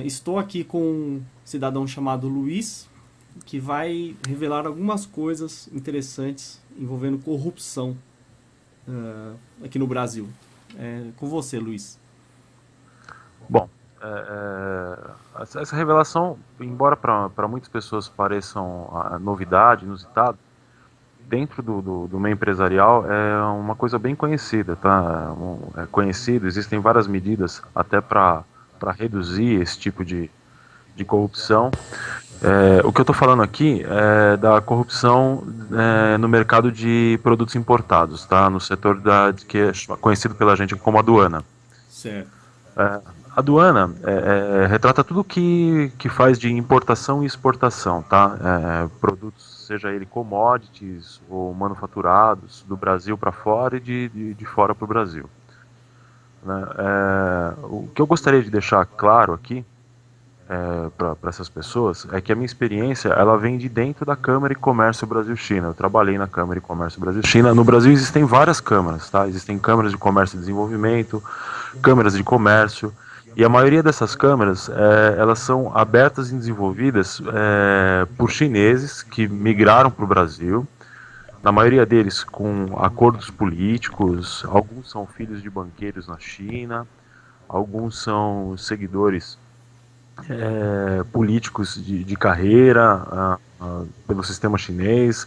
Estou aqui com um cidadão chamado Luiz, que vai revelar algumas coisas interessantes envolvendo corrupção aqui no Brasil. Com você, Luiz. Bom, essa revelação, embora para muitas pessoas pareçam novidade, inusitado, dentro do meio empresarial é uma coisa bem conhecida, tá? É conhecido, existem várias medidas até para reduzir esse tipo de corrupção. O que eu estou falando aqui é da corrupção no mercado de produtos importados, tá? No setor que é conhecido pela gente como aduana. Certo. A aduana retrata tudo que faz de importação e exportação, tá? Produtos, seja ele commodities ou manufaturados, do Brasil para fora e de fora para o Brasil. Né? O que eu gostaria de deixar claro aqui para essas pessoas é que a minha experiência ela vem de dentro da Câmara de Comércio Brasil-China. Eu trabalhei na Câmara de Comércio Brasil-China. No Brasil existem várias câmaras, tá? Existem câmaras de comércio e desenvolvimento, câmaras de comércio, e a maioria dessas câmaras elas são abertas e desenvolvidas por chineses que migraram para o Brasil. Na maioria deles com acordos políticos, alguns são filhos de banqueiros na China, alguns são seguidores políticos de carreira pelo sistema chinês,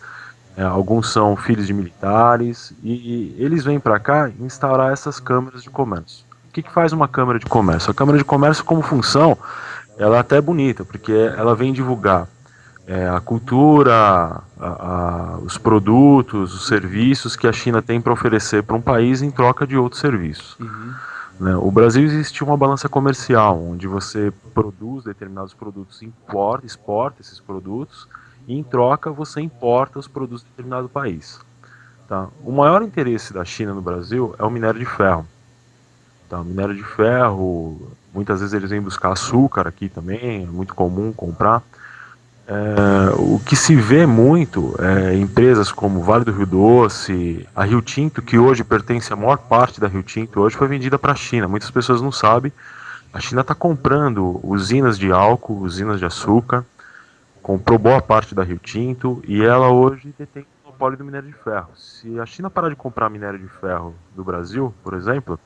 alguns são filhos de militares, e eles vêm para cá instaurar essas câmaras de comércio. O que faz uma câmara de comércio? A câmara de comércio, como função, ela é até bonita, porque ela vem divulgar a cultura, os produtos, os serviços que a China tem para oferecer para um país em troca de outros serviços. Uhum. Né? O Brasil existe uma balança comercial, onde você produz determinados produtos, exporta esses produtos, e em troca você importa os produtos de determinado país. Tá? O maior interesse da China no Brasil é o minério de ferro. Tá? O minério de ferro, muitas vezes eles vêm buscar açúcar aqui também, é muito comum comprar. O que se vê muito é empresas como Vale do Rio Doce, a Rio Tinto, que hoje pertence à maior parte da Rio Tinto, hoje foi vendida para a China. Muitas pessoas não sabem. A China está comprando usinas de álcool, usinas de açúcar, comprou boa parte da Rio Tinto e ela hoje detém o monopólio do minério de ferro. Se a China parar de comprar minério de ferro do Brasil, por exemplo,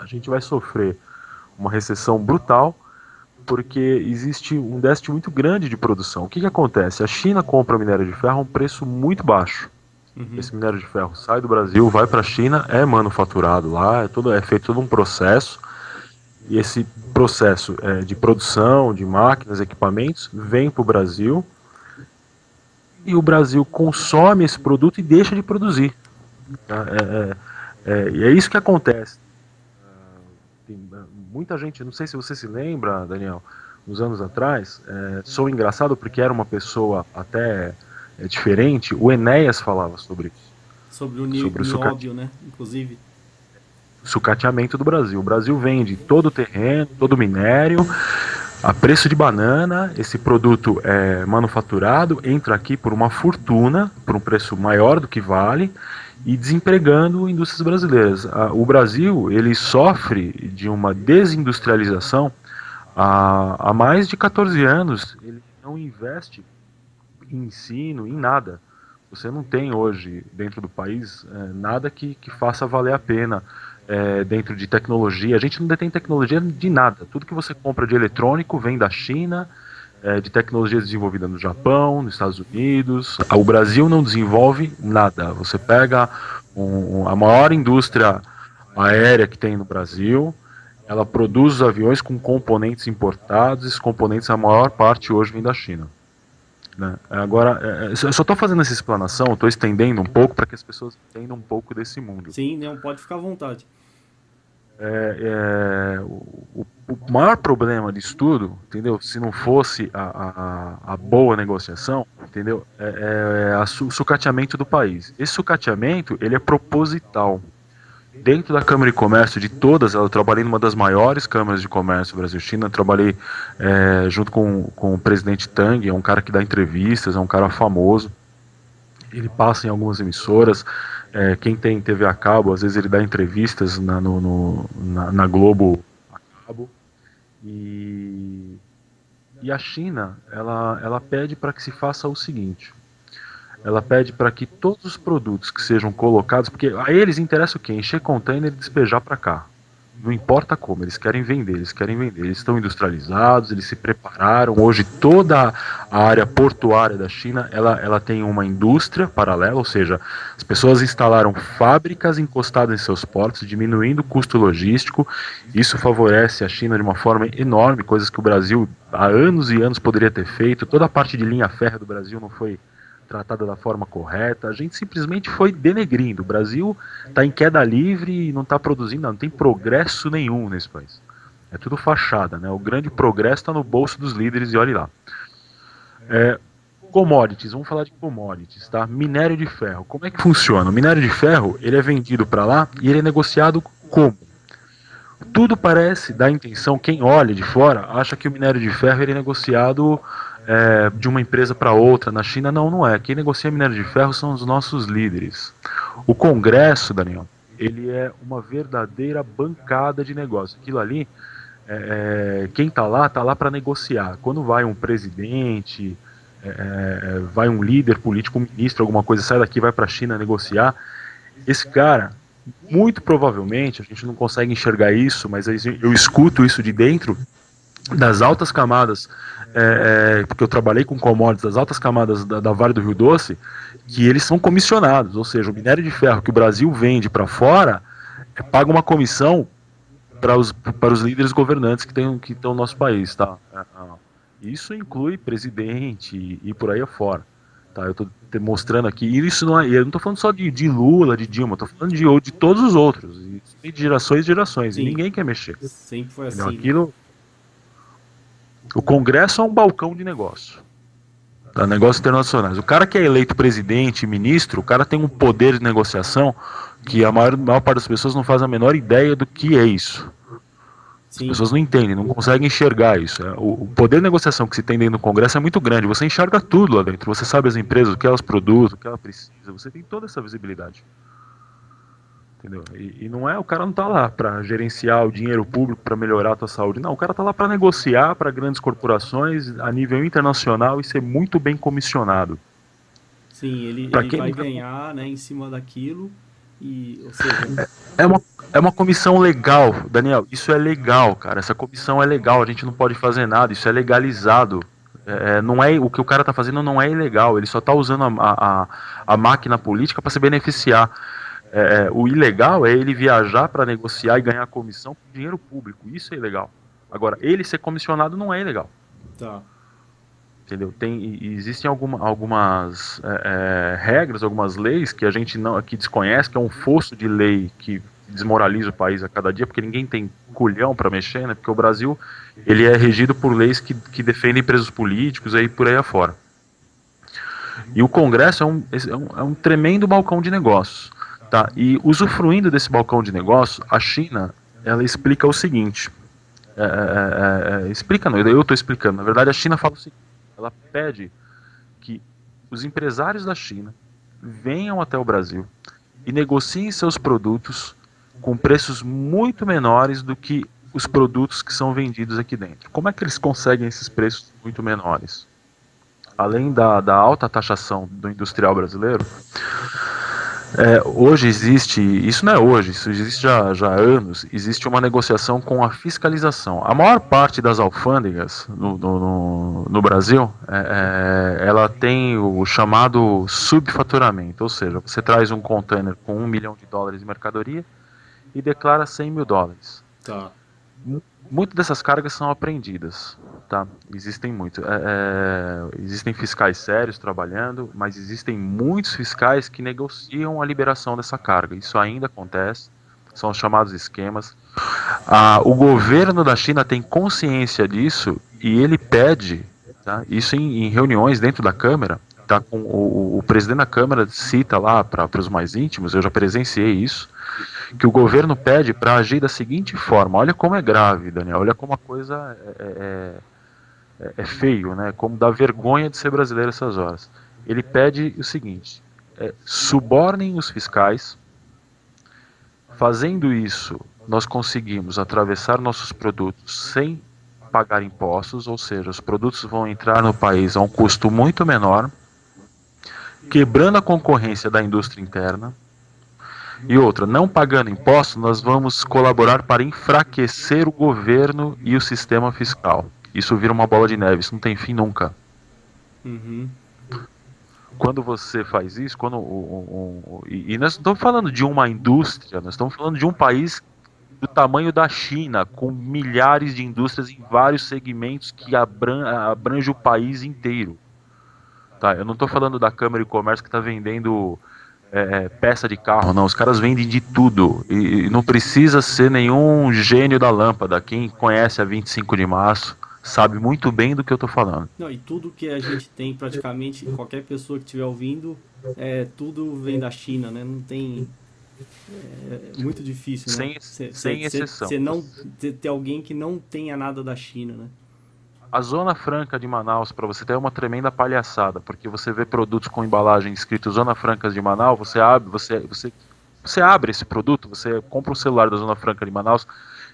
a gente vai sofrer uma recessão brutal porque existe um déficit muito grande de produção. O que acontece? A China compra minério de ferro a um preço muito baixo. Uhum. Esse minério de ferro sai do Brasil, vai para a China, é manufaturado lá, é feito todo um processo, e esse processo de produção, de máquinas, equipamentos, vem para o Brasil, e o Brasil consome esse produto e deixa de produzir. Tá? E é isso que acontece. Tem muita gente, não sei se você se lembra, Daniel, uns anos atrás, sou engraçado porque era uma pessoa até diferente, o Enéas falava sobre isso, Sobre o sobre o nióbio, né? Inclusive. sucateamento do Brasil. O Brasil vende todo o terreno, todo o minério, a preço de banana, esse produto é manufaturado, entra aqui por uma fortuna, por um preço maior do que vale, e desempregando indústrias brasileiras. O Brasil ele sofre de uma desindustrialização há mais de 14 anos. Ele não investe em ensino, em nada. Você não tem hoje dentro do país nada que faça valer a pena dentro de tecnologia. A gente não detém tecnologia de nada. Tudo que você compra de eletrônico vem da China, de tecnologia desenvolvida no Japão, nos Estados Unidos. O Brasil não desenvolve nada. Você pega a maior indústria aérea que tem no Brasil, ela produz os aviões com componentes importados, esses componentes, a maior parte hoje vem da China. Né? Agora, eu só estou fazendo essa explanação, estou estendendo um pouco para que as pessoas entendam um pouco desse mundo. Sim, não, pode ficar à vontade. O maior problema disso tudo, entendeu? Se não fosse a boa negociação, entendeu? O sucateamento do país. Esse sucateamento, ele é proposital. Dentro da Câmara de Comércio, de todas, eu trabalhei numa das maiores câmaras de comércio Brasil-China, trabalhei junto com o presidente Tang, é um cara que dá entrevistas, é um cara famoso, ele passa em algumas emissoras, quem tem TV a cabo, às vezes ele dá entrevistas na Globo a cabo, E a China, ela pede para que se faça o seguinte: ela pede para que todos os produtos que sejam colocados, porque a eles interessa o quê? Encher container e despejar para cá. Não importa como, eles querem vender, eles querem vender. Eles estão industrializados, eles se prepararam. Hoje toda a área portuária da China, ela tem uma indústria paralela, ou seja, as pessoas instalaram fábricas encostadas em seus portos, diminuindo o custo logístico. Isso favorece a China de uma forma enorme, coisas que o Brasil há anos e anos poderia ter feito. Toda a parte de linha férrea do Brasil não foi tratada da forma correta. A gente simplesmente foi denegrindo. O Brasil está em queda livre e não está produzindo, não tem progresso nenhum nesse país. É tudo fachada, né? O grande progresso está no bolso dos líderes e olhe lá. Commodities, vamos falar de commodities, tá? Minério de ferro. Como é que funciona? O minério de ferro, ele é vendido para lá e ele é negociado como? Tudo parece dar intenção, quem olha de fora acha que o minério de ferro ele é negociado de uma empresa para outra. Na China não é. Quem negocia minério de ferro são os nossos líderes. O Congresso, Daniel, ele é uma verdadeira bancada de negócio. Aquilo ali, quem está lá para negociar. Quando vai um presidente, vai um líder político, um ministro, alguma coisa, sai daqui, vai para a China negociar, esse cara, muito provavelmente, a gente não consegue enxergar isso, mas eu escuto isso de dentro das altas camadas, porque eu trabalhei com commodities das altas camadas da Vale do Rio Doce, que eles são comissionados, ou seja, o minério de ferro que o Brasil vende para fora paga uma comissão para os líderes governantes que estão no nosso país, tá? Isso inclui presidente e por aí afora. Tá, eu estou mostrando aqui, e isso não é, eu não estou falando só de Lula, de Dilma, estou falando de todos os outros, de gerações e gerações, Sim. e ninguém quer mexer. Sempre foi Entendeu? assim. Aquilo, o Congresso é um balcão de negócio, tá? Negócios internacionais. O cara que é eleito presidente, ministro, o cara tem um poder de negociação que a maior parte das pessoas não faz a menor ideia do que é isso. As Sim. pessoas não entendem, não conseguem enxergar isso. O poder de negociação que se tem dentro do Congresso é muito grande. Você enxerga tudo lá dentro. Você sabe as empresas, o que elas produzem, o que ela precisa. Você tem toda essa visibilidade. Entendeu? E não é, o cara não está lá para gerenciar o dinheiro público para melhorar a tua saúde. Não, o cara está lá para negociar para grandes corporações a nível internacional e ser muito bem comissionado. Sim, ele Para quem vai nunca... ganhar, né, em cima daquilo. E, ou seja, É uma comissão legal, Daniel. Isso é legal, cara. Essa comissão é legal. A gente não pode fazer nada. Isso é legalizado. Não é o que o cara tá fazendo não é ilegal. Ele só tá usando a máquina política para se beneficiar. O ilegal é ele viajar para negociar e ganhar comissão com dinheiro público. Isso é ilegal. Agora, ele ser comissionado não é ilegal. tá. Entendeu? Existem algumas regras, algumas leis que a gente não que desconhece, que é um fosso de lei que desmoraliza o país a cada dia, porque ninguém tem culhão para mexer, né? Porque o Brasil ele é regido por leis que defendem presos políticos aí por aí afora. E o Congresso é um tremendo balcão de negócios, tá? E usufruindo desse balcão de negócios, a China ela explica o seguinte. Explica não, eu estou explicando. Na verdade, a China fala o seguinte. Ela pede que os empresários da China venham até o Brasil e negociem seus produtos com preços muito menores do que os produtos que são vendidos aqui dentro. Como é que eles conseguem esses preços muito menores? Além da alta taxação do industrial brasileiro, hoje existe, isso não é hoje, isso existe já há anos, existe uma negociação com a fiscalização. A maior parte das alfândegas no Brasil, ela tem o chamado subfaturamento, ou seja, você traz um container com $1 milhão de mercadoria e declara $100 mil. Tá. Muitas dessas cargas são apreendidas, tá? Existem muito. Existem fiscais sérios trabalhando, mas existem muitos fiscais que negociam a liberação dessa carga. Isso ainda acontece, são os chamados esquemas. O governo da China tem consciência disso e ele pede, tá? Isso em reuniões dentro da Câmara, tá? Com o presidente da Câmara cita lá para os mais íntimos, eu já presenciei isso, que o governo pede para agir da seguinte forma. Olha como é grave, Daniel, olha como a coisa é feio, né? Como dá vergonha de ser brasileiro essas horas. Ele pede o seguinte, subornem os fiscais. Fazendo isso, nós conseguimos atravessar nossos produtos sem pagar impostos, ou seja, os produtos vão entrar no país a um custo muito menor, quebrando a concorrência da indústria interna. E outra, não pagando impostos, nós vamos colaborar para enfraquecer o governo e o sistema fiscal. Isso vira uma bola de neve, isso não tem fim nunca. Uhum. Quando você faz isso, e nós não estamos falando de uma indústria, nós estamos falando de um país do tamanho da China, com milhares de indústrias em vários segmentos que abrange o país inteiro. Tá, eu não estou falando da Câmara de Comércio que está vendendo peça de carro, não. Os caras vendem de tudo. E não precisa ser nenhum gênio da lâmpada. Quem conhece a 25 de março sabe muito bem do que eu estou falando. Não, e tudo que a gente tem, praticamente, qualquer pessoa que estiver ouvindo, tudo vem da China, né? Não tem... É muito difícil, né? Sem exceção. Você não ter alguém que não tenha nada da China, né? A Zona Franca de Manaus, para você ter, é uma tremenda palhaçada, porque você vê produtos com embalagem escrito Zona Franca de Manaus, você abre esse produto, você compra um celular da Zona Franca de Manaus,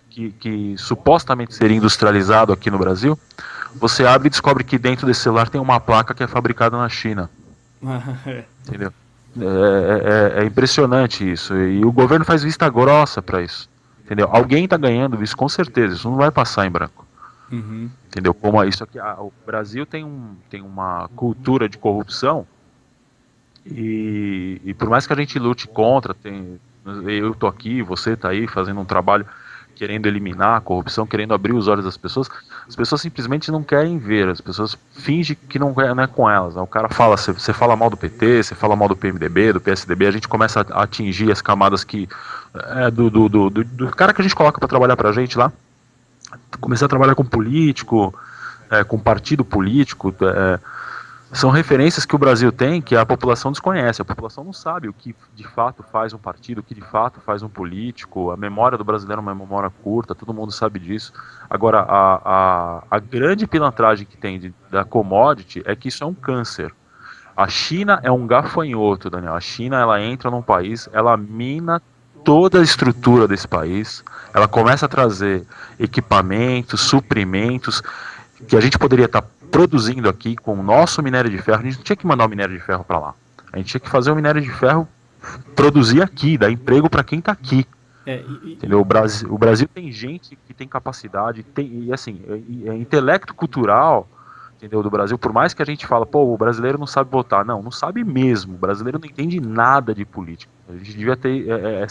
que supostamente seria industrializado aqui no Brasil, você abre e descobre que dentro desse celular tem uma placa que é fabricada na China. Entendeu? É impressionante isso. E o governo faz vista grossa para isso. Entendeu? Alguém está ganhando isso com certeza. Isso não vai passar em branco. Uhum. Entendeu? Como isso aqui, o Brasil tem uma cultura de corrupção e por mais que a gente lute contra, eu tô aqui, você tá aí fazendo um trabalho querendo eliminar a corrupção, querendo abrir os olhos das pessoas, as pessoas simplesmente não querem ver, as pessoas fingem que não é com elas. O cara fala, você fala mal do PT, você fala mal do PMDB, do PSDB, a gente começa a atingir as camadas que do cara que a gente coloca para trabalhar pra gente lá, começar a trabalhar com político, com partido político, são referências que o Brasil tem que a população desconhece. A população não sabe o que de fato faz um partido, o que de fato faz um político. A memória do brasileiro é uma memória curta, todo mundo sabe disso. Agora, a grande pilantragem que tem da commodity é que isso é um câncer. A China é um gafanhoto, Daniel. A China, ela entra num país, ela mina toda a estrutura desse país, ela começa a trazer equipamentos, suprimentos, que a gente poderia estar produzindo aqui com o nosso minério de ferro. A gente não tinha que mandar o minério de ferro para lá. A gente tinha que fazer o minério de ferro produzir aqui, dar emprego para quem está aqui. Entendeu? O Brasil tem gente que tem capacidade, e assim, é intelecto cultural, entendeu, do Brasil. Por mais que a gente fala, o brasileiro não sabe votar. Não sabe mesmo. O brasileiro não entende nada de política. A gente devia ter,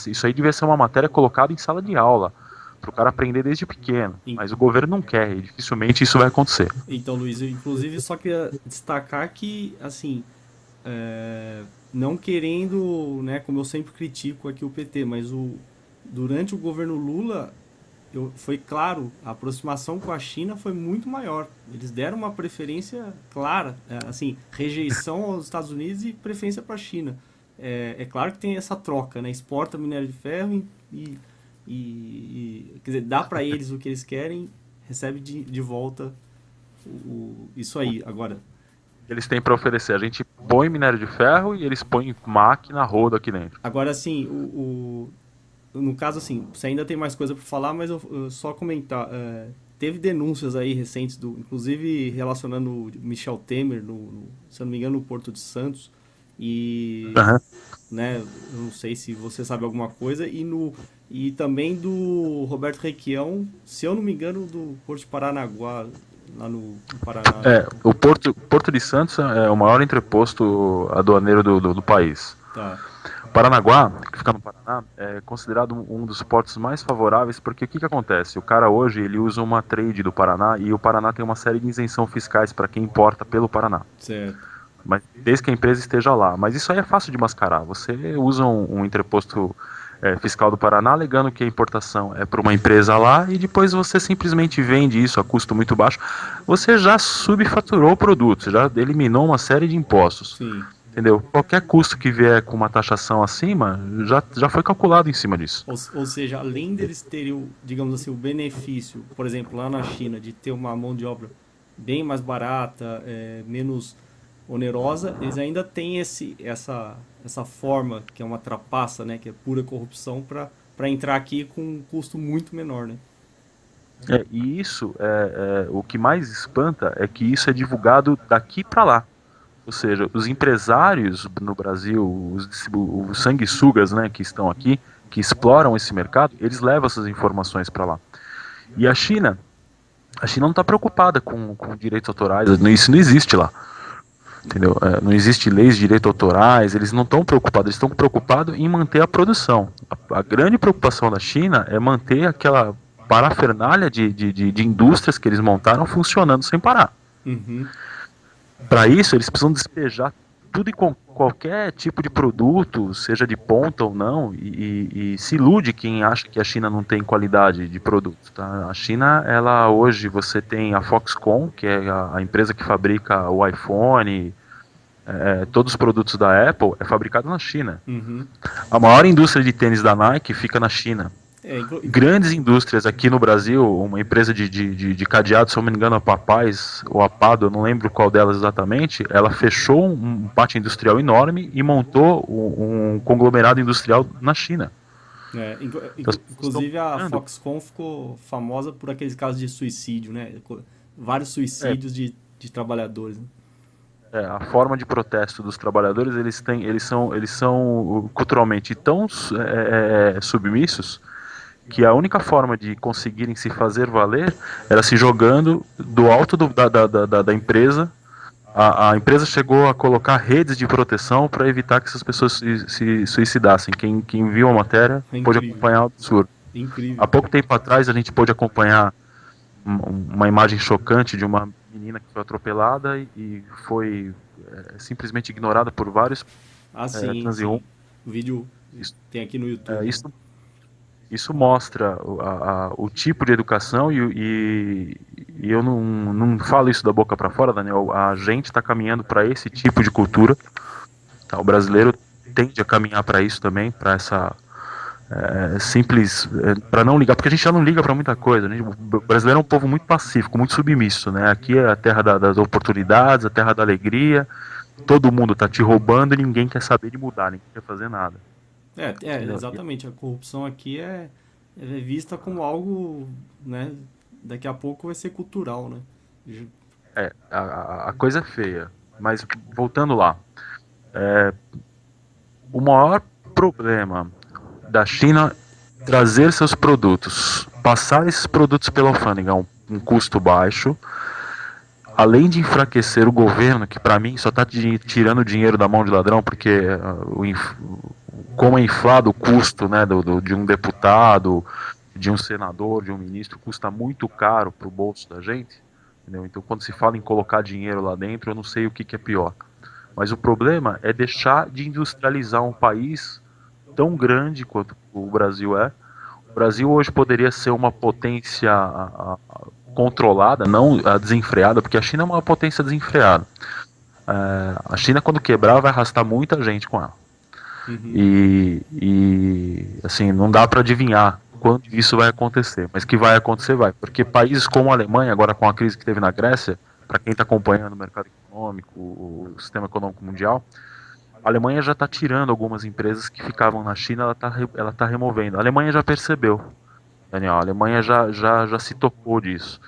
isso aí devia ser uma matéria colocada em sala de aula, para o cara aprender desde pequeno. Mas o governo não quer, e dificilmente isso vai acontecer. Então, Luiz, eu inclusive só queria destacar que, assim, não querendo, né, como eu sempre critico aqui o PT, mas durante o governo Lula, foi claro, a aproximação com a China foi muito maior. Eles deram uma preferência clara, assim, rejeição aos Estados Unidos e preferência para a China. É claro que tem essa troca, né? Exporta minério de ferro quer dizer, dá para eles o que eles querem, recebe de volta isso aí. Agora, eles têm para oferecer. A gente põe minério de ferro e eles põem máquina, roda aqui dentro. Agora, assim, no caso, assim, você ainda tem mais coisa para falar, mas eu só comentar. Teve denúncias aí recentes, inclusive relacionando o Michel Temer, se eu não me engano, no Porto de Santos. E, né, eu não sei se você sabe alguma coisa, e também do Roberto Requião, se eu não me engano, do Porto de Paranaguá, lá no Paraná. O Porto de Santos é o maior entreposto aduaneiro do país. Tá. Paranaguá, que fica no Paraná, é considerado um dos portos mais favoráveis, porque o que acontece? O cara hoje ele usa uma trade do Paraná, e o Paraná tem uma série de isenção fiscais para quem importa pelo Paraná. Certo. Mas desde que a empresa esteja lá. Mas isso aí é fácil de mascarar. Você usa um entreposto fiscal do Paraná alegando que a importação é para uma empresa lá, e depois você simplesmente vende isso a custo muito baixo. Você já subfaturou o produto, você já eliminou uma série de impostos. Sim. Entendeu? Qualquer custo que vier com uma taxação acima, já foi calculado em cima disso. Ou seja, além deles terem, digamos assim, o benefício, por exemplo, lá na China, de ter uma mão de obra bem mais barata, menos onerosa, eles ainda têm essa forma, que é uma trapaça, né, que é pura corrupção, para entrar aqui com um custo muito menor, né? E isso, o que mais espanta é que isso é divulgado daqui para lá. Ou seja, os empresários no Brasil, os sanguessugas, né, que estão aqui, que exploram esse mercado, eles levam essas informações para lá. E a China não está preocupada com direitos autorais, isso não existe lá. Entendeu? Não existe leis de direitos autorais, eles não estão preocupados, eles estão preocupados em manter a produção. A grande preocupação da China é manter aquela parafernália de indústrias que eles montaram funcionando sem parar. Uhum. Para isso, eles precisam despejar tudo e qualquer tipo de produto, seja de ponta ou não, e se ilude quem acha que a China não tem qualidade de produto. Tá? A China, ela hoje, você tem a Foxconn, que é a empresa que fabrica o iPhone, todos os produtos da Apple, é fabricado na China. Uhum. A maior indústria de tênis da Nike fica na China. Grandes indústrias aqui no Brasil, uma empresa de cadeado, se eu não me engano, a Papais ou a Pado, eu não lembro qual delas exatamente, ela fechou um pátio industrial enorme e montou um conglomerado industrial na China. Então, Inclusive a Foxconn ficou famosa por aqueles casos de suicídio, né? Vários suicídios de trabalhadores. Né? A forma de protesto dos trabalhadores, eles são culturalmente tão submissos que a única forma de conseguirem se fazer valer era se jogando do alto da empresa. A empresa chegou a colocar redes de proteção para evitar que essas pessoas se suicidassem. Quem viu a matéria pôde acompanhar o absurdo. Incrível. Há pouco tempo atrás a gente pôde acompanhar uma imagem chocante de uma menina que foi atropelada e foi simplesmente ignorada por vários transeuntes. O vídeo tem aqui no YouTube. Isso mostra o tipo de educação e eu não falo isso da boca para fora, Daniel. A gente está caminhando para esse tipo de cultura. Tá? O brasileiro tende a caminhar para isso também, para essa simples, para não ligar, porque a gente já não liga para muita coisa. Né? O brasileiro é um povo muito pacífico, muito submisso. Né? Aqui é a terra das oportunidades, a terra da alegria. Todo mundo está te roubando e ninguém quer saber de mudar, ninguém quer fazer nada. Exatamente. A corrupção aqui é vista como algo, né? Daqui a pouco vai ser cultural, né? A coisa é feia. Mas voltando lá, o maior problema da China trazer seus produtos, passar esses produtos pela alfândega a um custo baixo, além de enfraquecer o governo, que para mim só está tirando dinheiro da mão de ladrão, porque como é inflado o custo, né, de um deputado, de um senador, de um ministro, custa muito caro para o bolso da gente. Entendeu? Então, quando se fala em colocar dinheiro lá dentro, eu não sei o que é pior. Mas o problema é deixar de industrializar um país tão grande quanto o Brasil é. O Brasil hoje poderia ser uma potência controlada, não desenfreada, porque a China é uma potência desenfreada. A China, quando quebrar, vai arrastar muita gente com ela. Uhum. E assim, não dá para adivinhar quando isso vai acontecer, mas que vai acontecer, vai. Porque países como a Alemanha, agora com a crise que teve na Grécia, para quem está acompanhando o mercado econômico, o sistema econômico mundial, a Alemanha já está tirando algumas empresas que ficavam na China, ela tá removendo. A Alemanha já percebeu, Daniel, a Alemanha já se tocou disso.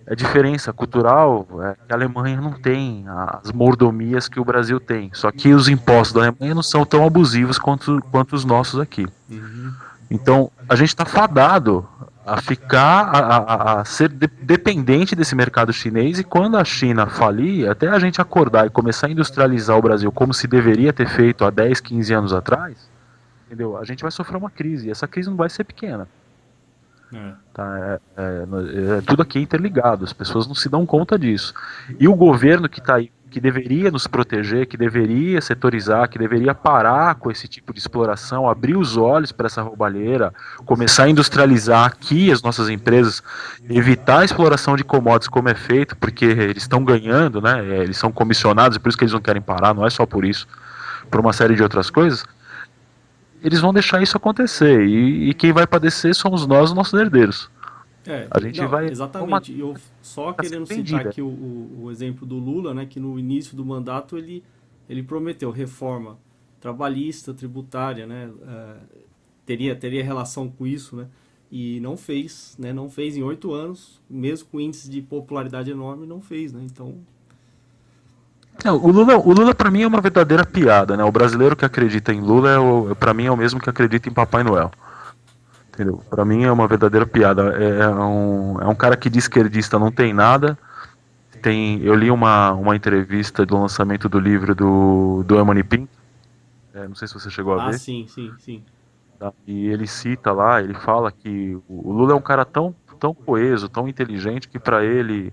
A diferença cultural é que a Alemanha não tem as mordomias que o Brasil tem. Só que os impostos da Alemanha não são tão abusivos quanto os nossos aqui. Uhum. Então, a gente está fadado a ficar, a ser dependente desse mercado chinês, e quando a China falir, até a gente acordar e começar a industrializar o Brasil como se deveria ter feito há 10, 15 anos atrás, entendeu? A gente vai sofrer uma crise, e essa crise não vai ser pequena. Tá? Tudo aqui é interligado, as pessoas não se dão conta disso. E o governo que está aí, que deveria nos proteger, que deveria setorizar, que deveria parar com esse tipo de exploração, abrir os olhos para essa roubalheira, começar a industrializar aqui as nossas empresas, evitar a exploração de commodities como é feito, porque eles estão ganhando, né? Eles são comissionados, e por isso que eles não querem parar, não é só por isso, por uma série de outras coisas. Eles vão deixar isso acontecer, e quem vai padecer somos nós, os nossos herdeiros. A gente vai. Exatamente. E eu só querendo citar aqui o exemplo do Lula, né, que no início do mandato ele prometeu reforma trabalhista, tributária, né, teria relação com isso, né, e não fez, né? Não fez em 8 anos, mesmo com índice de popularidade enorme, não fez, né? Então, Não, o Lula para mim é uma verdadeira piada, né? O brasileiro que acredita em Lula para mim é o mesmo que acredita em Papai Noel. Entendeu? Para mim é uma verdadeira piada. É um cara que de esquerdista não tem nada. Eu li uma entrevista do lançamento do livro do Eumani Pinto. Não sei se você chegou a ver. sim, sim, sim. Tá? E ele cita lá, ele fala que o Lula é um cara tão coeso, tão inteligente, que para ele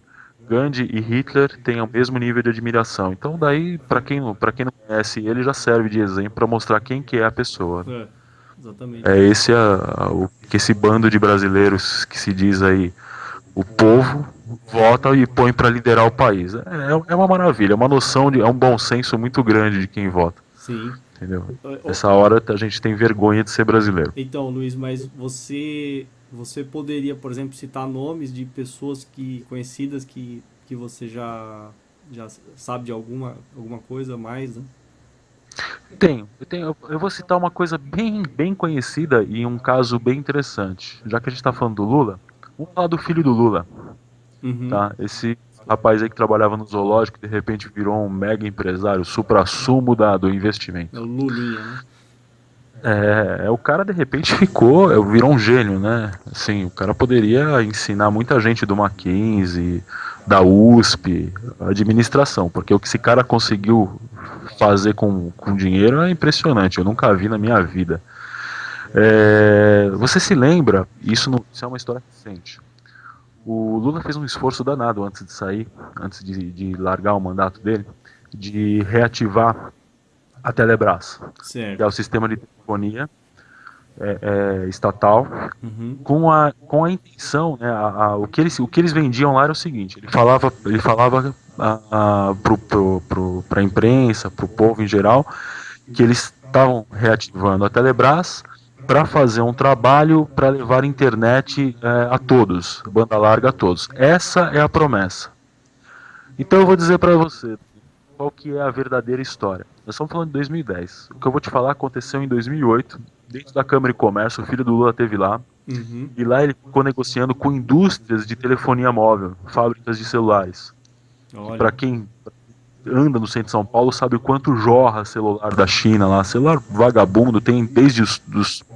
Gandhi e Hitler têm o mesmo nível de admiração. Então daí, para quem não conhece ele, já serve de exemplo para mostrar quem que é a pessoa. Exatamente. Esse o que esse bando de brasileiros que se diz aí o povo vota e põe para liderar o país. É uma maravilha, é uma noção é um bom senso muito grande de quem vota. Sim. Entendeu? Nessa hora a gente tem vergonha de ser brasileiro. Então, Luiz, mas você poderia, por exemplo, citar nomes de pessoas conhecidas que você já sabe de alguma coisa a mais, né? Eu vou citar uma coisa bem conhecida e um caso bem interessante. Já que a gente está falando do Lula, vamos falar do filho do Lula. Tá? Esse rapaz aí que trabalhava no zoológico, de repente virou um mega empresário, suprassumo do investimento. É o Lulinha, né? O cara de repente virou um gênio, né? Assim, o cara poderia ensinar muita gente do Mackenzie, da USP, administração, porque o que esse cara conseguiu fazer com dinheiro é impressionante, eu nunca vi na minha vida. Você se lembra, isso é uma história recente, o Lula fez um esforço danado antes de sair, antes de largar o mandato dele, de reativar a Telebrás, certo, que é o sistema de telefonia estatal, com a intenção, né, o que eles vendiam lá era o seguinte: ele falava para a imprensa, para o povo em geral, que eles estavam reativando a Telebrás para fazer um trabalho para levar internet a todos, banda larga a todos. Essa é a promessa. Então eu vou dizer para você qual que é a verdadeira história. Nós estamos falando de 2010. O que eu vou te falar aconteceu em 2008, dentro da Câmara de Comércio. O filho do Lula esteve lá. E lá ele ficou negociando com indústrias de telefonia móvel, fábricas de celulares. Para quem anda no centro de São Paulo sabe o quanto jorra celular da China lá. Celular vagabundo, tem desde os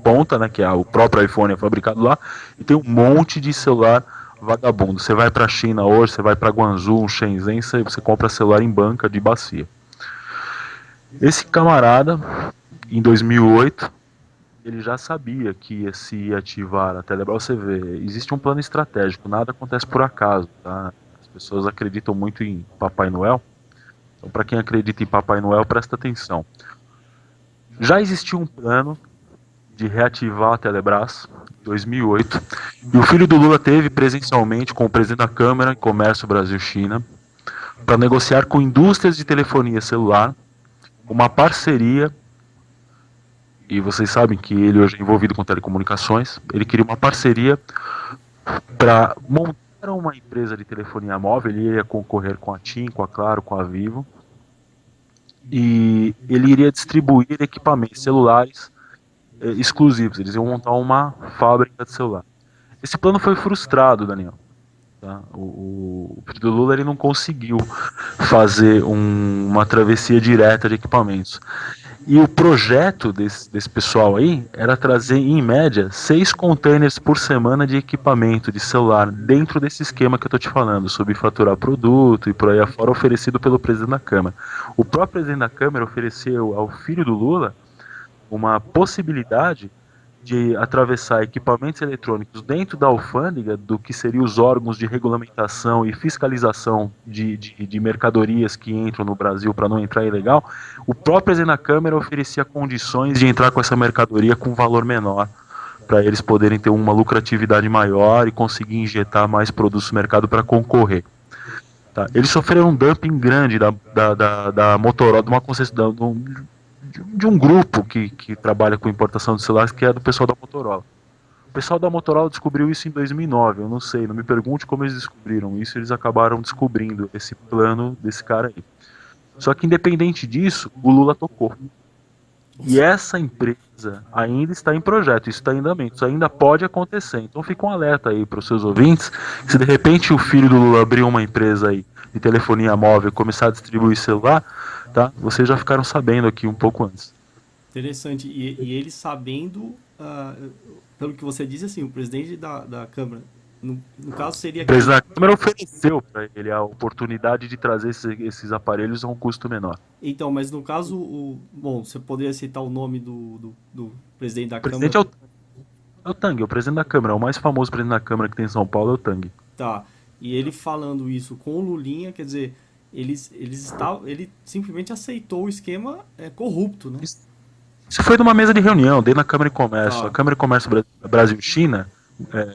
ponta, né, que é o próprio iPhone é fabricado lá, e tem um monte de celular vagabundo. Você vai para a China hoje, você vai para Guangzhou, Shenzhen, você compra celular em banca de bacia. Esse camarada, em 2008, ele já sabia que ia ativar a Telebrás. Você vê, existe um plano estratégico, nada acontece por acaso, tá? As pessoas acreditam muito em Papai Noel. Então, para quem acredita em Papai Noel, presta atenção. Já existia um plano de reativar a Telebrás em 2008, e o filho do Lula teve presencialmente com o presidente da Câmara de Comércio Brasil-China para negociar com indústrias de telefonia celular uma parceria, e vocês sabem que ele hoje é envolvido com telecomunicações. Ele queria uma parceria para montar uma empresa de telefonia móvel. Ele ia concorrer com a TIM, com a Claro, com a Vivo, e ele iria distribuir equipamentos celulares exclusivos. Eles iam montar uma fábrica de celular. Esse plano foi frustrado, Daniel. Tá? O filho do Lula ele não conseguiu fazer uma travessia direta de equipamentos. E o projeto desse pessoal aí era trazer, em média, 6 containers por semana de equipamento de celular dentro desse esquema que eu estou te falando, sobre faturar produto e por aí afora, oferecido pelo presidente da Câmara. O próprio presidente da Câmara ofereceu ao filho do Lula uma possibilidade de atravessar equipamentos eletrônicos dentro da alfândega, do que seriam os órgãos de regulamentação e fiscalização de mercadorias que entram no Brasil para não entrar ilegal. O próprio presidente da Câmara oferecia condições de entrar com essa mercadoria com valor menor, para eles poderem ter uma lucratividade maior e conseguir injetar mais produtos no mercado para concorrer. Tá? Eles sofreram um dumping grande da Motorola, de uma concessionária, de um grupo que trabalha com importação de celulares, que é do pessoal da Motorola. O pessoal da Motorola descobriu isso em 2009, eu não sei, não me pergunte como eles descobriram isso, eles acabaram descobrindo esse plano desse cara aí. Só que independente disso, o Lula tocou. E essa empresa ainda está em projeto, isso está em andamento, isso ainda pode acontecer. Então fica um alerta aí para os seus ouvintes, se de repente o filho do Lula abrir uma empresa aí de telefonia móvel e começar a distribuir celular, tá? Vocês já ficaram sabendo aqui um pouco antes. Interessante. E ele sabendo, pelo que você disse, assim, o presidente da Câmara, no caso seria O presidente quem? da Câmara ofereceu para ele a oportunidade de trazer esses aparelhos a um custo menor. Então, mas no caso, bom, você poderia citar o nome do presidente da O Câmara? presidente é o Tang, o presidente da Câmara, o mais famoso presidente da Câmara que tem em São Paulo é o Tang. Tá. E ele falando isso com o Lulinha, quer dizer, ele simplesmente aceitou o esquema corrupto, né? Isso foi numa mesa de reunião, dentro da Câmara de Comércio. A Tá. Câmara de Comércio Brasil-China,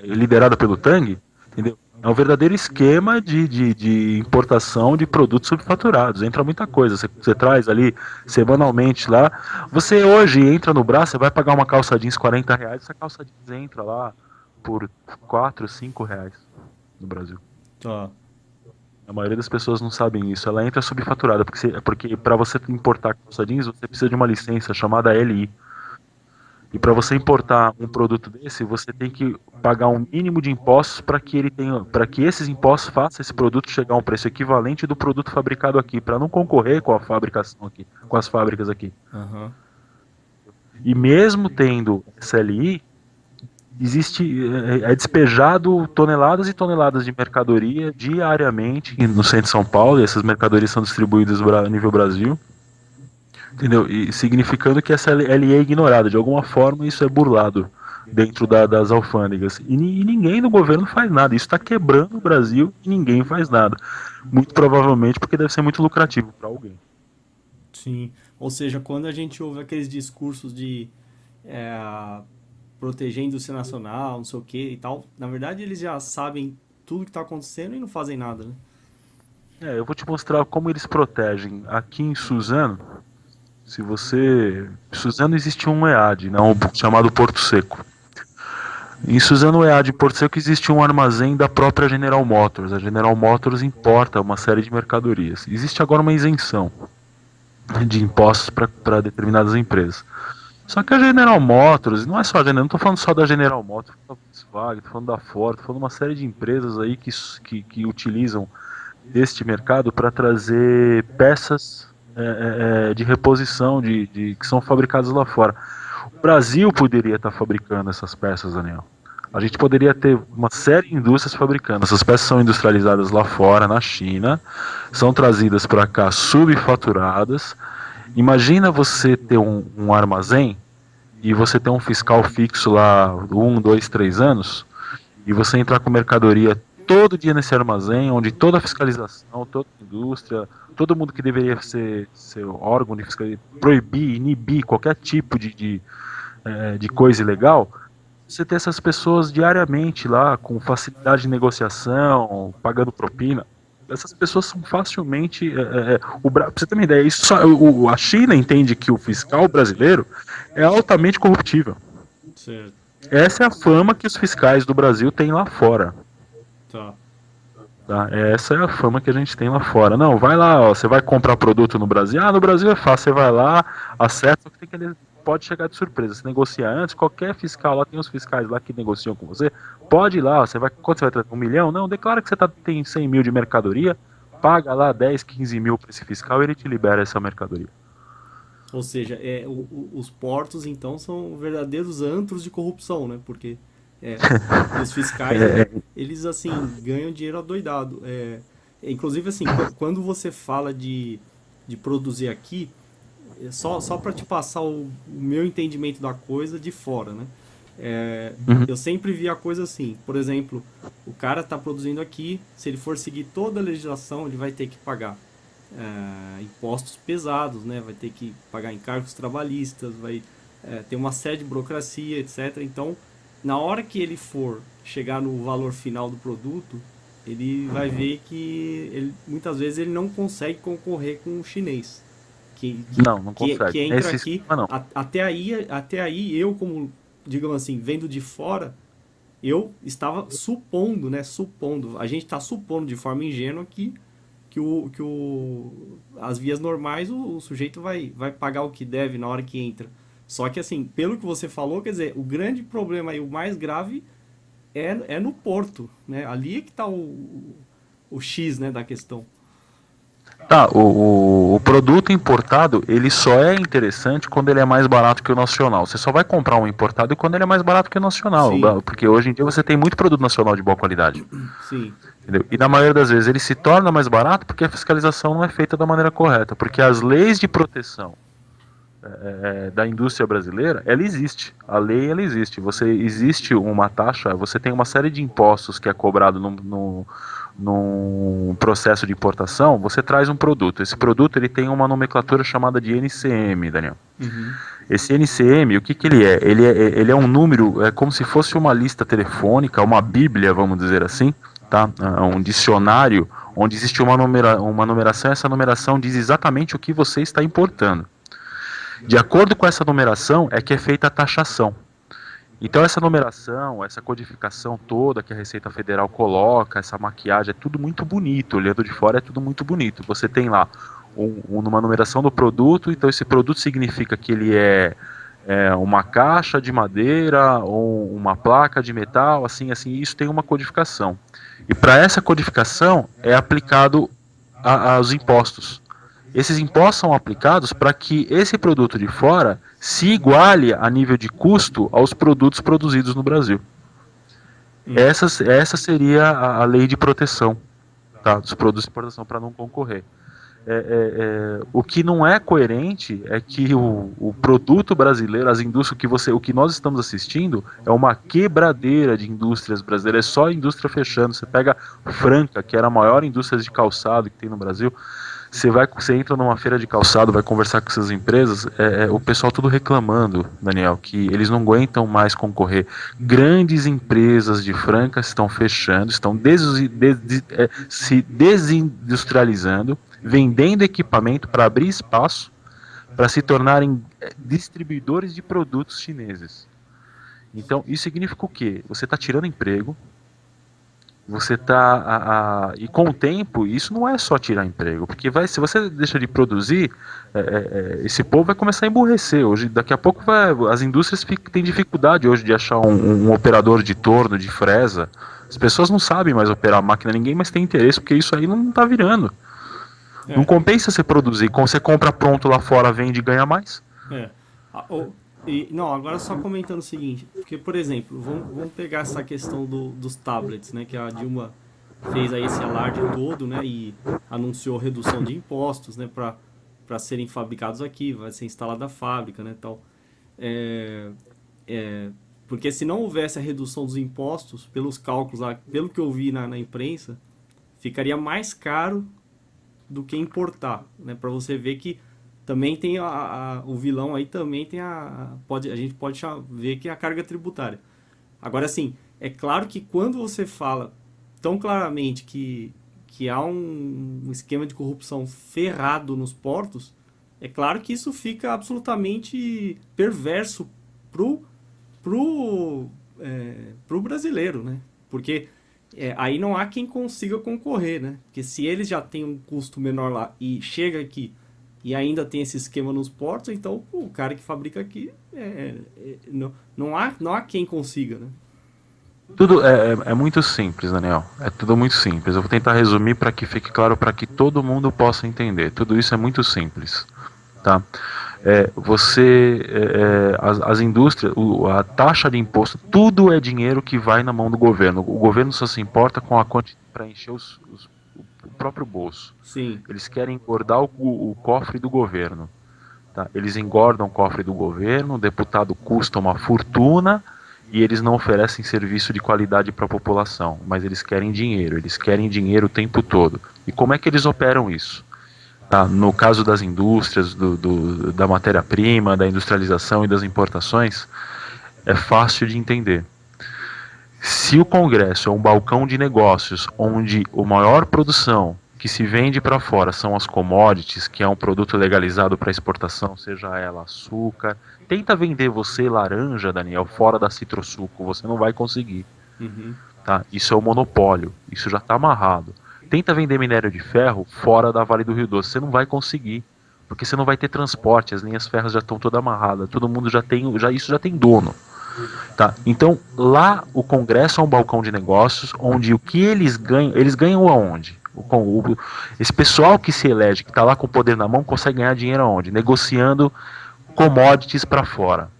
liderada pelo Tang, entendeu? É um verdadeiro esquema de importação de produtos subfaturados. Entra muita coisa. Você traz ali semanalmente lá. Você hoje entra no Brás, você vai pagar uma calça jeans R$ 40, essa calça jeans entra lá por 4, 5 reais no Brasil. Tá. A maioria das pessoas não sabem isso. Ela entra subfaturada, porque para você importar calça jeans, você precisa de uma licença chamada LI. E para você importar um produto desse, você tem que pagar um mínimo de impostos para que esses impostos façam esse produto chegar a um preço equivalente do produto fabricado aqui, para não concorrer com a fabricação aqui, com as fábricas aqui. Aham. E mesmo tendo essa LI, é despejado toneladas e toneladas de mercadoria diariamente no centro de São Paulo, e essas mercadorias são distribuídas a nível Brasil. Entendeu? E significando que essa LE é ignorada. De alguma forma, isso é burlado dentro das alfândegas. E ninguém do governo faz nada. Isso está quebrando o Brasil e ninguém faz nada. Muito provavelmente porque deve ser muito lucrativo para alguém. Sim. Ou seja, quando a gente ouve aqueles discursos de é, proteger a indústria nacional, não sei o que e tal, na verdade eles já sabem tudo que está acontecendo e não fazem nada, né? Eu vou te mostrar como eles protegem. Aqui em Suzano, se você. Em Suzano existe um EAD, né, chamado Porto Seco. Em Suzano EAD Porto Seco existe um armazém da própria General Motors. A General Motors importa uma série de mercadorias. Existe agora uma isenção de impostos para determinadas empresas. Só que a General Motors, não é só a General, não estou falando só da General Motors, estou falando da Volkswagen, estou falando da Ford, estou falando de uma série de empresas aí que utilizam este mercado para trazer peças de reposição que são fabricadas lá fora. O Brasil poderia estar fabricando essas peças, Daniel. A gente poderia ter uma série de indústrias fabricando. Essas peças são industrializadas lá fora, na China, são trazidas para cá subfaturadas. Imagina você ter um armazém e você ter um fiscal fixo lá 1, 2, 3 anos e você entrar com mercadoria todo dia nesse armazém, onde toda a fiscalização, toda a indústria, todo mundo que deveria ser órgão de fiscalização, proibir, inibir qualquer tipo de coisa ilegal, você ter essas pessoas diariamente lá, com facilidade de negociação, pagando propina. Essas pessoas são facilmente. Pra você ter uma ideia, a China entende que o fiscal brasileiro é altamente corruptível. Certo. Essa é a fama que os fiscais do Brasil têm lá fora. Tá. Tá? Essa é a fama que a gente tem lá fora. Não, vai lá, ó, você vai comprar produto no Brasil. Ah, no Brasil é fácil, você vai lá, acerta, só que pode chegar de surpresa. Você negocia antes, qualquer fiscal lá, tem os fiscais lá que negociam com você. Pode ir lá, quanto você vai trazer? 1 milhão? Não, declara que você tem 100 mil de mercadoria, paga lá 10, 15 mil para esse fiscal e ele te libera essa mercadoria. Ou seja, os portos então são verdadeiros antros de corrupção, né? Porque é, os fiscais, eles assim ganham dinheiro adoidado. Inclusive assim, quando você fala de produzir aqui, só para te passar o meu entendimento da coisa de fora, né? Eu sempre vi a coisa assim, por exemplo, o cara está produzindo aqui, se ele for seguir toda a legislação, ele vai ter que pagar impostos pesados, né? Vai ter que pagar encargos trabalhistas, vai ter uma série de burocracia, etc. Então, na hora que ele for chegar no valor final do produto, ele vai ver que muitas vezes ele não consegue concorrer com o chinês. Não consegue. Que entra Esse aqui, não. até aí eu, como, digamos assim, vendo de fora, eu estava supondo, né? Supondo, a gente está supondo de forma ingênua que as vias normais o sujeito vai pagar o que deve na hora que entra. Só que assim, pelo que você falou, quer dizer, o grande problema e o mais grave é no porto, né? Ali é que está o X, né, da questão. Tá, o produto importado, ele só é interessante quando ele é mais barato que o nacional. Você só vai comprar um importado quando ele é mais barato que o nacional. Sim. Porque hoje em dia você tem muito produto nacional de boa qualidade. Sim. Entendeu? E na maioria das vezes ele se torna mais barato porque a fiscalização não é feita da maneira correta. Porque as leis de proteção da indústria brasileira, ela existe. A lei, ela existe. Existe uma taxa, você tem uma série de impostos que é cobrado num processo de importação. Você traz um produto. Esse produto ele tem uma nomenclatura chamada de NCM, Daniel. Uhum. Esse NCM, o que ele é? Ele é um número, é como se fosse uma lista telefônica, uma bíblia, vamos dizer assim, tá? Um dicionário onde existe uma numeração, essa numeração diz exatamente o que você está importando. De acordo com essa numeração é que é feita a taxação. Então essa numeração, essa codificação toda que a Receita Federal coloca, essa maquiagem, é tudo muito bonito, olhando de fora é tudo muito bonito. Você tem lá uma numeração do produto, então esse produto significa que ele é uma caixa de madeira ou uma placa de metal, assim, isso tem uma codificação. E para essa codificação é aplicado aos impostos. Esses impostos são aplicados para que esse produto de fora se iguale a nível de custo aos produtos produzidos no Brasil. Essa seria a lei de proteção, tá, dos produtos de exportação para não concorrer. O que não é coerente é que o produto brasileiro, as indústrias, o que nós estamos assistindo é uma quebradeira de indústrias brasileiras, é só indústria fechando. Você pega Franca, que era a maior indústria de calçado que tem no Brasil. Você entra numa feira de calçado, vai conversar com essas empresas, o pessoal tudo reclamando, Daniel, que eles não aguentam mais concorrer. Grandes empresas de Franca estão fechando, estão se desindustrializando, vendendo equipamento para abrir espaço para se tornarem distribuidores de produtos chineses. Então, isso significa o quê? Você está tirando emprego, você está e com o tempo isso não é só tirar emprego, porque se você deixa de produzir, esse povo vai começar a emburrecer. Hoje, daqui a pouco as indústrias têm dificuldade hoje de achar um operador de torno, de fresa. As pessoas não sabem mais operar a máquina, ninguém mais tem interesse, porque isso aí não está virando. Não compensa você produzir, quando você compra pronto lá fora, vende e ganha mais. Não, agora só comentando o seguinte, porque, por exemplo, vamos pegar essa questão dos tablets, né, que a Dilma fez aí esse alarde todo, né, e anunciou redução de impostos, né, para serem fabricados aqui, vai ser instalada a fábrica, né, tal. Porque se não houvesse a redução dos impostos, pelos cálculos lá, pelo que eu vi na imprensa, ficaria mais caro do que importar, né, para você ver que também tem o vilão aí, também tem a gente pode ver que é a carga tributária. Agora, assim, é claro que quando você fala tão claramente que há um esquema de corrupção ferrado nos portos, é claro que isso fica absolutamente perverso pro brasileiro, né? Porque aí não há quem consiga concorrer, né? Porque se eles já têm um custo menor lá e chega aqui e ainda tem esse esquema nos portos, então o cara que fabrica aqui não há quem consiga, né? Tudo é muito simples, Daniel. É tudo muito simples. Eu vou tentar resumir para que fique claro, para que todo mundo possa entender. Tudo isso é muito simples, tá? As indústrias, a taxa de imposto, tudo é dinheiro que vai na mão do governo. O governo só se importa com a quantidade para encher o próprio bolso. Sim. Eles querem engordar o cofre do governo. Tá? Eles engordam o cofre do governo, o deputado custa uma fortuna e eles não oferecem serviço de qualidade para a população, mas eles querem dinheiro o tempo todo. E como é que eles operam isso? Tá? No caso das indústrias, da matéria-prima, da industrialização e das importações, é fácil de entender. Se o Congresso é um balcão de negócios onde a maior produção que se vende para fora são as commodities, que é um produto legalizado para exportação, seja ela açúcar, tenta vender você laranja, Daniel, fora da Citrosuco, você não vai conseguir. Uhum. Tá? Isso é o monopólio, isso já está amarrado. tenta vender minério de ferro fora da Vale do Rio Doce, você não vai conseguir, porque você não vai ter transporte, as linhas ferras já estão todas amarradas, todo mundo isso já tem dono. Tá? Então, lá o Congresso é um balcão de negócios, onde o que eles ganham aonde? Esse pessoal que se elege, que está lá com o poder na mão, consegue ganhar dinheiro aonde? Negociando commodities para fora.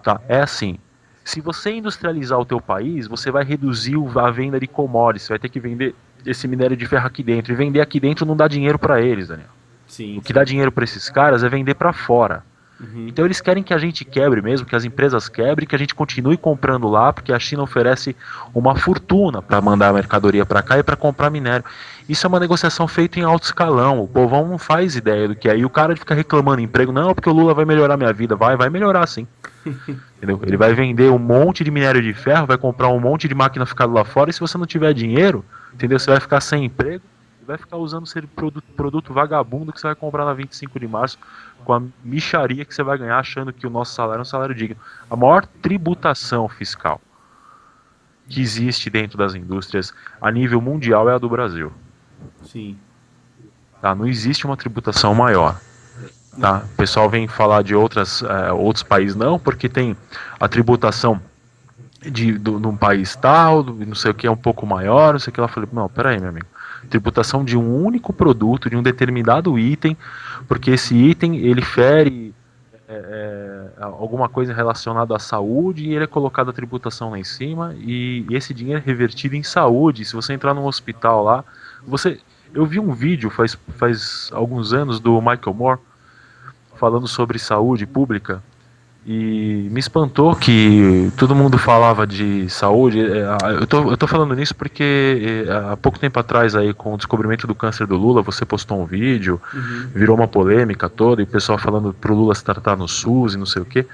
Tá? É assim. Se você industrializar o teu país, você vai reduzir a venda de commodities, você vai ter que vender esse minério de ferro aqui dentro. E vender aqui dentro não dá dinheiro para eles, Daniel. Sim, o que dá dinheiro para esses caras é vender para fora. Uhum. Então eles querem que a gente quebre mesmo, que as empresas quebrem, que a gente continue comprando lá, porque a China oferece uma fortuna para mandar a mercadoria para cá e para comprar minério. Isso é uma negociação feita em alto escalão. O povão não faz ideia do que é. E o cara fica reclamando emprego, não, porque o Lula vai melhorar minha vida. Vai melhorar sim. Entendeu? Ele vai vender um monte de minério de ferro, vai comprar um monte de máquina ficada lá fora, e se você não tiver dinheiro, entendeu? Você vai ficar sem emprego e vai ficar usando esse produto vagabundo que você vai comprar na 25 de março com a micharia que você vai ganhar achando que o nosso salário é um salário digno. A maior tributação fiscal que existe dentro das indústrias a nível mundial é a do Brasil. Sim. Tá? Não existe uma tributação maior. Tá? O pessoal vem falar de outros países, não, porque tem a tributação de um país tal, não sei o que, é um pouco maior, não sei o que. Ela falou, não, peraí, meu amigo. Tributação de um único produto, de um determinado item, porque esse item ele fere alguma coisa relacionada à saúde e ele é colocado a tributação lá em cima e esse dinheiro é revertido em saúde. Se você entrar num hospital lá, eu vi um vídeo faz alguns anos do Michael Moore falando sobre saúde pública e me espantou que todo mundo falava de saúde. Eu tô falando nisso porque há pouco tempo atrás, aí, com o descobrimento do câncer do Lula, você postou um vídeo, virou uma polêmica toda, e o pessoal falando pro Lula se tratar no SUS e não sei o quê.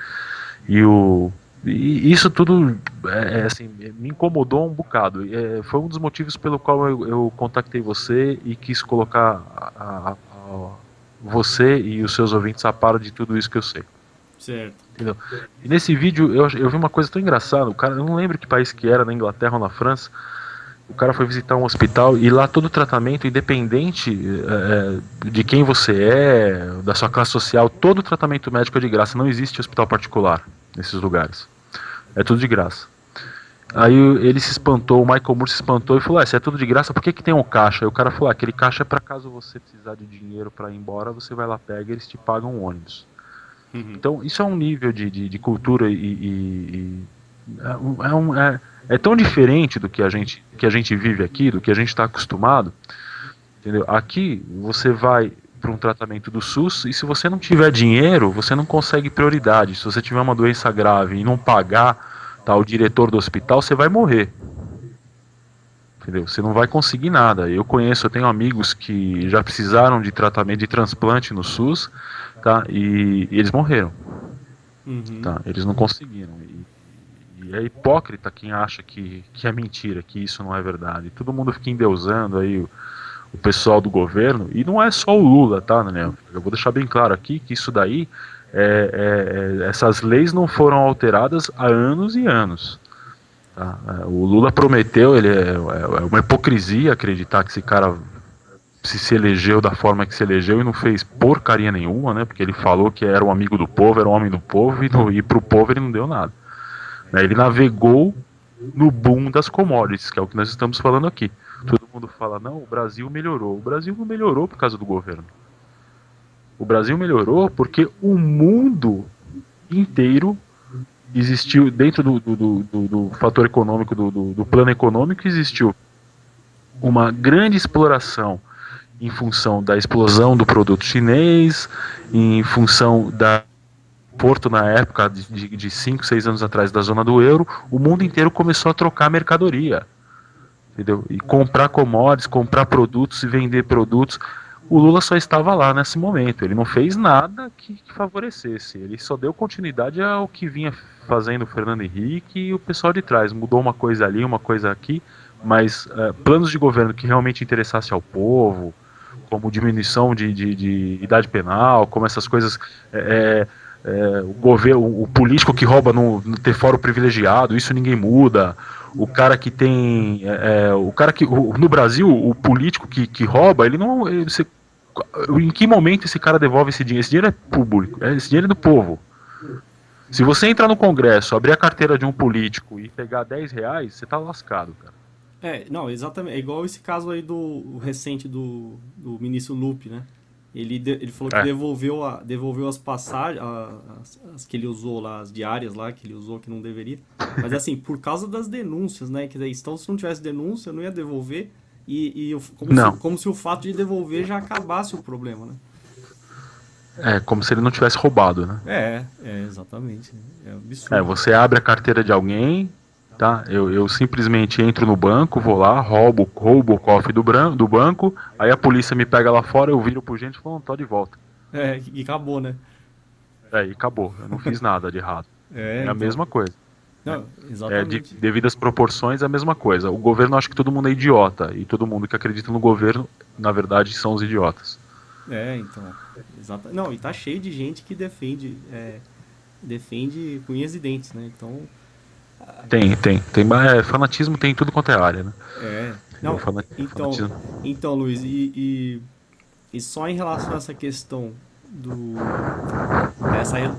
E isso tudo assim, me incomodou um bocado. Foi um dos motivos pelo qual eu contactei você e quis colocar você e os seus ouvintes a par de tudo isso que eu sei. Certo. Entendeu? E nesse vídeo eu vi uma coisa tão engraçada. O cara, eu não lembro que país que era, na Inglaterra ou na França. O cara foi visitar um hospital e lá todo o tratamento, independente de quem você é, da sua classe social, todo o tratamento médico é de graça. Não existe hospital particular nesses lugares. É tudo de graça. Aí ele se espantou, o Michael Moore se espantou e falou, se é tudo de graça, por que tem um caixa? Aí o cara falou, aquele caixa é para caso você precisar de dinheiro para ir embora, você vai lá, pega e eles te pagam um ônibus. Então isso é um nível de cultura é tão diferente do que a gente vive aqui, do que a gente está acostumado, entendeu? Aqui você vai para um tratamento do SUS e se você não tiver dinheiro, você não consegue prioridade. Se você tiver uma doença grave e não pagar o diretor do hospital, você vai morrer. Entendeu? Você não vai conseguir nada. Eu tenho amigos que já precisaram de tratamento de transplante no SUS, tá? E eles morreram. Tá? Eles não conseguiram. E é hipócrita quem acha que é mentira, que isso não é verdade. Todo mundo fica endeusando aí o pessoal do governo, e não é só o Lula, tá, Daniel? Eu vou deixar bem claro aqui que isso daí, essas leis não foram alteradas há anos e anos. Tá? O Lula prometeu, é uma hipocrisia acreditar que esse cara se elegeu da forma que se elegeu e não fez porcaria nenhuma, né? Porque ele falou que era um amigo do povo, era um homem do povo, e pro povo ele não deu nada. Ele navegou no boom das commodities, que é o que nós estamos falando aqui. Todo mundo fala, não, o Brasil melhorou. O Brasil não melhorou por causa do governo. O Brasil melhorou porque o mundo inteiro existiu, dentro do fator econômico, do plano econômico, existiu uma grande exploração em função da explosão do produto chinês, em função da Porto, na época de 5, 6 anos atrás, da zona do euro, o mundo inteiro começou a trocar mercadoria, entendeu? E comprar commodities, comprar produtos e vender produtos. O Lula só estava lá nesse momento, ele não fez nada que favorecesse, ele só deu continuidade ao que vinha fazendo o Fernando Henrique e o pessoal de trás, mudou uma coisa ali, uma coisa aqui, mas planos de governo que realmente interessasse ao povo, como diminuição de idade penal, como essas coisas... o político que rouba não ter fórum privilegiado, isso ninguém muda, o cara que tem. O cara que. No Brasil, o político que rouba, ele não. Em que momento esse cara devolve esse dinheiro? Esse dinheiro é público, esse dinheiro é do povo. Se você entrar no Congresso, abrir a carteira de um político e pegar R$ 10, você tá lascado, cara. Não, exatamente. É igual esse caso aí do recente do ministro Lupe, né? Ele falou que devolveu as passagens, as que ele usou lá, as diárias lá, que ele usou que não deveria. Mas assim, por causa das denúncias, né? Quer dizer, então se não tivesse denúncia, não ia devolver. Como se o fato de devolver já acabasse o problema, né? Como se ele não tivesse roubado, né? Exatamente. É absurdo. Você abre a carteira de alguém, tá? Eu simplesmente entro no banco, vou lá, roubo o cofre do banco, aí a polícia me pega lá fora, eu viro pro gente e falo, não, tô de volta. E acabou, né? E acabou, eu não fiz nada de errado. Então... a mesma coisa. Não, exatamente. Devido às proporções, é a mesma coisa. O governo acha que todo mundo é idiota, e todo mundo que acredita no governo, na verdade, são os idiotas. Então. Exato. Não, e tá cheio de gente que defende com unhas e dentes, né? Então. Tem fanatismo tem em tudo quanto é área, né? Não, então, Luiz, e só em relação a essa questão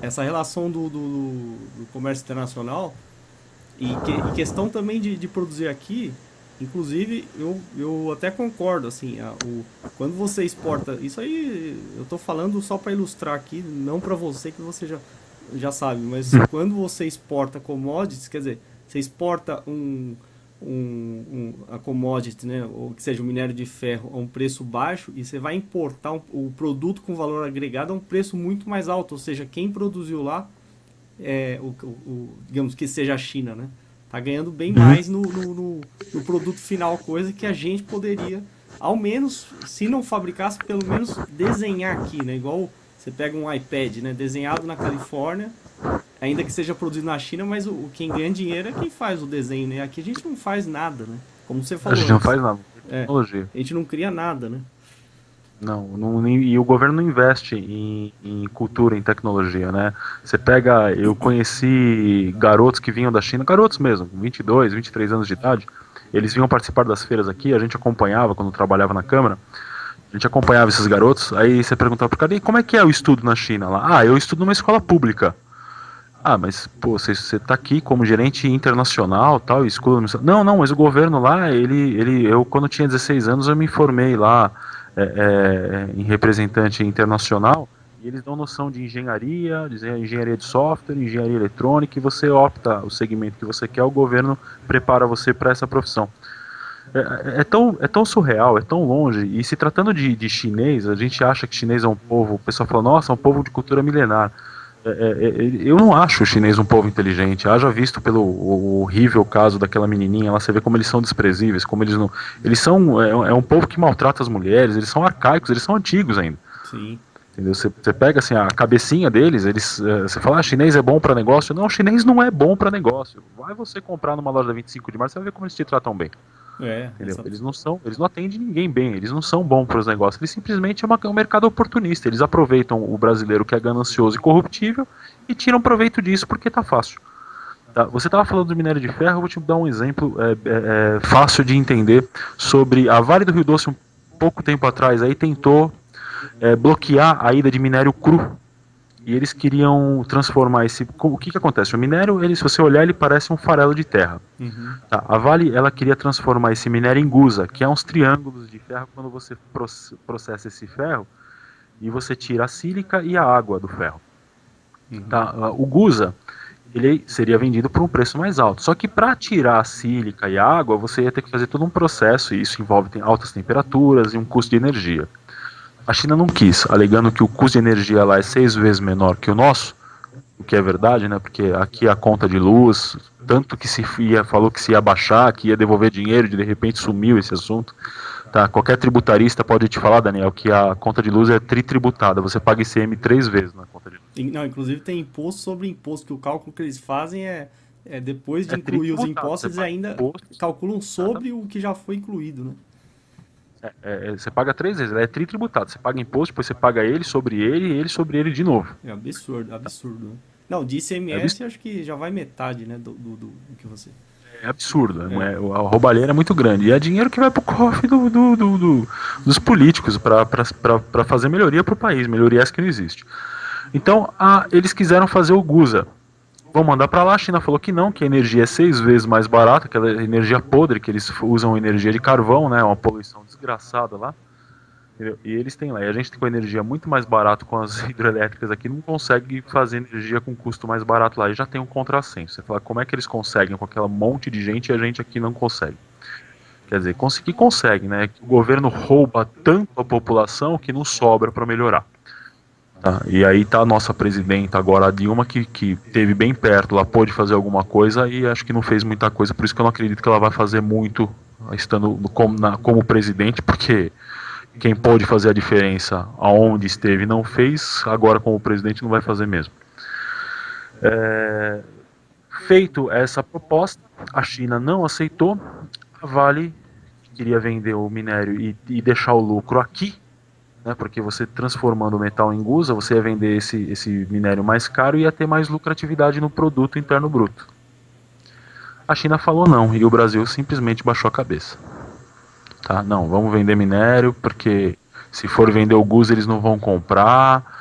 essa relação do comércio internacional e questão também de produzir aqui, inclusive eu até concordo, assim, quando você exporta, isso aí eu tô falando só para ilustrar aqui, não para você que você já sabe, mas quando você exporta commodities, quer dizer, você exporta a commodity, né, ou que seja o minério de ferro a um preço baixo e você vai importar o produto com valor agregado a um preço muito mais alto, ou seja, quem produziu lá, digamos que seja a China, né, tá ganhando bem mais no produto final, coisa que a gente poderia, ao menos, se não fabricasse, pelo menos desenhar aqui, né, igual você pega um iPad, né, desenhado na Califórnia, ainda que seja produzido na China, mas quem ganha dinheiro é quem faz o desenho, né? Aqui a gente não faz nada, né? Como você falou. A gente não faz nada. Tecnologia. A gente não cria nada, né? Não, e o governo não investe em cultura, em tecnologia, né? Você pega, eu conheci garotos que vinham da China, garotos mesmo, 22, 23 anos de idade, eles vinham participar das feiras aqui, a gente acompanhava quando trabalhava na Câmara, a gente acompanhava esses garotos, aí você perguntava pro cara, e como é que é o estudo na China lá? Eu estudo numa escola pública. Mas, pô, você tá aqui como gerente internacional, tal, escola... Não, mas o governo lá, eu quando tinha 16 anos, eu me formei lá em representante internacional, e eles dão noção de engenharia de software, engenharia eletrônica, e você opta o segmento que você quer, o governo prepara você para essa profissão. É tão surreal, é tão longe, e se tratando de chinês, a gente acha que chinês é um povo, o pessoal fala, nossa, é um povo de cultura milenar. Eu não acho o chinês um povo inteligente. Haja visto pelo horrível caso daquela menininha lá, você vê como eles são desprezíveis, como eles não. Eles são. É um povo que maltrata as mulheres, eles são arcaicos, eles são antigos ainda. Sim. Entendeu? Você pega assim, a cabecinha deles, você fala, chinês é bom para negócio. Não, chinês não é bom para negócio. Vai você comprar numa loja da 25 de março, você vai ver como eles te tratam bem. Eles não atendem ninguém bem, eles não são bons para os negócios, eles simplesmente é um mercado oportunista, eles aproveitam o brasileiro que é ganancioso e corruptível e tiram proveito disso porque tá fácil. Tá? Você estava falando do minério de ferro, eu vou te dar um exemplo fácil de entender sobre a Vale do Rio Doce, um pouco tempo atrás, aí tentou bloquear a ida de minério cru. E eles queriam transformar o que acontece? O minério, se você olhar, ele parece um farelo de terra. Uhum. Tá, a Vale, ela queria transformar esse minério em gusa, que é uns triângulos de ferro quando você processa esse ferro e você tira a sílica e a água do ferro. Uhum. Tá, o gusa, ele seria vendido por um preço mais alto. Só que para tirar a sílica e a água, você ia ter que fazer todo um processo, e isso envolve altas temperaturas e um custo de energia. A China não quis, alegando que o custo de energia lá é 6 vezes menor que o nosso, o que é verdade, né? Porque aqui a conta de luz, tanto que falou que se ia baixar, que ia devolver dinheiro, de repente sumiu esse assunto. Tá? Qualquer tributarista pode te falar, Daniel, que a conta de luz é tributada, você paga ICM 3 vezes na conta de luz. Não, inclusive tem imposto sobre imposto, que o cálculo que eles fazem depois de incluir os impostos, eles ainda calculam sobre o que já foi incluído, né? Você paga 3 vezes, ela é tributada. Você paga imposto, depois você paga ele sobre ele e ele sobre ele de novo. É absurdo. Não, de ICMS acho que já vai metade, né, do que você... É absurdo, a roubalheira é muito grande. E é dinheiro que vai pro cofre dos políticos para fazer melhoria pro país, melhoria essa que não existe. Então, eles quiseram fazer o Guza. Vão mandar para lá, a China falou que não, que a energia é 6 vezes mais barata, aquela energia podre, que eles usam energia de carvão, né, uma poluição desgraçada lá. E eles têm lá. E a gente tem com energia muito mais barato com as hidrelétricas aqui, não consegue fazer energia com custo mais barato lá. E já tem um contrassenso. Você fala, como é que eles conseguem com aquela monte de gente e a gente aqui não consegue? Quer dizer, conseguir consegue, né? O governo rouba tanto a população que não sobra para melhorar. Tá? E aí tá a nossa presidenta agora, a Dilma, que teve bem perto, ela pôde fazer alguma coisa e acho que não fez muita coisa. Por isso que eu não acredito que ela vai fazer muito estando como presidente, porque quem pôde fazer a diferença aonde esteve não fez, agora como presidente não vai fazer mesmo. Feito essa proposta, a China não aceitou, a Vale queria vender o minério e deixar o lucro aqui, né, porque você transformando o metal em gusa, você ia vender esse minério mais caro e ia ter mais lucratividade no produto interno bruto. A China falou não, e o Brasil simplesmente baixou a cabeça. Tá? Não, vamos vender minério, porque se for vender o gusa eles não vão comprar.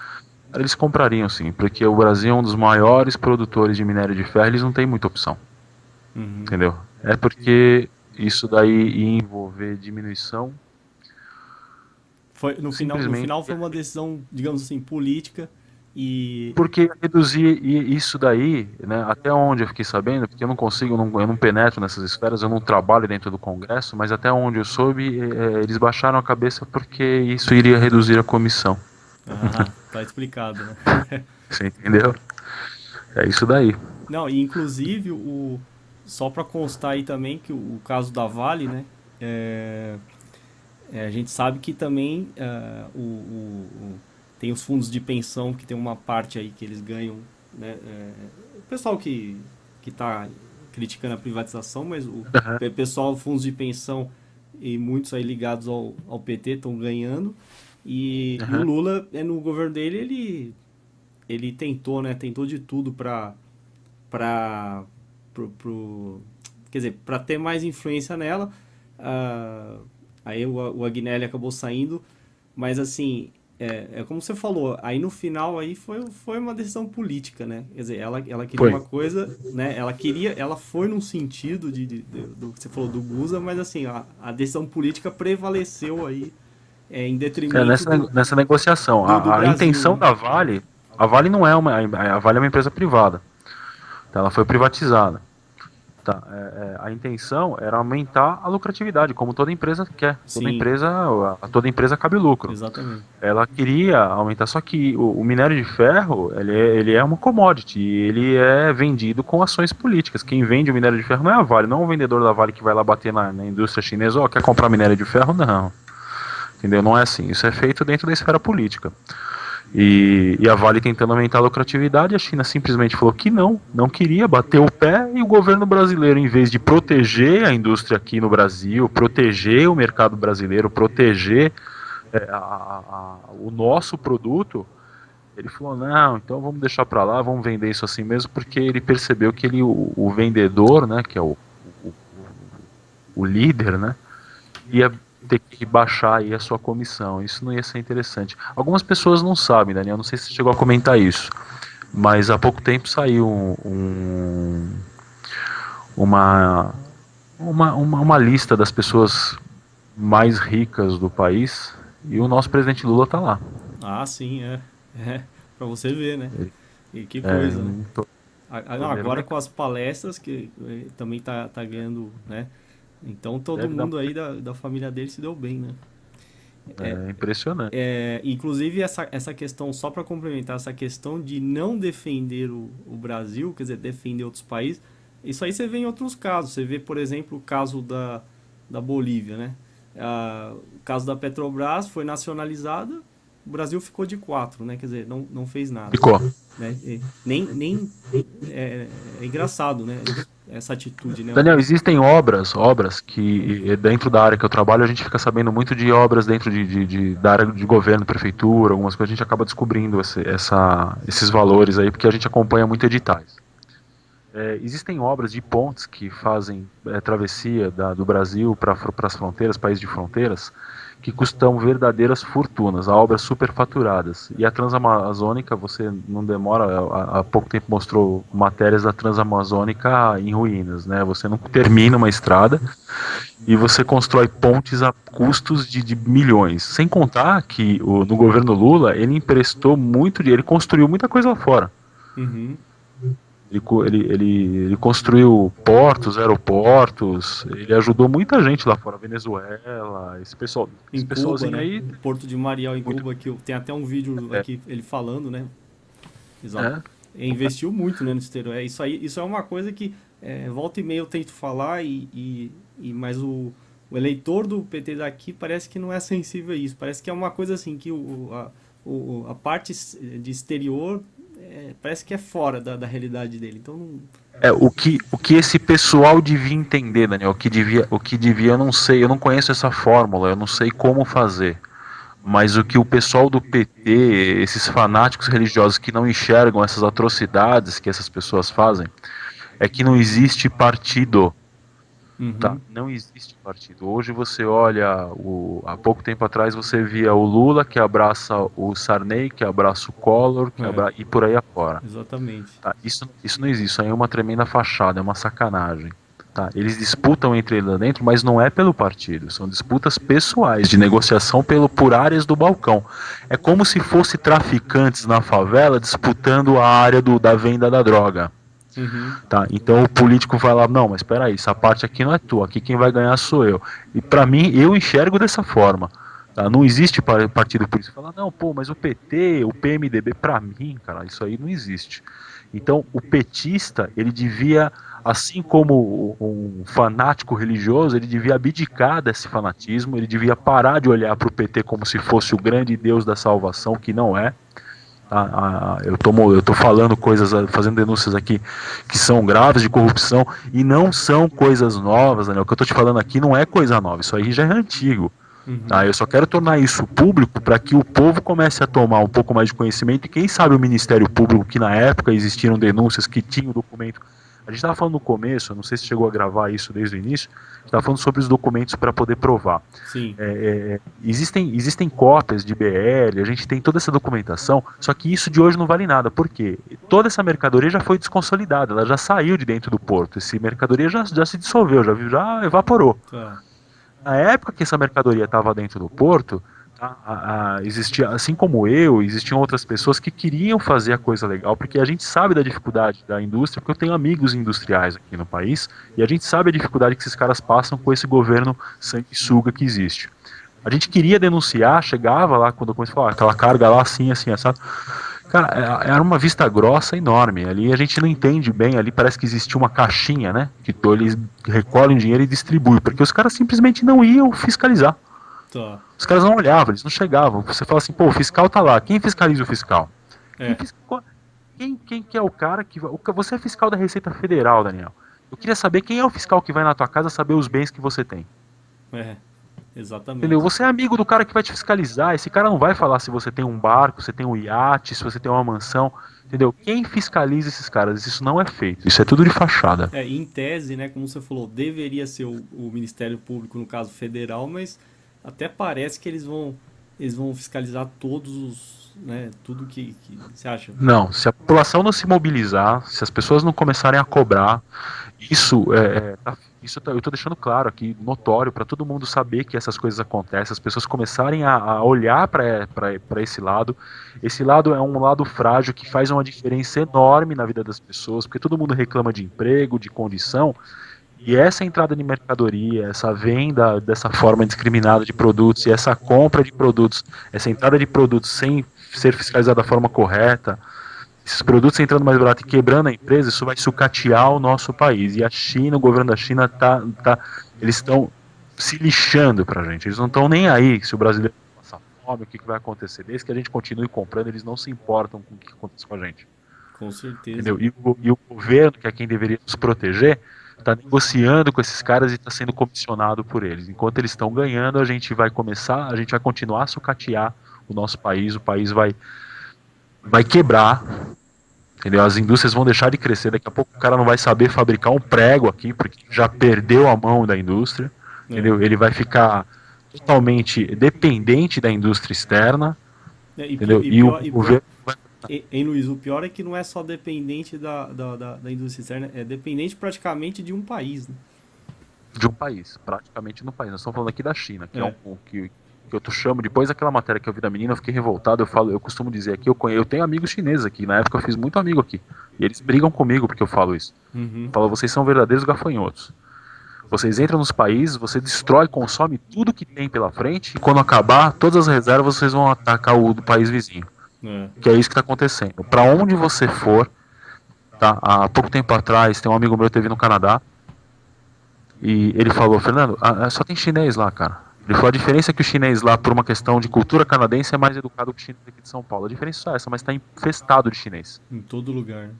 Eles comprariam sim, porque o Brasil é um dos maiores produtores de minério de ferro, eles não têm muita opção. Entendeu? É porque isso daí ia envolver diminuição. No final foi uma decisão, digamos assim, política. Porque reduzir isso daí, né, até onde eu fiquei sabendo, porque eu não consigo, eu não penetro nessas esferas, eu não trabalho dentro do Congresso, mas até onde eu soube, eles baixaram a cabeça porque isso iria reduzir a comissão. Tá explicado, né? Você entendeu? É isso daí. Não, e inclusive, só para constar aí também que o caso da Vale, né, a gente sabe que também tem os fundos de pensão, que tem uma parte aí que eles ganham, né? O pessoal que está criticando a privatização, mas o pessoal, fundos de pensão e muitos aí ligados ao PT estão ganhando. E o Lula, no governo dele, ele tentou, né? Tentou de tudo para ter mais influência nela. Aí o Agnelli acabou saindo, mas assim, como você falou, aí no final aí foi uma decisão política, né? Quer dizer, ela queria uma coisa, né? Ela foi num sentido do que você falou do Guza, mas assim, a decisão política prevaleceu aí em detrimento nessa negociação. A intenção da Vale, a Vale não é a Vale é uma empresa privada. Então ela foi privatizada. Tá, a intenção era aumentar a lucratividade, como toda empresa quer. Toda empresa cabe lucro. Exatamente. Ela queria aumentar, só que o minério de ferro, ele é uma commodity, ele é vendido com ações políticas. Quem vende o minério de ferro não é a Vale, não é o vendedor da Vale que vai lá bater na indústria chinesa, quer comprar minério de ferro? Não. Entendeu? Não é assim. Isso é feito dentro da esfera política. E a Vale tentando aumentar a lucratividade, a China simplesmente falou que não queria, bater o pé, e o governo brasileiro, em vez de proteger a indústria aqui no Brasil, proteger o mercado brasileiro, proteger o nosso produto, ele falou, não, então vamos deixar para lá, vamos vender isso assim mesmo, porque ele percebeu que o vendedor, né, que é o líder, né, ia ter que baixar aí a sua comissão. Isso não ia ser interessante. Algumas pessoas não sabem, Daniel, não sei se você chegou a comentar isso, mas há pouco tempo saiu uma lista das pessoas mais ricas do país e o nosso presidente Lula tá lá. Ah, sim, pra você ver, né? E que coisa, né? Agora com as palestras, que também tá ganhando, né? Então todo mundo aí da família dele se deu bem, né? É impressionante. Inclusive essa questão, só para complementar, essa questão de não defender o Brasil, quer dizer, defender outros países, isso aí você vê em outros casos. Você vê, por exemplo, o caso da Bolívia, né? O caso da Petrobras foi nacionalizada, o Brasil ficou de 4, né? Quer dizer, não fez nada. Ficou. Né? É engraçado, né? Essa atitude, né? Daniel, existem obras que dentro da área que eu trabalho a gente fica sabendo muito de obras dentro da área de governo, prefeitura, algumas coisas, a gente acaba descobrindo esses valores aí, porque a gente acompanha muito editais. existem obras de pontes que fazem travessia do Brasil para as fronteiras, países de fronteiras, que custam verdadeiras fortunas, obras superfaturadas. E a Transamazônica, você não demora, há pouco tempo mostrou matérias da Transamazônica em ruínas, né? Você não termina uma estrada e você constrói pontes a custos de milhões. Sem contar que no governo Lula, ele emprestou muito dinheiro, ele construiu muita coisa lá fora. Uhum. Ele construiu portos, aeroportos, ele ajudou muita gente lá fora, Venezuela, esse pessoalzinho, Cuba, aí. Né? O Porto de Mariel em Cuba, que tem até um vídeo aqui ele falando, né? Exato. Investiu muito, né, no exterior. Isso é uma coisa que volta e meia eu tento falar, mas o eleitor do PT daqui parece que não é sensível a isso. Parece que é uma coisa assim que a parte de exterior parece que é fora da realidade dele. Então não... o que esse pessoal devia entender, Daniel, o que devia, eu não sei, eu não conheço essa fórmula, eu não sei como fazer. Mas o que o pessoal do PT, esses fanáticos religiosos que não enxergam essas atrocidades que essas pessoas fazem, é que não existe partido. Uhum. Tá? Não existe partido. Hoje você olha, há pouco tempo atrás você via o Lula que abraça o Sarney, que abraça o Collor, e por aí afora. Exatamente. Tá? Isso não existe, isso aí é uma tremenda fachada, é uma sacanagem. Tá? Eles disputam entre eles lá dentro, mas não é pelo partido, são disputas pessoais, de negociação por áreas do balcão. É como se fosse traficantes na favela disputando a área da venda da droga. Uhum. Tá? Então o político vai lá, não, mas espera aí, essa parte aqui não é tua, aqui quem vai ganhar sou eu. E para mim, eu enxergo dessa forma. Tá? Não existe partido político. Fala, não, pô, mas o PT, o PMDB, para mim, cara, isso aí não existe. Então o petista, ele devia, assim como um fanático religioso, ele devia abdicar desse fanatismo, ele devia parar de olhar para o PT como se fosse o grande Deus da salvação, que não é. Eu tô falando coisas, fazendo denúncias aqui que são graves de corrupção e não são coisas novas, Daniel. O que eu tô te falando aqui não é coisa nova, isso aí já é antigo. Uhum. Tá? Eu só quero tornar isso público para que o povo comece a tomar um pouco mais de conhecimento e quem sabe o Ministério Público, que na época existiram denúncias que tinham documento. A gente estava falando no começo, eu não sei se chegou a gravar isso desde o início, a gente estava falando sobre os documentos para poder provar. Sim. Existem cópias de BL, a gente tem toda essa documentação, só que isso de hoje não vale nada, porque toda essa mercadoria já foi desconsolidada, ela já saiu de dentro do porto, essa mercadoria já se dissolveu, já evaporou. Tá. Na época que essa mercadoria estava dentro do porto, existia, assim como existiam outras pessoas que queriam fazer a coisa legal, porque a gente sabe da dificuldade da indústria, porque eu tenho amigos industriais aqui no país, e a gente sabe a dificuldade que esses caras passam com esse governo sanguessuga que existe. A gente queria denunciar, chegava lá quando eu comecei a falar, aquela carga lá assim, sabe? Cara, era uma vista grossa enorme. Ali a gente não entende bem, ali parece que existia uma caixinha, né? Que eles recolhem dinheiro e distribuem, porque os caras simplesmente não iam fiscalizar. Tá. Os caras não olhavam, eles não chegavam. Você fala assim, pô, o fiscal tá lá. Quem fiscaliza o fiscal? Quem que é o cara que... Você é fiscal da Receita Federal, Daniel. Eu queria saber quem é o fiscal que vai na tua casa saber os bens que você tem. Exatamente. Entendeu? Você é amigo do cara que vai te fiscalizar. Esse cara não vai falar se você tem um barco, se você tem um iate, se você tem uma mansão. Entendeu? Quem fiscaliza esses caras? Isso não é feito. Isso é tudo de fachada. Em tese, né, como você falou, deveria ser o Ministério Público, no caso federal, mas até parece que eles vão fiscalizar todos os, né, tudo que você acha? Não, se a população não se mobilizar, se as pessoas não começarem a cobrar, eu estou deixando claro aqui, notório, para todo mundo saber que essas coisas acontecem, as pessoas começarem a olhar para esse lado. Esse lado é um lado frágil que faz uma diferença enorme na vida das pessoas, porque todo mundo reclama de emprego, de condição. E essa entrada de mercadoria, essa venda dessa forma indiscriminada de produtos e essa compra de produtos, essa entrada de produtos sem ser fiscalizada da forma correta, esses produtos entrando mais barato e quebrando a empresa, isso vai sucatear o nosso país. E a China, o governo da China, eles estão se lixando pra gente. Eles não estão nem aí se o brasileiro passar fome, o que vai acontecer. Desde que a gente continue comprando, eles não se importam com o que acontece com a gente. Com certeza. Entendeu? E o governo, que é quem deveria nos proteger, está negociando com esses caras e está sendo comissionado por eles. Enquanto eles estão ganhando, a gente vai continuar a sucatear o nosso país, o país vai quebrar, Entendeu? As indústrias vão deixar de crescer, daqui a pouco o cara não vai saber fabricar um prego aqui, porque já perdeu a mão da indústria, entendeu? Ele vai ficar totalmente dependente da indústria externa, entendeu? E o governo vai... Hein, Luiz, o pior é que não é só dependente da indústria externa, é dependente praticamente de um país, né? De um país, praticamente no país. Nós estamos falando aqui da China, que é um que eu chamo, depois daquela matéria que eu vi da menina, eu fiquei revoltado, eu costumo dizer aqui, eu tenho amigos chineses aqui, na época eu fiz muito amigo aqui, e eles brigam comigo porque eu falo isso. Falam, vocês são verdadeiros gafanhotos. Vocês entram nos países, você destrói, consome tudo que tem pela frente, e quando acabar, todas as reservas vocês vão atacar o do país vizinho. Que é isso que está acontecendo. Para onde você for, tá? Há pouco tempo atrás, tem um amigo meu que esteve no Canadá, e ele falou, Fernando, só tem chinês lá, cara. Ele falou, a diferença é que o chinês lá, por uma questão de cultura canadense, é mais educado que o chinês aqui de São Paulo. A diferença é só essa, mas está infestado de chinês. Em todo lugar, né?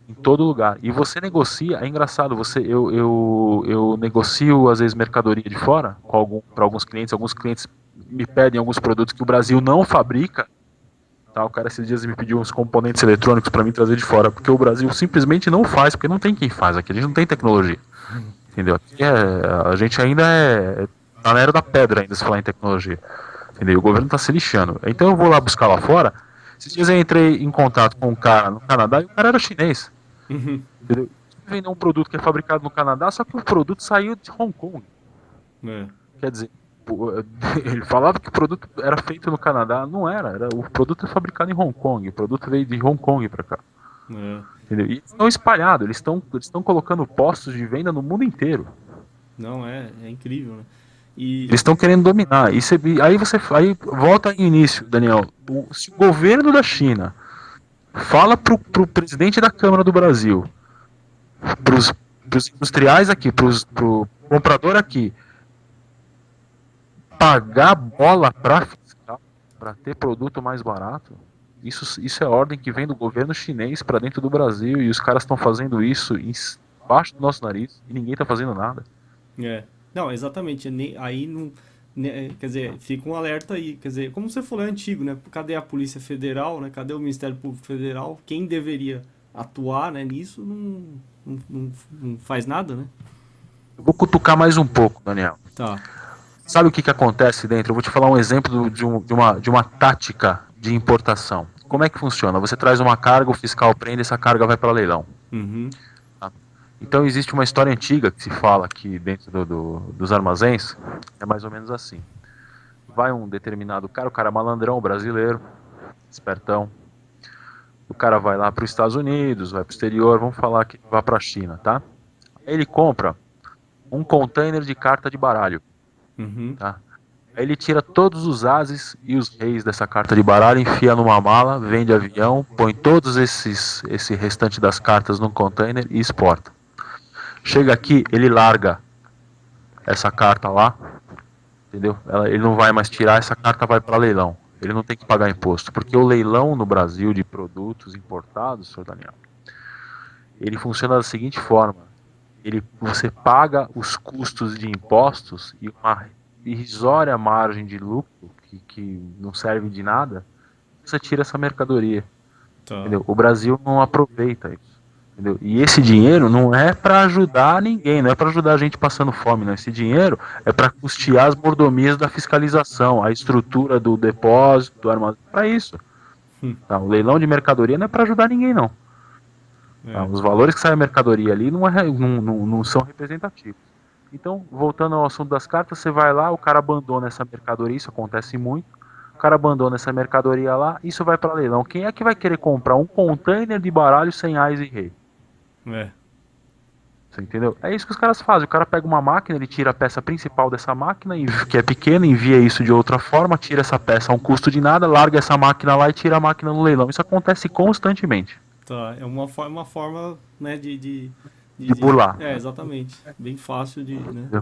Em todo lugar. E você negocia, é engraçado, eu negocio às vezes mercadoria de fora para alguns clientes me pedem alguns produtos que o Brasil não fabrica. Tá, o cara esses dias me pediu uns componentes eletrônicos para mim trazer de fora, porque o Brasil simplesmente não faz, porque não tem quem faz aqui, a gente não tem tecnologia. Entendeu? Aqui a gente ainda tá na era da pedra ainda se falar em tecnologia. Entendeu? O governo tá se lixando. Então eu vou lá buscar lá fora. Esses dias eu entrei em contato com um cara no Canadá e o cara era chinês. Entendeu? Vendeu um produto que é fabricado no Canadá, só que o produto saiu de Hong Kong. Quer dizer, ele falava que o produto era feito no Canadá, não era. O produto é fabricado em Hong Kong, o produto veio de Hong Kong para cá. Entendeu? E eles estão espalhados, eles estão colocando postos de venda no mundo inteiro. Não, é incrível, né? E... Eles estão querendo dominar. Aí volta ao início, Daniel. Se o governo da China fala pro presidente da Câmara do Brasil, pros industriais aqui, pro comprador aqui, pagar bola para fiscal, para ter produto mais barato, isso é ordem que vem do governo chinês para dentro do Brasil, e os caras estão fazendo isso embaixo do nosso nariz e ninguém está fazendo nada. Não, exatamente. Aí não, quer dizer, fica um alerta aí. Quer dizer, como você falou, é antigo, né? Cadê a Polícia Federal, né? Cadê o Ministério Público Federal? Quem deveria atuar, né, nisso não faz nada, né? Eu vou cutucar mais um pouco, Daniel. Tá. Sabe o que acontece dentro? Eu vou te falar um exemplo de uma tática de importação. Como é que funciona? Você traz uma carga, o fiscal prende, essa carga vai para leilão. Tá? Então existe uma história antiga que se fala aqui dentro dos armazéns, é mais ou menos assim. Vai um determinado cara, o cara é malandrão, brasileiro, espertão. O cara vai lá para os Estados Unidos, vai para o exterior, vamos falar que vai para a China, tá? Aí ele compra um container de carta de baralho. Tá? Aí ele tira todos os ases e os reis dessa carta de baralho, enfia numa mala, vende avião, põe todos esse restante das cartas num container e exporta. Chega aqui, ele larga essa carta lá, entendeu? Ele não vai mais tirar, essa carta vai para leilão. Ele não tem que pagar imposto, porque o leilão no Brasil de produtos importados, senhor Daniel, ele funciona da seguinte forma: você paga os custos de impostos e uma irrisória margem de lucro que não serve de nada, você tira essa mercadoria. Tá. Entendeu? O Brasil não aproveita isso. Entendeu? E esse dinheiro não é para ajudar ninguém, não é para ajudar a gente passando fome, não. Esse dinheiro é para custear as mordomias da fiscalização, a estrutura do depósito, do armazém, para isso. Tá? O leilão de mercadoria não é para ajudar ninguém, não. Tá? Os valores que saem da mercadoria ali não são representativos. Então, voltando ao assunto das cartas, você vai lá, o cara abandona essa mercadoria, isso acontece muito. O cara abandona essa mercadoria lá, isso vai para leilão. Quem é que vai querer comprar um container de baralho sem ás e rei? Você entendeu? É isso que os caras fazem. O cara pega uma máquina, ele tira a peça principal dessa máquina, que é pequena, envia isso de outra forma, tira essa peça a um custo de nada, larga essa máquina lá e tira a máquina no leilão. Isso acontece constantemente. Tá, é uma forma, né, de burlar. Exatamente. Bem fácil de... Né?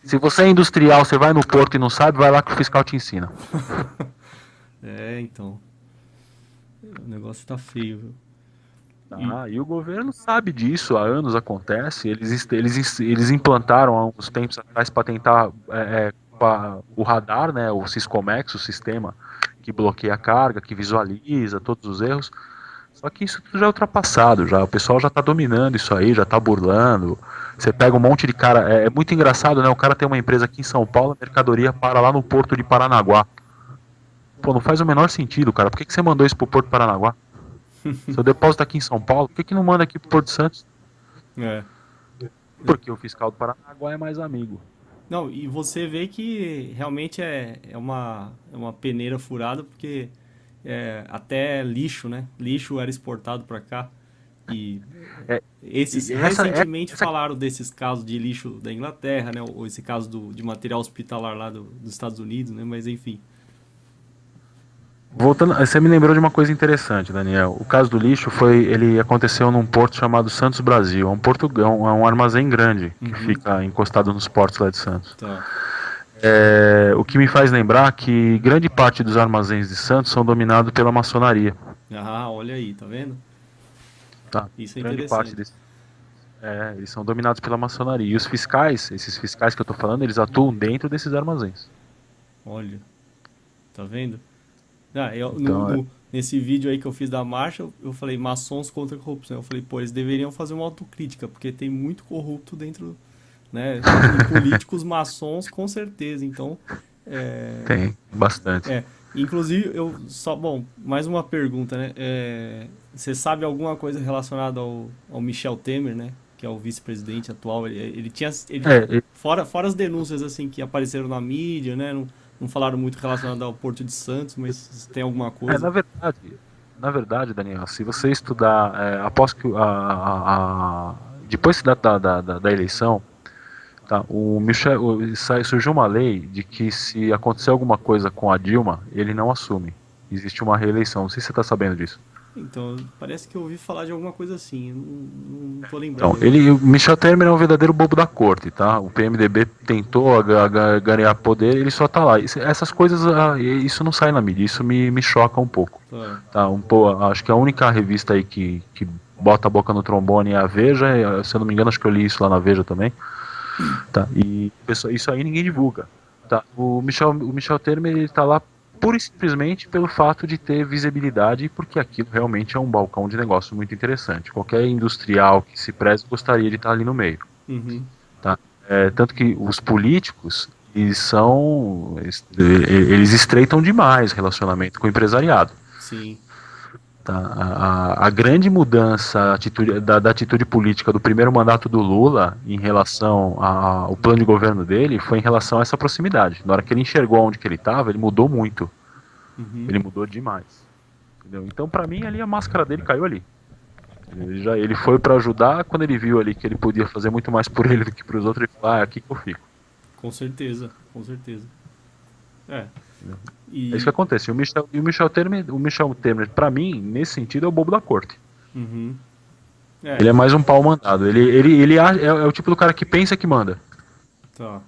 Se você é industrial, você vai no porto e não sabe, vai lá que o fiscal te ensina. Então. O negócio tá feio, viu? E o governo sabe disso, há anos acontece. Eles implantaram há uns tempos atrás para tentar o radar, né, o Siscomex, o sistema que bloqueia a carga, que visualiza todos os erros. Só que isso tudo já é ultrapassado, já, o pessoal já tá dominando isso aí, já tá burlando. Você pega um monte de cara, é muito engraçado, né? O cara tem uma empresa aqui em São Paulo, a mercadoria para lá no porto de Paranaguá. Pô, não faz o menor sentido, cara. Por que você mandou isso pro Porto de Paranaguá? Seu depósito tá aqui em São Paulo, por que não manda aqui pro Porto de Santos? É. Porque o fiscal do Paranaguá é mais amigo. Não, e você vê que realmente é uma peneira furada, porque até lixo, né? Lixo era exportado para cá. E É, esses e recentemente falaram desses casos de lixo da Inglaterra, né? Ou esse caso de material hospitalar lá dos Estados Unidos, né? Mas enfim. Voltando, você me lembrou de uma coisa interessante, Daniel. O caso do lixo ele aconteceu num porto chamado Santos Brasil. É um porto, é um armazém grande que fica encostado nos portos lá de Santos. Tá. O que me faz lembrar que grande parte dos armazéns de Santos são dominados pela maçonaria. Ah, olha aí, tá vendo? Tá? Isso é Grande interessante. parte desses, eles são dominados pela maçonaria. E os fiscais, esses fiscais que eu tô falando, eles atuam dentro desses armazéns. Olha, tá vendo? Ah, Então, nesse vídeo aí que eu fiz da marcha, eu falei maçons contra a corrupção. Eu falei, pô, eles deveriam fazer uma autocrítica, porque tem muito corrupto dentro, né? E políticos maçons, com certeza. Então, tem bastante. inclusive, bom, mais uma pergunta, né? Você sabe alguma coisa relacionada ao Michel Temer, né? Que é o vice-presidente atual. Ele tinha, fora as denúncias, assim, que apareceram na mídia, né? Não falaram muito relacionado ao Porto de Santos, mas tem alguma coisa? Na verdade, Daniel, se você estudar, após que depois da eleição, tá, surgiu uma lei de que se acontecer alguma coisa com a Dilma, ele não assume. Existe uma reeleição. Não sei se você está sabendo disso. Então, parece que eu ouvi falar de alguma coisa assim. Eu não tô Então, lembrando. o Michel Temer é um verdadeiro bobo da corte, tá? O PMDB tentou ganhar poder, ele só tá lá. Essas coisas, isso não sai na mídia, isso me choca um pouco. Tá? Acho que a única revista aí que bota a boca no trombone é a Veja, se eu não me engano, acho que eu li isso lá na Veja também. Tá? E isso aí ninguém divulga. Tá? O Michel Temer, ele tá lá pura e simplesmente pelo fato de ter visibilidade, porque aquilo realmente é um balcão de negócio muito interessante. Qualquer industrial que se preze gostaria de estar ali no meio. Tá? Tanto que os políticos, eles estreitam demais o relacionamento com o empresariado. Sim. Tá? A grande mudança da atitude política do primeiro mandato do Lula em relação ao plano de governo dele foi em relação a essa proximidade. Na hora que ele enxergou onde que ele estava, ele mudou muito. Ele mudou demais. Entendeu? Então, pra mim, ali a máscara dele caiu ali. Ele foi pra ajudar, quando ele viu ali que ele podia fazer muito mais por ele do que pros outros, ele falou, aqui que eu fico. Com certeza, com certeza. É isso que acontece. O Michel Temer, pra mim, nesse sentido, é o bobo da corte. Ele é mais um pau mandado. Ele é o tipo do cara que pensa que manda. Tá.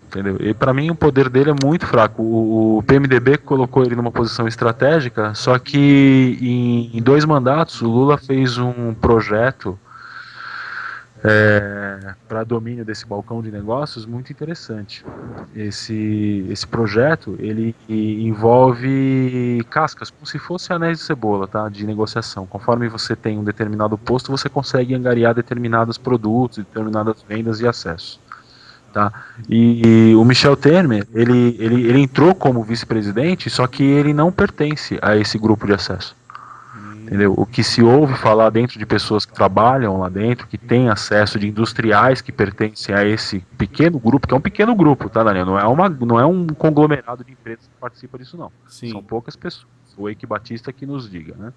Entendeu? E pra mim o poder dele é muito fraco. O PMDB colocou ele numa posição estratégica, só que em 2 mandatos o Lula fez um projeto para domínio desse balcão de negócios muito interessante. Esse projeto ele envolve cascas, como se fosse anéis de cebola, tá? De negociação. Conforme você tem um determinado posto, você consegue angariar determinados produtos, determinadas vendas e acesso. Tá? E o Michel Temer, ele entrou como vice-presidente, só que ele não pertence a esse grupo de acesso. Entendeu? O que se ouve falar dentro de pessoas que trabalham lá dentro, que têm acesso, de industriais que pertencem a esse pequeno grupo, que é um pequeno grupo, tá, Daniel? Não é um conglomerado de empresas que participa disso, não. Sim. São poucas pessoas. O Eike Batista que nos diga, né?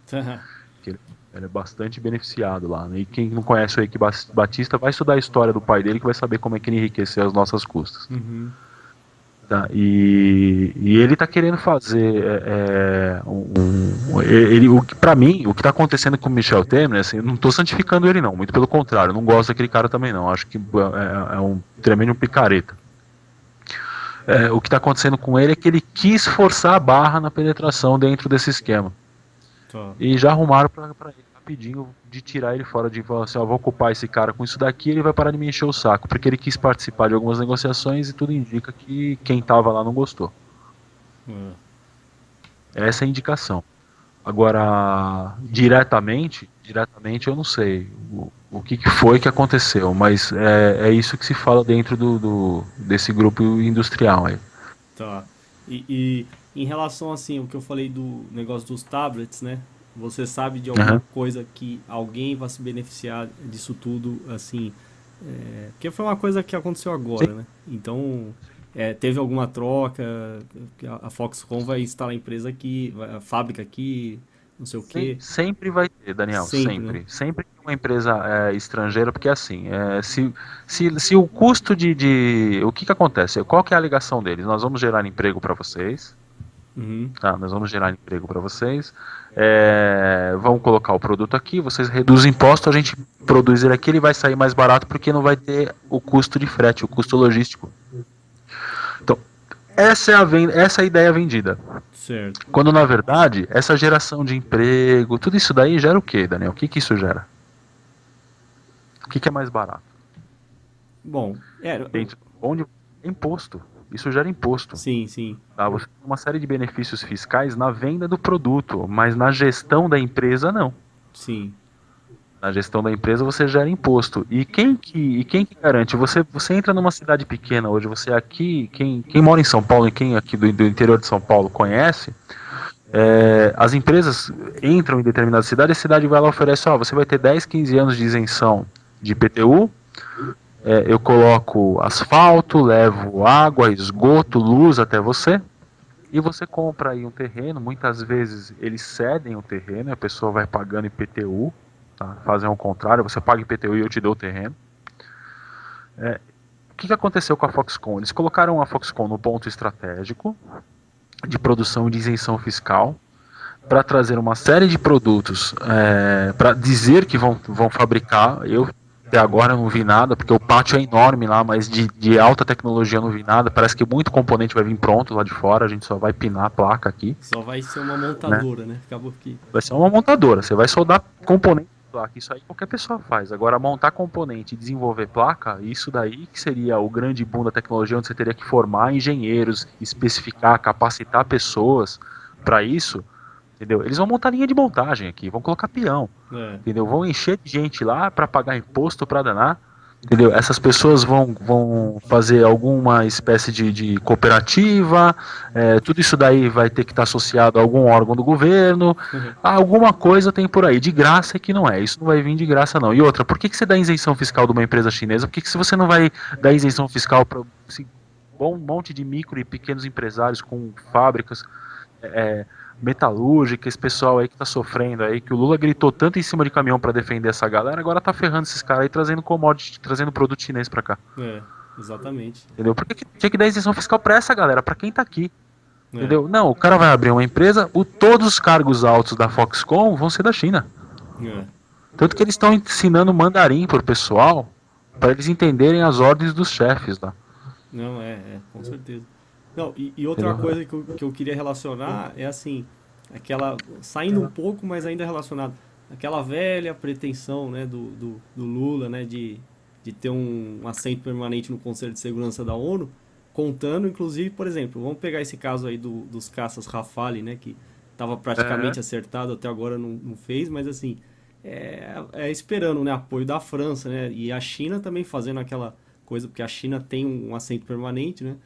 Que ele é bastante beneficiado lá, né? E quem não conhece o Eike Batista vai estudar a história do pai dele, que vai saber como é que ele enriqueceu as nossas custas. Tá? E ele está querendo fazer para mim, o que está acontecendo com o Michel Temer, assim, eu não estou santificando ele não, muito pelo contrário, eu não gosto daquele cara também não, acho que é um tremendo picareta. O que está acontecendo com ele é que ele quis forçar a barra na penetração dentro desse esquema. E já arrumaram para ele rapidinho de tirar ele fora, de falar assim, vou ocupar esse cara com isso daqui, ele vai parar de me encher o saco, porque ele quis participar de algumas negociações e tudo indica que quem tava lá não gostou. Essa é a indicação. Agora, diretamente eu não sei o que foi que aconteceu, mas é isso que se fala dentro desse grupo industrial aí. Tá. E em relação, assim, o que eu falei do negócio dos tablets, né? Você sabe de alguma Aham. coisa que alguém vai se beneficiar disso tudo, assim? Porque foi uma coisa que aconteceu Sim, agora, né? Então, teve alguma troca, a Foxconn vai instalar a empresa aqui, a fábrica aqui, não sei o quê. sempre vai ter, Daniel, Sempre, né? sempre. Sempre que uma empresa estrangeira, porque assim, se o custo o que acontece? Qual que é a ligação deles? Nós vamos gerar emprego para vocês, Uhum. tá? Nós vamos gerar emprego para vocês, vamos colocar o produto aqui, vocês reduzem imposto, a gente produz ele aqui, ele vai sair mais barato porque não vai ter o custo de frete, o custo logístico. Então, essa é a ideia vendida. Certo. Quando na verdade, essa geração de emprego, tudo isso daí gera o quê, Daniel? O que que isso gera? O que que é mais barato? Bom, Dentro, onde é imposto. Isso gera imposto. sim, sim, Tá? Você tem uma série de benefícios fiscais na venda do produto, mas na gestão da empresa não. sim. Na gestão da empresa você gera imposto. E quem que garante? Você entra numa cidade pequena hoje, você aqui, quem mora em São Paulo e quem aqui do interior de São Paulo conhece, as empresas entram em determinada cidade, a cidade vai lá e oferece, ó, você vai ter 10, 15 anos de isenção de IPTU, eu coloco asfalto, levo água, esgoto, luz até você, e você compra aí um terreno, muitas vezes eles cedem o terreno, a pessoa vai pagando IPTU, tá? Fazem ao contrário, você paga IPTU e eu te dou o terreno. O que aconteceu com a Foxconn? Eles colocaram a Foxconn no ponto estratégico de produção e de isenção fiscal, para trazer uma série de produtos, para dizer que vão fabricar. Eu até agora não vi nada, porque o pátio é enorme lá, mas de alta tecnologia eu não vi nada. Parece que muito componente vai vir pronto lá de fora, a gente só vai pinar a placa aqui, Só vai ser uma né? montadora, né? Acabou aqui. Vai ser uma montadora, você vai soldar componente de placa, isso aí qualquer pessoa faz. Agora montar componente e desenvolver placa, isso daí que seria o grande boom da tecnologia, onde você teria que formar engenheiros, especificar, capacitar pessoas para isso. Entendeu? Eles vão montar linha de montagem aqui, vão colocar peão, É. entendeu? Vão encher de gente lá para pagar imposto para danar, entendeu? Essas pessoas vão fazer alguma espécie de cooperativa, tudo isso daí vai ter que estar associado a algum órgão do governo, alguma coisa tem por aí. De graça é que não é, isso não vai vir de graça não. E outra, por que você dá isenção fiscal de uma empresa chinesa? Por que se você não vai dar isenção fiscal para um monte de micro e pequenos empresários com fábricas, metalúrgica, esse pessoal aí que tá sofrendo aí, que o Lula gritou tanto em cima de caminhão para defender essa galera, agora tá ferrando esses caras aí, trazendo commodity, trazendo produto chinês pra cá. É, exatamente. Entendeu? Por que tinha que dar isenção fiscal pra essa galera, pra quem tá aqui? É, Entendeu? Não, o cara vai abrir uma empresa, todos os cargos altos da Foxconn vão ser da China. é. Tanto que eles estão ensinando mandarim pro pessoal, para eles entenderem as ordens dos chefes lá. Não, com certeza. Não, e outra Entendeu? coisa que eu queria relacionar é assim, aquela, saindo um pouco, mas ainda relacionado, aquela velha pretensão, né, do Lula, né, de ter um assento permanente no Conselho de Segurança da ONU, contando, inclusive, por exemplo, vamos pegar esse caso aí dos caças Rafale, né, que estava praticamente acertado, até agora não fez, mas assim, esperando, né, apoio da França, né, e a China também fazendo aquela coisa, porque a China tem um assento permanente, né,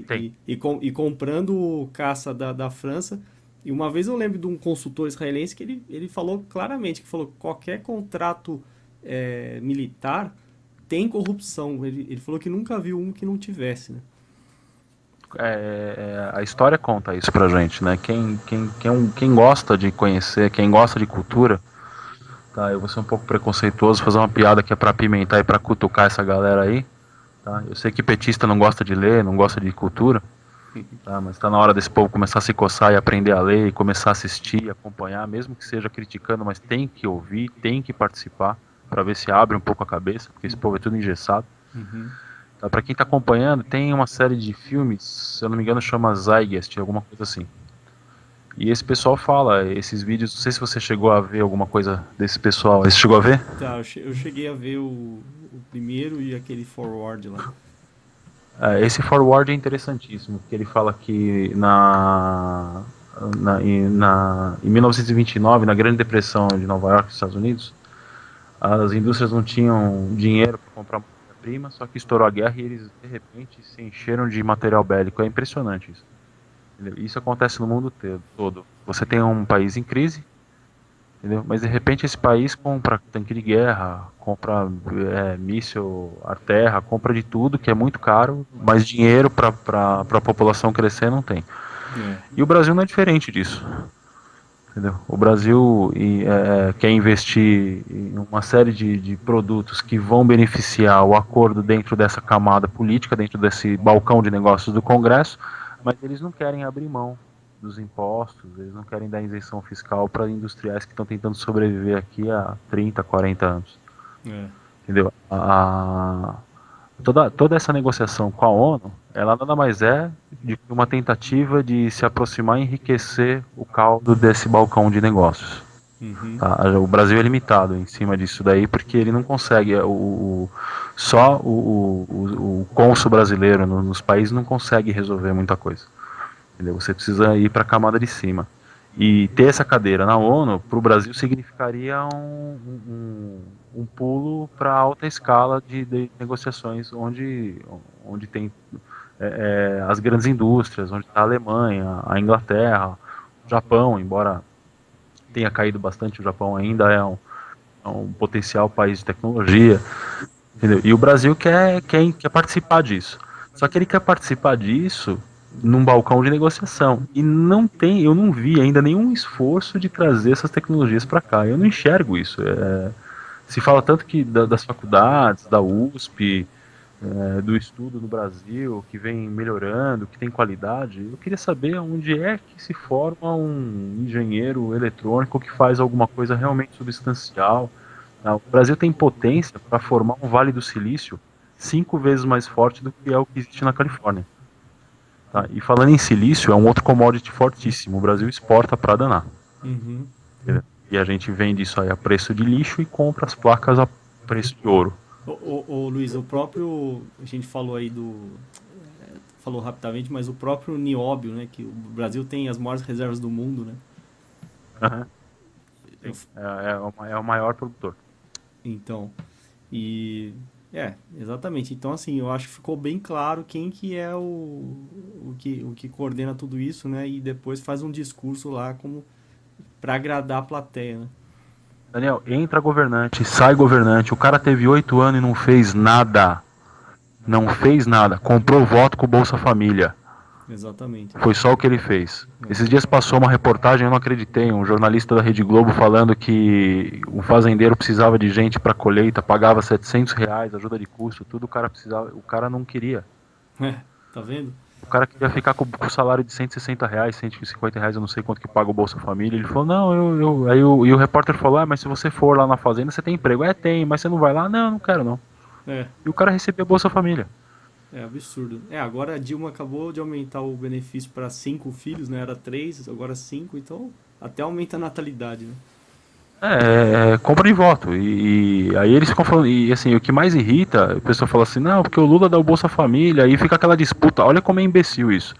Tem. e comprando caça da França. E uma vez eu lembro de um consultor israelense que ele falou claramente, que falou que qualquer contrato militar tem corrupção. Ele falou que nunca viu um que não tivesse, né? A história conta isso pra gente, né? Quem gosta de conhecer, quem gosta de cultura, tá? Eu vou ser um pouco preconceituoso, fazer uma piada que é pra apimentar e pra cutucar essa galera aí, tá? Eu sei que petista não gosta de ler, não gosta de cultura, tá? Mas tá na hora desse povo começar a se coçar e aprender a ler, e começar a assistir, acompanhar, mesmo que seja criticando, mas tem que ouvir, tem que participar, pra ver se abre um pouco a cabeça, porque esse povo é tudo engessado. Uhum. Tá, para quem está acompanhando, tem uma série de filmes, se eu não me engano, chama Zeitgeist, alguma coisa assim. E esse pessoal fala, esses vídeos, não sei se você chegou a ver alguma coisa desse pessoal. Você chegou a ver? Tá, eu cheguei a ver o primeiro e aquele forward lá. Esse forward é interessantíssimo, porque ele fala que em 1929, na Grande Depressão de Nova York, Estados Unidos, as indústrias não tinham dinheiro para comprar matéria-prima, só que estourou a guerra e eles, de repente, se encheram de material bélico. É impressionante isso. Entendeu? Isso acontece no mundo todo. Você tem um país em crise, entendeu? Mas de repente esse país compra tanque de guerra, compra míssil ar terra, compra de tudo que é muito caro, mas dinheiro para a população crescer não tem. E o Brasil não é diferente disso. Entendeu? O Brasil quer investir em uma série de produtos que vão beneficiar o acordo dentro dessa camada política, dentro desse balcão de negócios do Congresso, mas eles não querem abrir mão dos impostos, eles não querem dar isenção fiscal para industriais que estão tentando sobreviver aqui há 30, 40 anos. Entendeu? Toda essa negociação com a ONU, ela nada mais é de uma tentativa de se aproximar e enriquecer o caldo desse balcão de negócios. Tá? O Brasil é limitado em cima disso daí, porque ele não consegue, só o cônsul brasileiro nos países não consegue resolver muita coisa. Entendeu? Você precisa ir para a camada de cima. E ter essa cadeira na ONU, para o Brasil, significaria um pulo para alta escala de negociações, onde tem as grandes indústrias, onde está a Alemanha, a Inglaterra, o Japão, embora tenha caído bastante, o Japão ainda é um potencial país de tecnologia. Entendeu? E o Brasil quer participar disso. Só que ele quer participar disso num balcão de negociação. E eu não vi ainda nenhum esforço de trazer essas tecnologias para cá. Eu não enxergo isso. Se fala tanto que das faculdades, da USP, do estudo no Brasil, que vem melhorando, que tem qualidade. Eu queria saber onde é que se forma um engenheiro eletrônico que faz alguma coisa realmente substancial. O Brasil tem potência para formar um Vale do Silício 5 vezes mais forte do que é o que existe na Califórnia. Tá? E falando em silício, é um outro commodity fortíssimo. O Brasil exporta para danar. E a gente vende isso aí a preço de lixo e compra as placas a preço de ouro. Luiz, a gente falou aí falou rapidamente, mas o próprio nióbio, né, que o Brasil tem as maiores reservas do mundo, né? É o maior produtor. Então, exatamente. Então, assim, eu acho que ficou bem claro quem que é o que coordena tudo isso, né? E depois faz um discurso lá para agradar a plateia, né? Daniel, entra governante, sai governante. O cara teve 8 anos e não fez nada. Não fez nada. Comprou voto com o Bolsa Família. Exatamente. Foi só o que ele fez. Esses dias passou uma reportagem, eu não acreditei, um jornalista da Rede Globo falando que um fazendeiro precisava de gente para colheita, pagava R$700, ajuda de custo, tudo o cara precisava, o cara não queria. Tá vendo? O cara queria ficar com o salário de R$160, R$150, eu não sei quanto que paga o Bolsa Família. Ele falou, não, e o repórter falou, mas se você for lá na fazenda, você tem emprego. Tem, mas você não vai lá? Não quero não. E o cara recebia Bolsa Família. É absurdo. Agora a Dilma acabou de aumentar o benefício para 5 filhos, né? Era 3, agora 5, então até aumenta a natalidade, né? Compra de voto. E aí eles ficam falando, e assim, o que mais irrita, a pessoa fala assim, não, porque o Lula dá o Bolsa Família, aí fica aquela disputa, olha como é imbecil isso.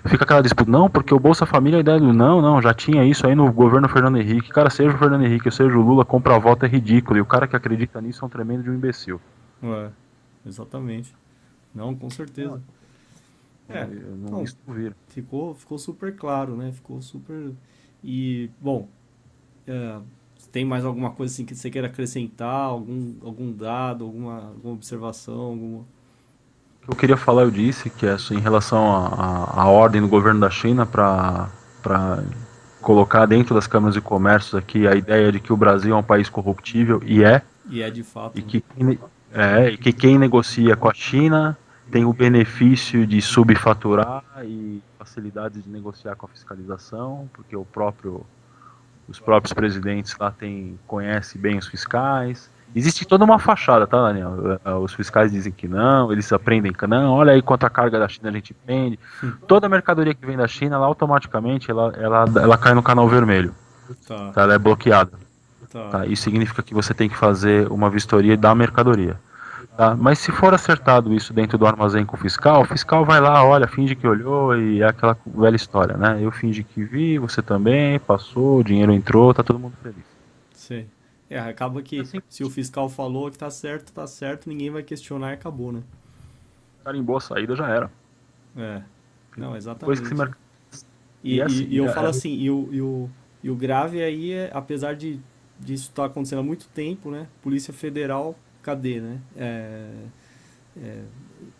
Fica aquela disputa, não, porque o Bolsa Família, a ideia do não, já tinha isso aí no governo Fernando Henrique, cara, seja o Fernando Henrique, seja o Lula, compra voto é ridículo, e o cara que acredita nisso é um tremendo de um imbecil. Exatamente. Não, com certeza. Isso não vira. Ficou super claro, né? Ficou super... E, bom, tem mais alguma coisa assim que você queira acrescentar? Algum dado, alguma observação? O que eu queria falar, eu disse, que é em relação à ordem do governo da China para colocar dentro das câmaras de comércio aqui a ideia de que o Brasil é um país corruptível, e é de fato. E que quem negocia com a China tem o benefício de subfaturar e facilidades de negociar com a fiscalização, porque os próprios presidentes lá conhecem bem os fiscais. Existe toda uma fachada, tá, Daniel? Os fiscais dizem que não, eles aprendem que não, olha aí quanta carga da China a gente vende. Toda mercadoria que vem da China, ela automaticamente ela cai no canal vermelho. Tá, ela é bloqueada. Tá, isso significa que você tem que fazer uma vistoria da mercadoria. Tá? Mas se for acertado isso dentro do armazém com o fiscal vai lá, olha, finge que olhou e é aquela velha história, né? Eu fingi que vi, você também, passou, o dinheiro entrou, tá todo mundo feliz. Sei. Acaba que Assim, se o fiscal falou que tá certo, ninguém vai questionar e acabou, né? carimbou a saída, já era. É. Não, Depois que se exatamente. marca. E, E e, e assim, eu falo assim, e o grave aí é, apesar disso estar acontecendo há muito tempo, né? Polícia Federal, cadê, né?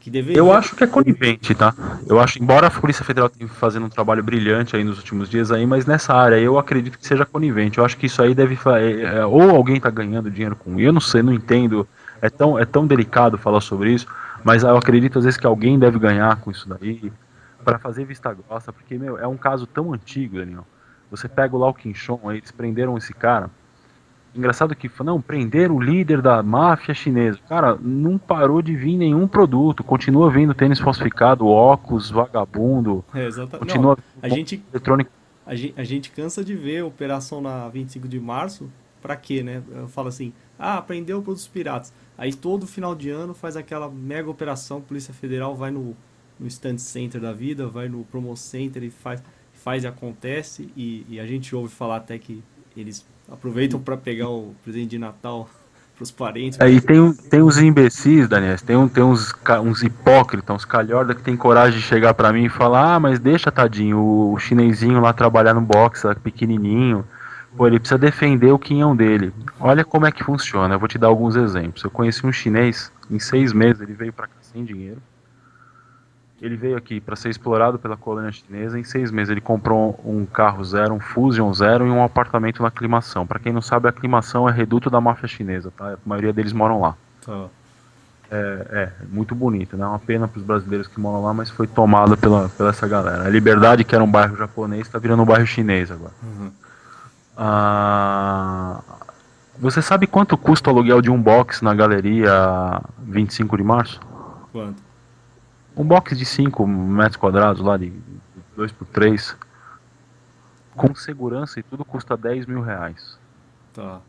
Que eu deveria. acho que é conivente, tá? Eu acho, embora a Polícia Federal tenha fazendo um trabalho brilhante aí nos últimos dias aí, mas nessa área eu acredito que seja conivente. Eu acho que isso aí deve ou alguém tá ganhando dinheiro com isso, eu não sei, não entendo. É tão delicado falar sobre isso, mas eu acredito às vezes que alguém deve ganhar com isso daí para fazer vista grossa, porque meu, é um caso tão antigo, Daniel. Você pega o Lau Quinchon, aí eles prenderam esse cara. Engraçado que, não, prenderam o líder da máfia chinesa. Cara, não parou de vir nenhum produto. Continua vindo tênis falsificado, óculos, vagabundo. Não, Continua a vindo gente, eletrônico. a gente cansa de ver operação na 25 de março, pra quê, né? Eu falo assim, prendeu produtos piratas. Aí todo final de ano faz aquela mega operação, Polícia Federal vai no Stand Center da vida, vai no Promo Center e faz e acontece. E a gente ouve falar até que eles aproveitam para pegar o presente de Natal pros parentes. Aí tem uns imbecis, Daniel, tem uns hipócritas, uns calhorda que tem coragem de chegar pra mim e falar: ah, mas deixa, tadinho, o chinesinho lá trabalhar no boxe, lá, pequenininho. Pô, ele precisa defender o quinhão dele. Olha como é que funciona, eu vou te dar alguns exemplos. Eu conheci um chinês, em 6 meses ele veio pra cá sem dinheiro. Ele veio aqui para ser explorado pela colônia chinesa. Em 6 meses ele comprou um carro zero, um Fusion zero e um apartamento na aclimação. Para quem não sabe, a aclimação é reduto da máfia chinesa, tá? A maioria deles moram lá. Tá. É muito bonito, né? É uma pena para os brasileiros que moram lá, mas foi tomada pela essa galera. A Liberdade, que era um bairro japonês, está virando um bairro chinês agora. Uhum. Ah, você sabe quanto custa o aluguel de um box na galeria 25 de março? Quanto? Um box de 5 metros quadrados lá, de 2 por 3, com segurança e tudo, custa R$ 10.000. Tá.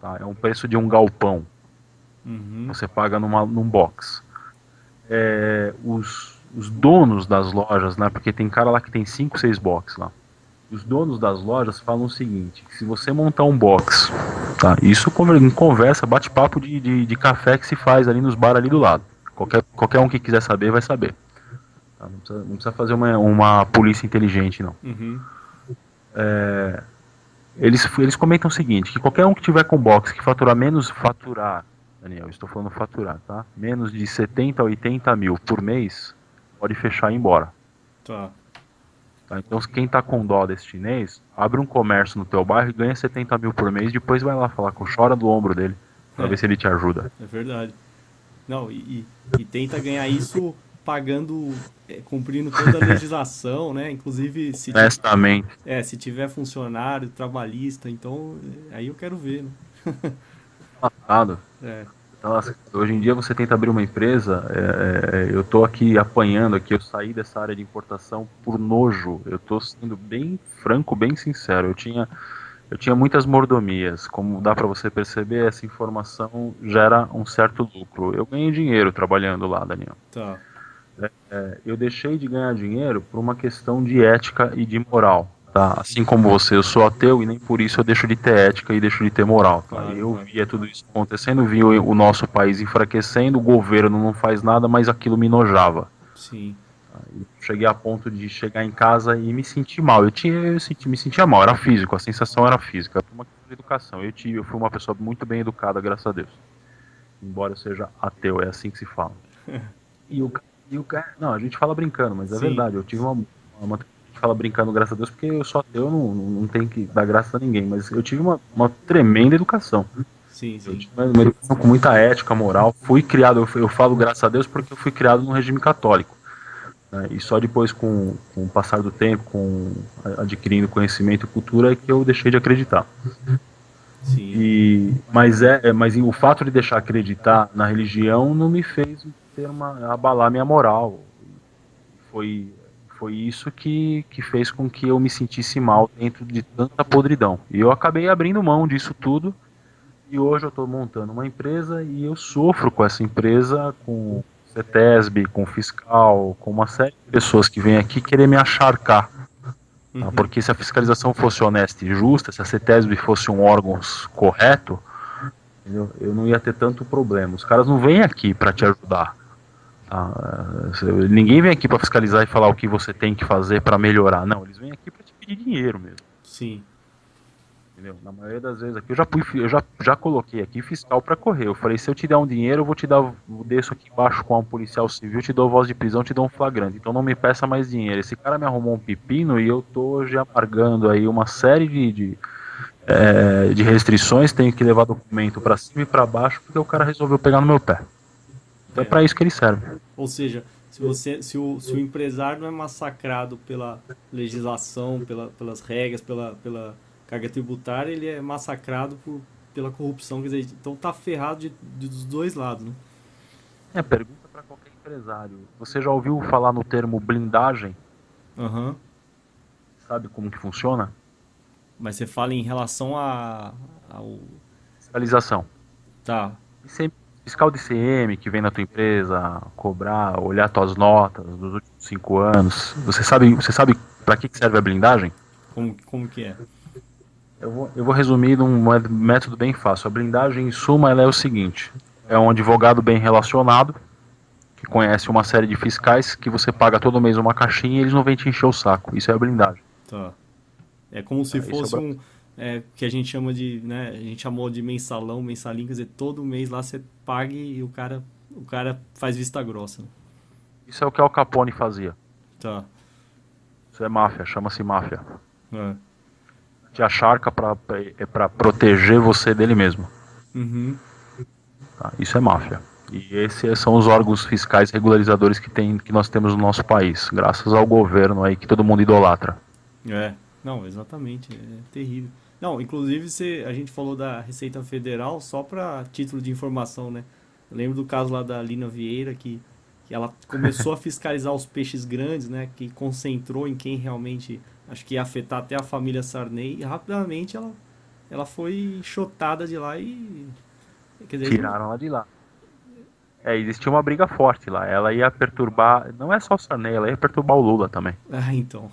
Tá? É um preço de um galpão. Uhum. Você paga num box. Os donos das lojas, né? Porque tem cara lá que tem 5, 6 boxes lá. Os donos das lojas falam o seguinte: que se você montar um box, tá? Isso em conversa, bate-papo de café que se faz ali nos bar ali do lado. Qualquer um que quiser saber vai saber. Tá? Não precisa fazer uma polícia inteligente, não. Uhum. Eles comentam o seguinte: que qualquer um que tiver com box que faturar, Daniel, eu estou falando faturar, tá? Menos de 70 a 80 mil por mês, pode fechar e ir embora. Tá. Tá? Então quem tá com dó desse chinês, abre um comércio no teu bairro e ganha 70 mil por mês, depois vai lá falar com chora do ombro dele, pra ver se ele te ajuda. É verdade. Não, e tenta ganhar isso pagando, cumprindo toda a legislação, né? Inclusive Honestamente. se tiver funcionário, trabalhista, então aí eu quero ver, né? Passado. É, Nossa, hoje em dia você tenta abrir uma empresa, eu tô aqui apanhando aqui, eu saí dessa área de importação por nojo, eu tô sendo bem franco, bem sincero, eu tinha muitas mordomias, como dá para você perceber, essa informação gera um certo lucro. Eu ganhei dinheiro trabalhando lá, Daniel. tá. Eu deixei de ganhar dinheiro por uma questão de ética e de moral. Tá? Assim como você, eu sou ateu e nem por isso eu deixo de ter ética e deixo de ter moral. Tá? Claro, Eu claro. via tudo isso acontecendo, via o nosso país enfraquecendo, o governo não faz nada, mas aquilo me nojava. Sim. Eu cheguei a ponto de chegar em casa e me sentir mal. Me sentia mal, era físico, a sensação era física. Foi uma questão de educação. Eu fui uma pessoa muito bem educada, graças a Deus. Embora eu seja ateu, é assim que se fala. E o cara. Não, a gente fala brincando, mas é Sim. verdade. Eu tive uma a gente fala brincando, graças a Deus, porque eu sou ateu, não tenho que dar graça a ninguém. Mas eu tive uma tremenda educação. Sim, Eu sim. tive uma educação com muita ética, moral. Fui criado, eu falo graças a Deus porque eu fui criado num regime católico. Né? E só depois, com o passar do tempo, adquirindo conhecimento e cultura, é que eu deixei de acreditar. Sim. Mas o fato de deixar acreditar na religião não me fez abalar minha moral. Foi isso que fez com que eu me sentisse mal dentro de tanta podridão. E eu acabei abrindo mão disso tudo E hoje eu estou montando uma empresa e eu sofro com essa empresa, com CETESB, com fiscal, com uma série de pessoas que vêm aqui querer me acharcar. Tá? Porque se a fiscalização fosse honesta e justa, se a CETESB fosse um órgão correto, entendeu? Eu não ia ter tanto problema. Os caras não vêm aqui para te ajudar. Tá? Ninguém vem aqui para fiscalizar e falar o que você tem que fazer para melhorar. Não, eles vêm aqui para te pedir dinheiro mesmo. Sim. Entendeu? Na maioria das vezes aqui eu já coloquei aqui fiscal para correr. Eu falei, se eu te der um dinheiro, eu vou te dar, eu desço aqui embaixo com um policial civil, te dou voz de prisão, te dou um flagrante. Então não me peça mais dinheiro. Esse cara me arrumou um pepino e eu tô hoje amargando aí uma série de restrições, tenho que levar documento para cima e para baixo porque o cara resolveu pegar no meu pé. Então é para isso que ele serve. Ou seja, se o empresário não é massacrado pela legislação, pelas regras, pela carga tributária, ele é massacrado pela corrupção. Quer dizer, então tá ferrado dos dois lados, né? Pergunta para qualquer empresário. Você já ouviu falar no termo blindagem? Uhum. Sabe como que funciona? Mas você fala em relação ao... Fiscalização. Tá. Fiscal de ICM que vem na tua empresa cobrar, olhar tuas notas dos últimos 5 anos. Você sabe para que serve a blindagem? Como que é? Eu vou resumir num método bem fácil. A blindagem, em suma, ela é o seguinte: é um advogado bem relacionado, que conhece uma série de fiscais, que você paga todo mês uma caixinha e eles não vêm te encher o saco. Isso é a blindagem. Tá. É como se fosse que a gente chama de, né, a gente chamou de mensalinho, quer dizer, todo mês lá você paga e o cara faz vista grossa. Isso é o que Al Capone fazia. Tá. Isso é máfia, chama-se máfia. É. Te acharca pra proteger você dele mesmo. Uhum. Tá? Isso é máfia. E esses são os órgãos fiscais regularizadores que nós temos no nosso país, graças ao governo aí que todo mundo idolatra. Não, exatamente, é terrível. Não, inclusive a gente falou da Receita Federal só para título de informação, né? Eu lembro do caso lá da Lina Vieira, que ela começou a fiscalizar os peixes grandes, né? Que concentrou em quem realmente, acho que ia afetar até a família Sarney, e rapidamente ela foi enxotada de lá e... Quer dizer, tiraram ela de lá. Existia uma briga forte lá. Ela ia perturbar, não é só o Sarney, ela ia perturbar o Lula também. Ah, então.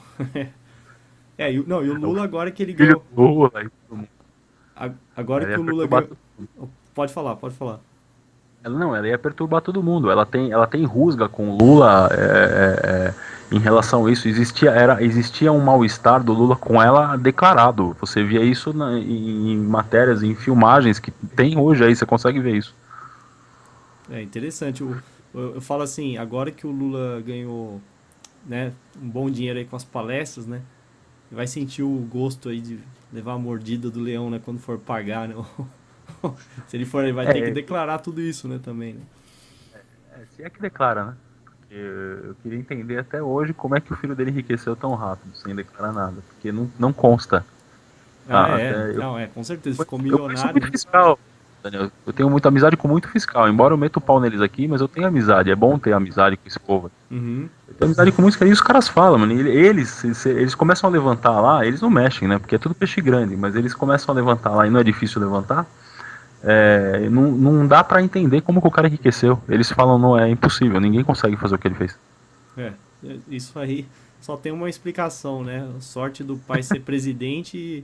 E o Lula agora que ele ganhou... Lula e todo mundo. Agora que o Lula ganhou... Pode falar. Ela ia perturbar todo mundo. Ela tem rusga com o Lula em relação a isso. Existia um mal-estar do Lula com ela declarado. Você via isso em matérias, em filmagens que tem hoje aí, você consegue ver isso. É interessante. Eu falo assim, agora que o Lula ganhou, né, um bom dinheiro aí com as palestras, né? Vai sentir o gosto aí de levar a mordida do leão, né, quando for pagar, né? Se ele for, ele vai ter que declarar tudo isso, né, também, né? Se é que declara, né? Porque eu queria entender até hoje como é que o filho dele enriqueceu tão rápido, sem declarar nada. Porque não consta. Com certeza, ficou milionário. Eu sou muito fiscal, Daniel. Eu tenho muita amizade com muito fiscal, embora eu meta o pau neles aqui, mas eu tenho amizade. É bom ter amizade com esse povo. Uhum. Eu tenho amizade com muitos, e os caras falam, mano. Eles começam a levantar lá, eles não mexem, né? Porque é tudo peixe grande, mas eles começam a levantar lá e não é difícil levantar. Não dá pra entender como que o cara enriqueceu. Eles falam, não, é impossível, ninguém consegue fazer o que ele fez. Isso aí só tem uma explicação, né? A sorte do pai ser presidente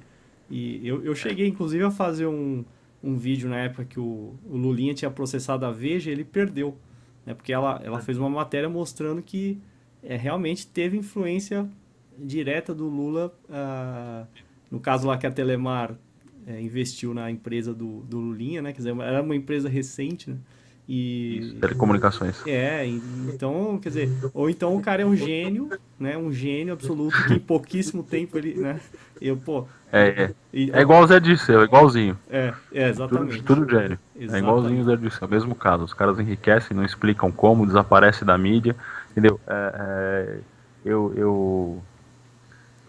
e eu cheguei inclusive a fazer um vídeo na época que o Lulinha tinha processado a Veja e ele perdeu, né? Porque ela fez uma matéria mostrando que realmente teve influência direta do Lula, no caso lá que a Telemar investiu na empresa do Lulinha, né? Quer dizer, era uma empresa recente, né? Isso, telecomunicações. Então, quer dizer, ou então o cara é um gênio, né? Um gênio absoluto que em pouquíssimo tempo ele, né? É igual o Zé Dirceu, é igualzinho. Exatamente. Tudo gênio. Exatamente. É igualzinho o Zé Dirceu, é o mesmo caso. Os caras enriquecem, não explicam como, desaparece da mídia, entendeu?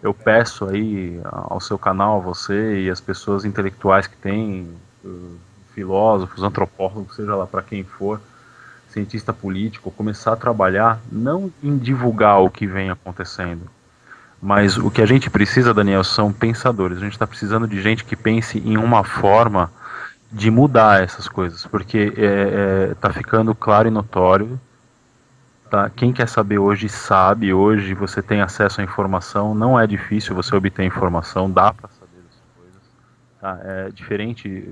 Eu peço aí ao seu canal, você e as pessoas intelectuais que tem, filósofos, antropólogos, seja lá para quem for, cientista político, começar a trabalhar não em divulgar o que vem acontecendo, mas o que a gente precisa, Daniel, são pensadores. A gente está precisando de gente que pense em uma forma de mudar essas coisas, porque tá ficando claro e notório, tá? Quem quer saber hoje sabe, hoje você tem acesso à informação, não é difícil você obter informação, dá para saber das coisas, tá? É diferente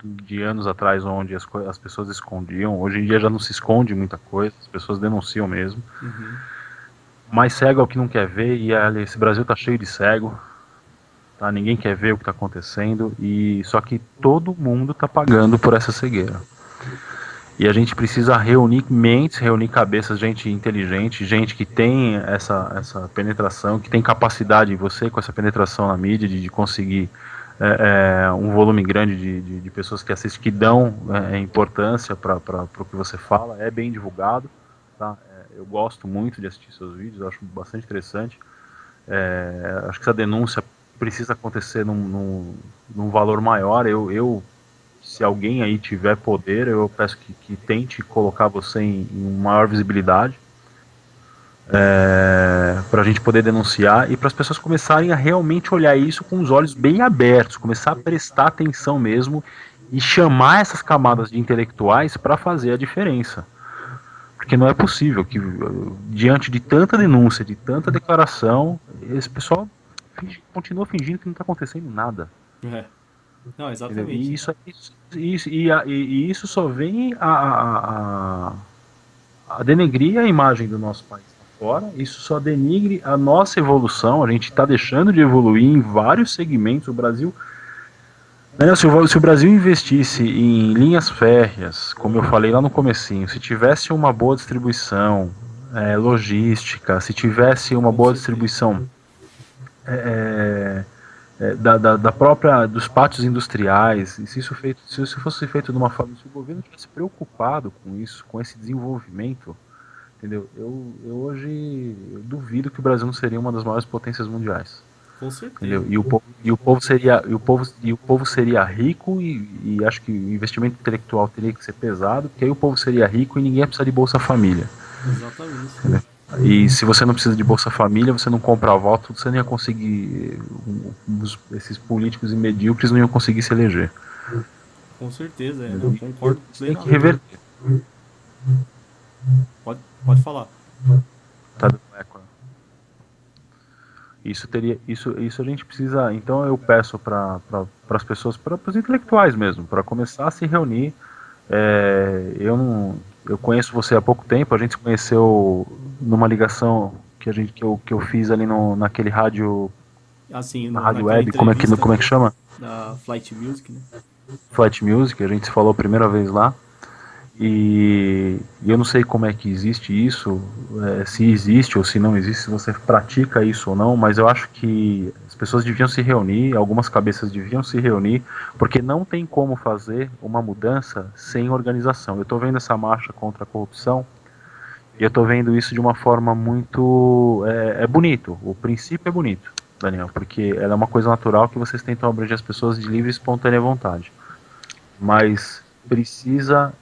de anos atrás onde as pessoas escondiam, hoje em dia já não se esconde muita coisa, as pessoas denunciam mesmo. Uhum. Mais cego é o que não quer ver, e esse Brasil tá cheio de cego, tá? Ninguém quer ver o que está acontecendo, e só que todo mundo está pagando por essa cegueira. E a gente precisa reunir mentes, reunir cabeças, gente inteligente, gente que tem essa penetração, que tem capacidade, você com essa penetração na mídia, de conseguir um volume grande de pessoas que assistem, que dão importância para o que você fala, é bem divulgado, tá? Eu gosto muito de assistir seus vídeos, eu acho bastante interessante. Acho que essa denúncia precisa acontecer num valor maior. Se alguém aí tiver poder, eu peço que tente colocar você em maior visibilidade, para a gente poder denunciar e para as pessoas começarem a realmente olhar isso com os olhos bem abertos, começar a prestar atenção mesmo e chamar essas camadas de intelectuais para fazer a diferença. Porque não é possível que, diante de tanta denúncia, de tanta declaração, esse pessoal continua fingindo que não está acontecendo nada. Não, exatamente. E isso só vem a denegrir a imagem do nosso país lá fora, isso só denigre a nossa evolução, a gente está deixando de evoluir em vários segmentos. O Brasil, se o Brasil investisse em linhas férreas, como eu falei lá no comecinho, se tivesse uma boa distribuição logística, se tivesse uma boa distribuição da própria, dos pátios industriais, e se isso fosse feito de uma forma, se o governo tivesse preocupado com isso, com esse desenvolvimento, entendeu? Eu hoje duvido que o Brasil não seria uma das maiores potências mundiais. Com certeza. Entendeu? E o povo seria rico, e acho que o investimento intelectual teria que ser pesado, porque aí o povo seria rico e ninguém ia precisar de Bolsa Família. Exatamente. Entendeu? E se você não precisa de Bolsa Família, você não compra voto, você não ia conseguir. Esses políticos medíocres não iam conseguir se eleger. Com certeza, eu concordo plenamente. Tem que reverter. Pode falar. Tá dando eco. Isso a gente precisa. Então eu peço para as pessoas, para os intelectuais mesmo, para começar a se reunir. Eu conheço você há pouco tempo, a gente se conheceu numa ligação que eu fiz ali naquele rádio, na rádio web, como é que chama? Da Flight Music, né? Flight Music, a gente se falou a primeira vez lá, e eu não sei como é que existe isso, se existe ou se não existe, se você pratica isso ou não, mas eu acho que as pessoas deviam se reunir, algumas cabeças deviam se reunir, porque não tem como fazer uma mudança sem organização. Eu estou vendo essa marcha contra a corrupção, e eu estou vendo isso de uma forma muito... bonito, o princípio é bonito, Daniel, porque ela é uma coisa natural que vocês tentam abranger as pessoas de livre e espontânea vontade. Mas precisa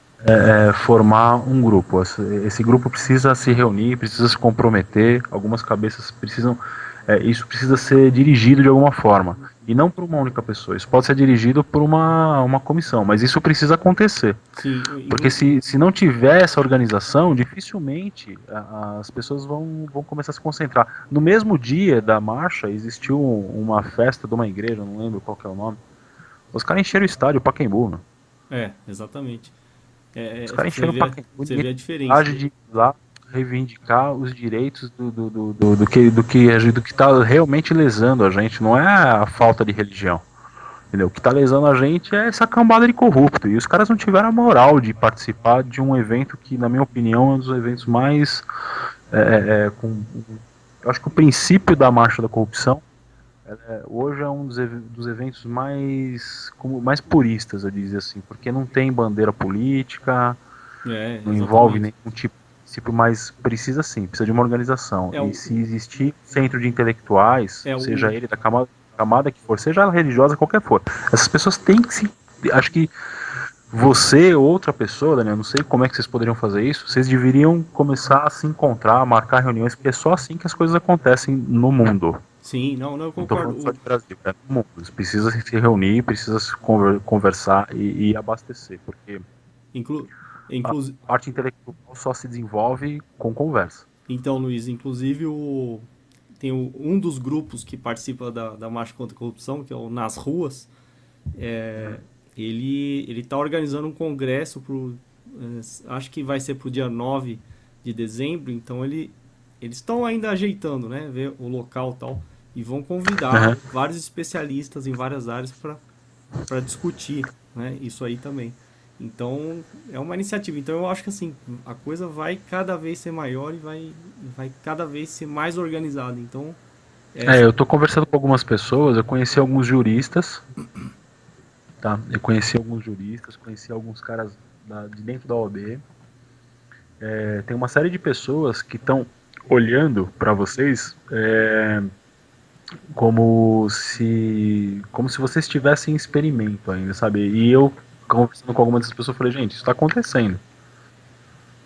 formar um grupo. Esse grupo precisa se reunir, precisa se comprometer, algumas cabeças precisam... isso precisa ser dirigido de alguma forma. E não por uma única pessoa. Isso pode ser dirigido por uma comissão, mas isso precisa acontecer. Sim, porque se não tiver essa organização, dificilmente as pessoas vão começar a se concentrar. No mesmo dia da marcha, existiu uma festa de uma igreja, não lembro qual que é o nome. Os caras encheram o estádio, o Pacaembu, né? Exatamente. Os caras encheram o Pacaembu. Você vê a diferença. De ir lá reivindicar os direitos do que está realmente lesando a gente, não é a falta de religião. Entendeu? O que está lesando a gente é essa cambada de corrupto. E os caras não tiveram a moral de participar de um evento que, na minha opinião, é um dos eventos mais... eu acho que o princípio da marcha da corrupção hoje é um dos eventos mais puristas, eu dizer assim, porque não tem bandeira política, não envolve nenhum tipo de princípio, mas precisa de uma organização. E se existir centro de intelectuais, seja ele da camada que for, seja ela religiosa, qualquer for, essas pessoas têm que se... Acho que você ou outra pessoa, Daniel, não sei como é que vocês poderiam fazer isso, vocês deveriam começar a se encontrar, a marcar reuniões, porque é só assim que as coisas acontecem no mundo. Sim, não, eu Não estou concordo. falando só de Brasil, é no mundo. Precisa se reunir, precisa se conversar e abastecer, porque Inclu, a inclu, parte intelectual só se desenvolve com conversa. então, Luiz, inclusive tem um dos grupos que participa da Marcha contra a Corrupção, que é o Nas Ruas, é, ele está organizando um congresso acho que vai ser pro dia 9 de dezembro, então eles estão ainda ajeitando, né, ver o local e tal, e vão convidar Uhum. vários especialistas em várias áreas para discutir, né, isso aí também. Então, é uma iniciativa. Então, eu acho que assim, a coisa vai cada vez ser maior e vai cada vez ser mais organizada. Então, Eu essa. estou conversando com algumas pessoas, eu conheci alguns juristas, tá? Eu conheci alguns juristas, conheci alguns caras de dentro da OAB. Tem uma série de pessoas que estão olhando para vocês como se vocês estivessem em experimento ainda, sabe? E eu conversando com algumas dessas pessoas falei, gente, isso está acontecendo.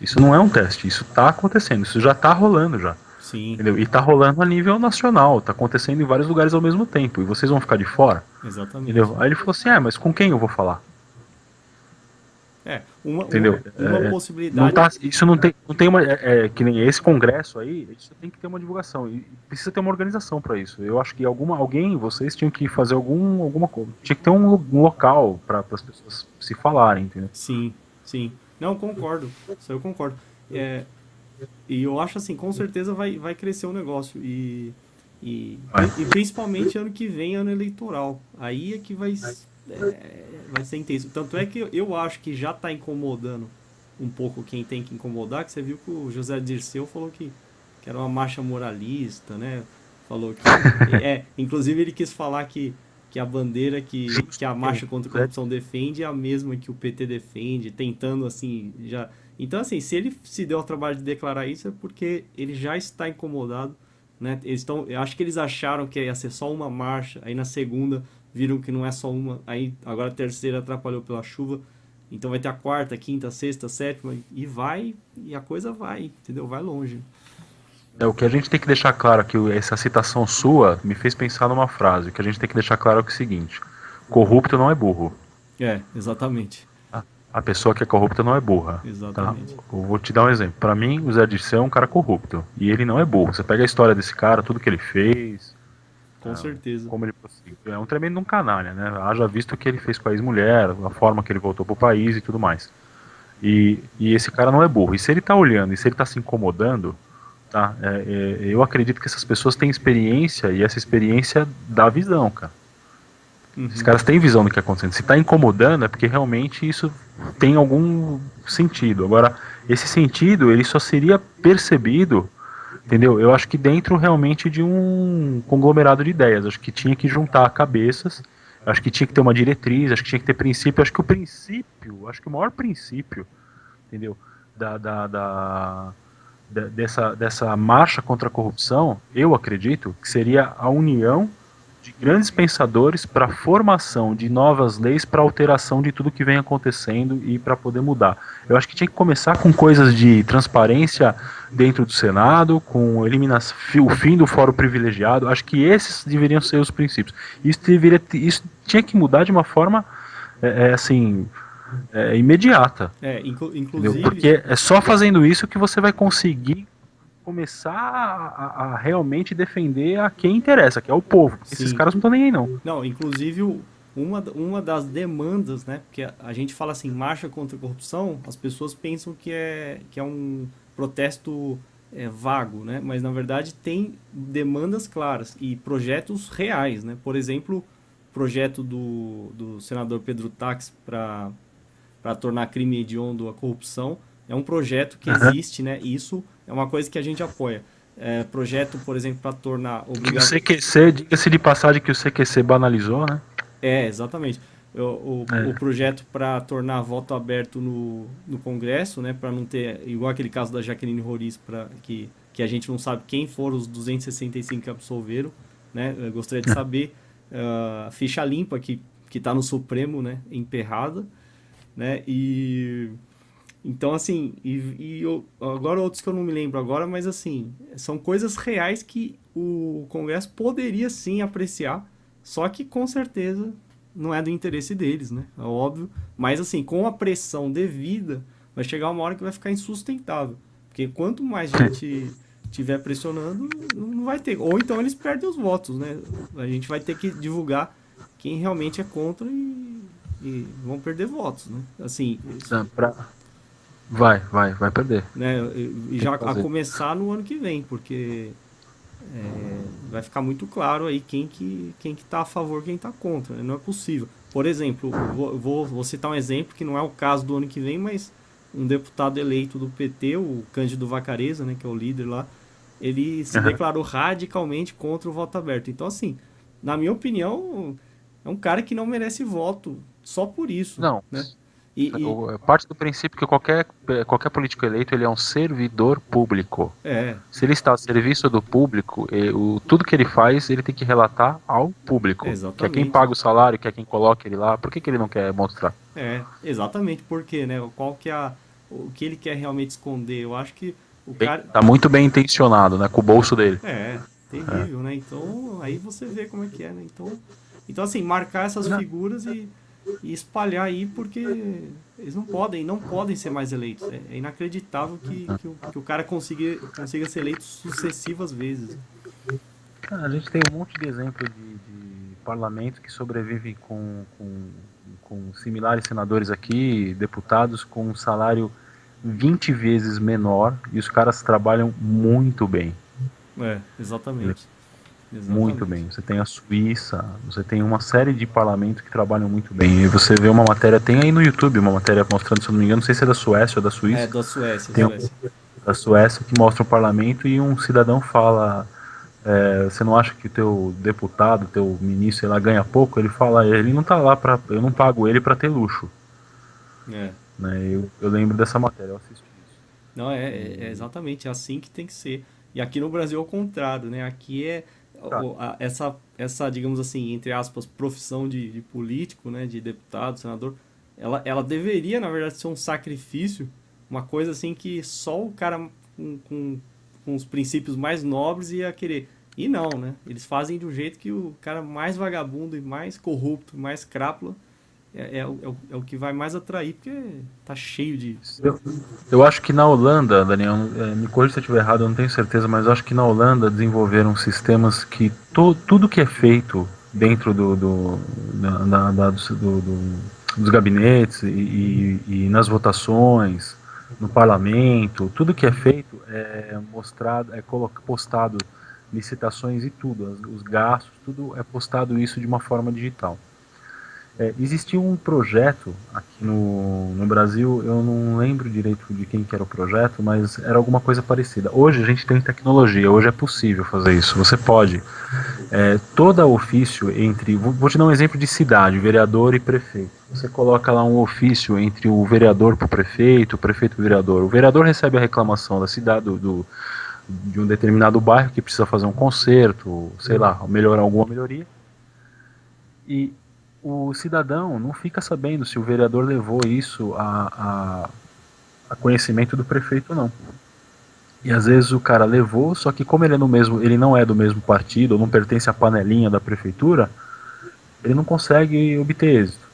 Isso não é um teste, isso está acontecendo, isso já está rolando já. Sim, Entendeu? E está rolando a nível nacional, está acontecendo em vários lugares ao mesmo tempo, e vocês vão ficar de fora? exatamente. Entendeu? Aí ele falou assim, mas com quem eu vou falar? Uma Entendeu? Não possibilidade. tá, isso não tem uma. Que nem esse congresso aí, isso tem que ter uma divulgação. E precisa ter uma organização para isso. Eu acho que alguém, vocês tinham que fazer alguma coisa. Tinha que ter um local para as pessoas se falarem, entendeu? Sim, sim. Não, concordo. Isso eu concordo. É, e eu acho assim, com certeza vai crescer o negócio. E principalmente ano que vem, ano eleitoral. Aí é que vai ser intenso. Tanto é que eu acho que já está incomodando um pouco quem tem que incomodar, que você viu que o José Dirceu falou que era uma marcha moralista, né? Falou que. Inclusive ele quis falar que a bandeira que a marcha contra a corrupção defende é a mesma que o PT defende, tentando assim, já. Então, assim, se ele se deu ao trabalho de declarar isso é porque ele já está incomodado, né? Eu acho que eles acharam que ia ser só uma marcha, aí na segunda viram que não é só uma, aí agora a terceira atrapalhou pela chuva, então vai ter a quarta, quinta, sexta, sétima, e a coisa vai, entendeu? Vai longe. O que a gente tem que deixar claro aqui, essa citação sua me fez pensar numa frase. O que a gente tem que deixar claro é o seguinte: corrupto não é burro. Exatamente. A pessoa que é corrupta não é burra. Tá? Exatamente. Eu vou te dar um exemplo. Para mim, o Zé Dirceu é um cara corrupto. E ele não é burro. Você pega a história desse cara, tudo que ele fez, Com certeza. como ele prosseguiu. É um tremendo um canalha, né? Haja visto o que ele fez com a ex-mulher, a forma que ele voltou pro país e tudo mais. E esse cara não é burro. E se ele tá olhando, e se ele tá se incomodando, tá? Eu acredito que essas pessoas têm experiência, e essa experiência dá visão, cara. Esses Uhum. caras têm visão do que está acontecendo. Se está incomodando é porque realmente isso tem algum sentido. Agora, esse sentido ele só seria percebido, entendeu? Eu acho que dentro realmente de um conglomerado de ideias. Acho que tinha que juntar cabeças. Acho que tinha que ter uma diretriz. Acho que tinha que ter princípio. Acho que o princípio, acho que o maior princípio, entendeu? Dessa marcha contra a corrupção, eu acredito que seria a união de grandes pensadores para a formação de novas leis para alteração de tudo que vem acontecendo e para poder mudar. Eu acho que tinha que começar com coisas de transparência dentro do Senado, com o fim do fórum privilegiado. Acho que esses deveriam ser os princípios. Isso tinha que mudar de uma forma assim imediata, entendeu? Inclusive, Porque é só fazendo isso que você vai conseguir começar a realmente defender a quem interessa, que é o povo. Porque esses sim. caras não estão nem aí, não. Não, inclusive uma das demandas, né? Porque a gente fala assim, marcha contra a corrupção, as pessoas pensam que é um protesto vago, né? Mas na verdade tem demandas claras e projetos reais, né? Por exemplo, o projeto do senador Pedro Tax para tornar crime hediondo a corrupção é um projeto que Uhum. existe, né? E isso é uma coisa que a gente apoia. Projeto, por exemplo, para tornar Que o obrigatório. CQC, diga-se de passagem que o CQC banalizou, né? Exatamente. O É. projeto para tornar voto aberto no Congresso, né, para não ter, igual aquele caso da Jaqueline Roriz, que a gente não sabe quem foram os 265 que absolveram, né, eu gostaria de saber a ficha limpa que está no Supremo, né, emperrada, né, Então, assim, agora outros que eu não me lembro agora, mas assim, são coisas reais que o Congresso poderia sim apreciar, só que com certeza não é do interesse deles, né? É óbvio. Mas assim, com a pressão devida, vai chegar uma hora que vai ficar insustentável. Porque quanto mais gente tiver pressionando, não vai ter. Ou então eles perdem os votos, né? A gente vai ter que divulgar quem realmente é contra e vão perder votos, né? Assim, Não, vai perder. né? E Tem já que a fazer. começar no ano que vem, porque vai ficar muito claro aí quem que tá a favor, quem tá contra, né? Não é possível. Por exemplo, vou citar um exemplo que não é o caso do ano que vem, mas um deputado eleito do PT, o Cândido Vacareza, né, que é o líder lá, ele se Aham. declarou radicalmente contra o voto aberto. Então, assim, na minha opinião, é um cara que não merece voto só por isso, Não, né? E parte do princípio que qualquer político eleito ele é um servidor público. é, Se ele está a serviço do público, tudo que ele faz, ele tem que relatar ao público. Que é quem exatamente. paga o salário, que é quem coloca ele lá. Por que ele não quer mostrar? Exatamente, porque, né? Qual que é o que ele quer realmente esconder? Eu acho que o cara Tá muito bem intencionado, né? Com o bolso dele. terrível, né? Então, aí você vê como é que é, né? Então assim, marcar essas Não, figuras e espalhar aí porque eles não podem ser mais eleitos. É inacreditável que o cara consiga ser eleito sucessivas vezes. cara, a gente tem um monte de exemplo de parlamentos que sobrevivem com similares senadores aqui, deputados com um salário 20 vezes menor e os caras trabalham muito bem. Exatamente. Muito Exatamente. bem. Você tem a Suíça, você tem uma série de parlamentos que trabalham muito bem. E você vê uma matéria, tem aí no YouTube uma matéria mostrando, se eu não me engano, não sei se é da Suécia ou da É, Suíça, da Suécia, tem um Suécia. da Suécia que mostra um parlamento e um cidadão fala: você não acha que o teu deputado, teu ministro, sei lá, ganha pouco? Ele fala: ele não tá lá para, eu não pago ele para ter luxo. É. Né? Eu lembro dessa matéria, eu assisti isso. Não, é exatamente assim que tem que ser. E aqui no Brasil é o contrário, né? Aqui Tá. essa, digamos assim, entre aspas, profissão de político, né? De deputado, senador, ela deveria, na verdade, ser um sacrifício, uma coisa assim que só o cara com os princípios mais nobres ia querer. E não, né? Eles fazem de um jeito que o cara mais vagabundo e mais corrupto, mais crápula, é o que vai mais atrair, porque tá cheio de. Eu, eu acho que na Holanda, Daniel, me corrija se eu estiver errado, eu não tenho certeza, mas eu acho que na Holanda desenvolveram sistemas que tudo que é feito dentro dos gabinetes e nas votações, no parlamento, tudo que é feito é mostrado, postado licitações e tudo, os gastos, tudo é postado isso de uma forma digital. Existia um projeto aqui no Brasil, eu não lembro direito de quem que era o projeto, mas era alguma coisa parecida. Hoje a gente tem tecnologia, hoje é possível fazer isso. Você pode, todo ofício entre, vou te dar um exemplo de cidade, vereador e prefeito. Você coloca lá um ofício entre o vereador para o prefeito para o vereador. O vereador recebe a reclamação da cidade, de um determinado bairro que precisa fazer um conserto, sei lá, melhorar alguma melhoria. E o cidadão não fica sabendo se o vereador levou isso a conhecimento do prefeito ou não. E às vezes o cara levou, só que como ele não é do mesmo partido, ou não pertence à panelinha da prefeitura, ele não consegue obter êxito.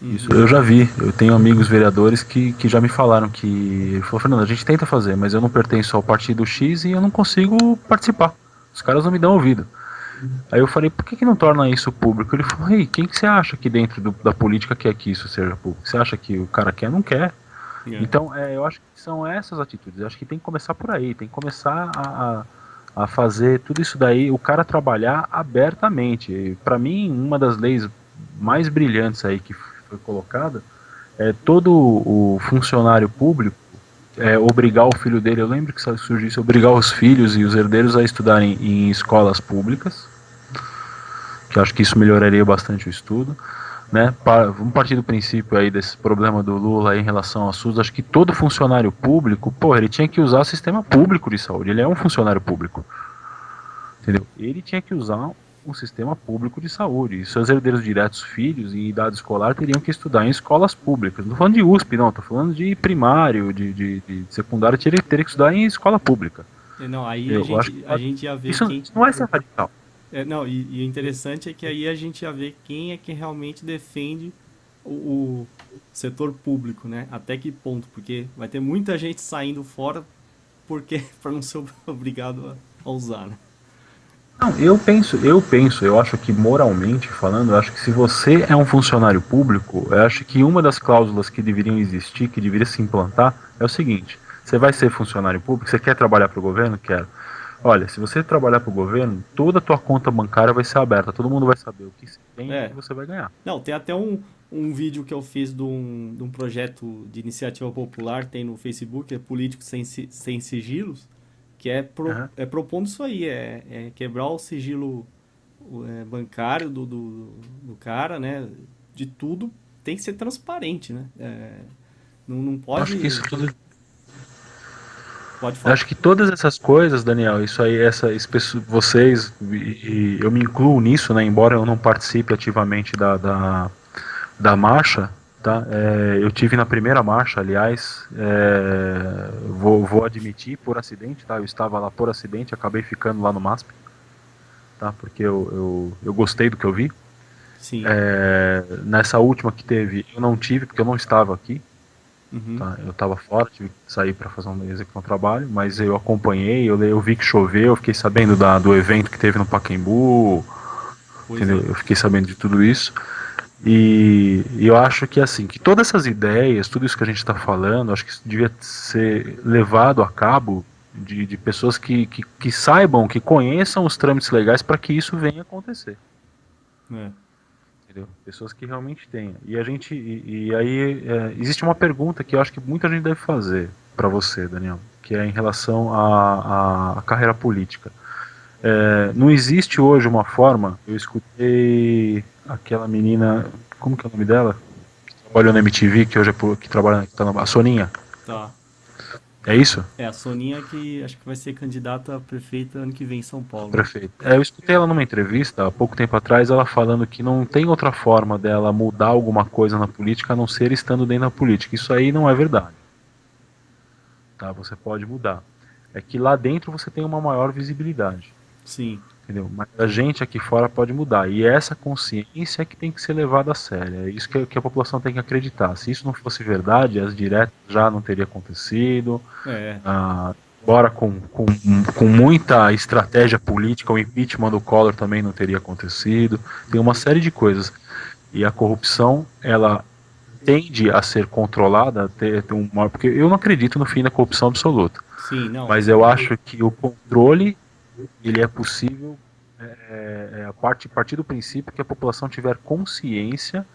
Isso Uhum. eu já vi, eu tenho amigos vereadores que já me falaram que, ele falou: Fernando, a gente tenta fazer, mas eu não pertenço ao partido X e eu não consigo participar. Os caras não me dão ouvido. Aí eu falei: por que não torna isso público? Ele falou: ei, quem que você acha que dentro da política quer que isso seja público? Você acha que o cara quer? Não quer. É. Então, eu acho que são essas atitudes. Eu acho que tem que começar por aí. Tem que começar a fazer tudo isso daí, o cara trabalhar abertamente. Para mim, uma das leis mais brilhantes aí que foi colocada é todo o funcionário público obrigar o filho dele, eu lembro que surgiu isso, obrigar os filhos e os herdeiros a estudarem em escolas públicas, que eu acho que isso melhoraria bastante o estudo. Né? Vamos partir do princípio aí desse problema do Lula aí em relação ao SUS. Acho que todo funcionário público, ele tinha que usar o sistema público de saúde. Ele é um funcionário público, entendeu? Ele tinha que usar um sistema público de saúde. E seus herdeiros diretos, filhos em idade escolar, teriam que estudar em escolas públicas. Não estou falando de USP, não, estou falando de primário, de secundário, teria que estudar em escola pública. Não, aí Eu acho que a gente ia ver isso quem. não vai ser radical. Não, e o interessante é que aí a gente ia ver quem é que realmente defende o setor público, né? Até que ponto, porque vai ter muita gente saindo fora porque para não ser obrigado a usar, né? Não, eu acho que moralmente falando, eu acho que se você é um funcionário público, eu acho que uma das cláusulas que deveriam existir, que deveria se implantar, é o seguinte: você vai ser funcionário público, você quer trabalhar para o governo? Quero. Olha, se você trabalhar para o governo, toda a tua conta bancária vai ser aberta, todo mundo vai saber o que você tem e o É. que você vai ganhar. Não, tem até um vídeo que eu fiz de um projeto de iniciativa popular, tem no Facebook, é Políticos Sem Sigilos, que Uhum. é propondo isso aí, é quebrar o sigilo bancário do cara, né? De tudo tem que ser transparente, né? Não Eu acho que pode. isso tudo. Pode Eu falar. acho que todas essas coisas, Daniel, isso aí, vocês, e eu me incluo nisso, né? Embora eu não participe ativamente da marcha, tá? Eu tive na primeira marcha, aliás, vou admitir por acidente, tá? Eu estava lá por acidente, acabei ficando lá no MASP, tá? Porque eu gostei do que eu vi. Sim. Nessa última que teve, eu não tive, porque eu não estava aqui, Uhum. tá? Eu estava fora, tive que sair para fazer executar um trabalho, mas eu acompanhei, eu vi que choveu, eu fiquei sabendo do evento que teve no Pacaembu, Pois entendeu? é. Eu fiquei sabendo de tudo isso. E eu acho que assim, que todas essas ideias, tudo isso que a gente está falando, acho que isso devia ser levado a cabo de pessoas que saibam, que conheçam os trâmites legais para que isso venha acontecer. É. Entendeu? Pessoas que realmente tenham. E aí existe uma pergunta que eu acho que muita gente deve fazer para você, Daniel, que é em relação à carreira política. Não existe hoje uma forma. Eu escutei aquela menina, como que é o nome dela? Que trabalhou na MTV, que hoje que trabalha, que tá a Soninha. Tá. É isso? É, a Soninha que acho que vai ser candidata a prefeita ano que vem em São Paulo, né? Prefeito. Eu escutei ela numa entrevista há pouco tempo atrás, ela falando que não tem outra forma dela mudar alguma coisa na política a não ser estando dentro da política. Isso aí não é verdade. Tá? Você pode mudar. É que lá dentro você tem uma maior visibilidade. Sim. Entendeu? Mas a gente aqui fora pode mudar. E essa consciência é que tem que ser levada a sério. É isso que a população tem que acreditar. Se isso não fosse verdade, as diretas já não teria acontecido. É. Embora com muita estratégia política, o impeachment do Collor também não teria acontecido. Tem uma série de coisas. E a corrupção, ela tende a ser controlada, porque eu não acredito no fim da corrupção absoluta. Sim, não. Mas eu acho que o controle ele é possível a partir do princípio que a população tiver consciência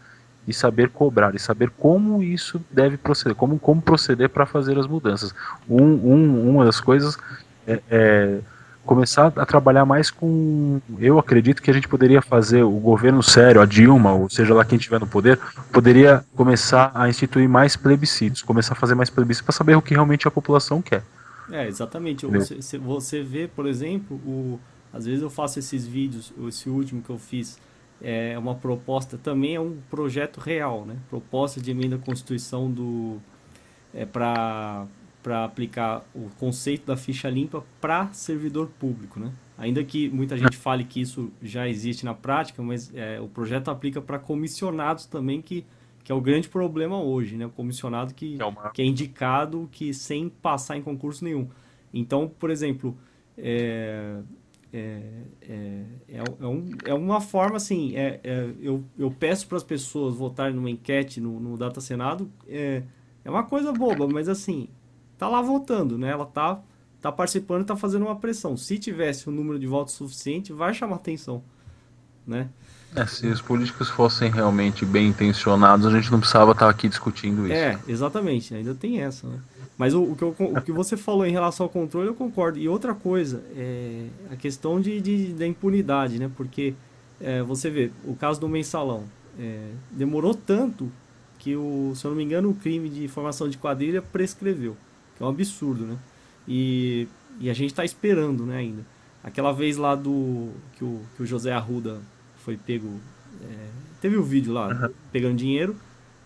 e saber cobrar, e saber como isso deve proceder, como proceder para fazer as mudanças. Uma das coisas é começar a trabalhar mais com. Eu acredito que a gente poderia fazer, o governo sério, a Dilma, ou seja lá quem estiver no poder, poderia começar a instituir mais plebiscitos, começar a fazer mais plebiscitos para saber o que realmente a população quer. Exatamente. Entendeu? Você vê, por exemplo, às vezes eu faço esses vídeos, esse último que eu fiz é uma proposta, também é um projeto real, né? Proposta de emenda à Constituição para aplicar o conceito da ficha limpa para servidor público, né? Ainda que muita gente fale que isso já existe na prática, mas o projeto aplica para comissionados também, que é o grande problema hoje, né? O comissionado Que é uma. que é indicado que sem passar em concurso nenhum. Então, por exemplo, é, é uma forma assim, eu peço para as pessoas votarem numa enquete no Data Senado, é uma coisa boba, mas assim, tá lá votando, né? Ela tá participando e tá fazendo uma pressão. Se tivesse um número de votos suficiente, vai chamar atenção, né? Se os políticos fossem realmente bem intencionados, a gente não precisava estar aqui discutindo isso. Exatamente, ainda tem essa, né? Mas o que você falou em relação ao controle, eu concordo. E outra coisa, a questão da impunidade, né? Porque você vê, o caso do mensalão, demorou tanto que, se eu não me engano, o crime de formação de quadrilha prescreveu, que é um absurdo, né? E a gente está esperando, né, ainda. Aquela vez lá que o José Arruda foi pego. Teve o vídeo lá, Aham, pegando dinheiro.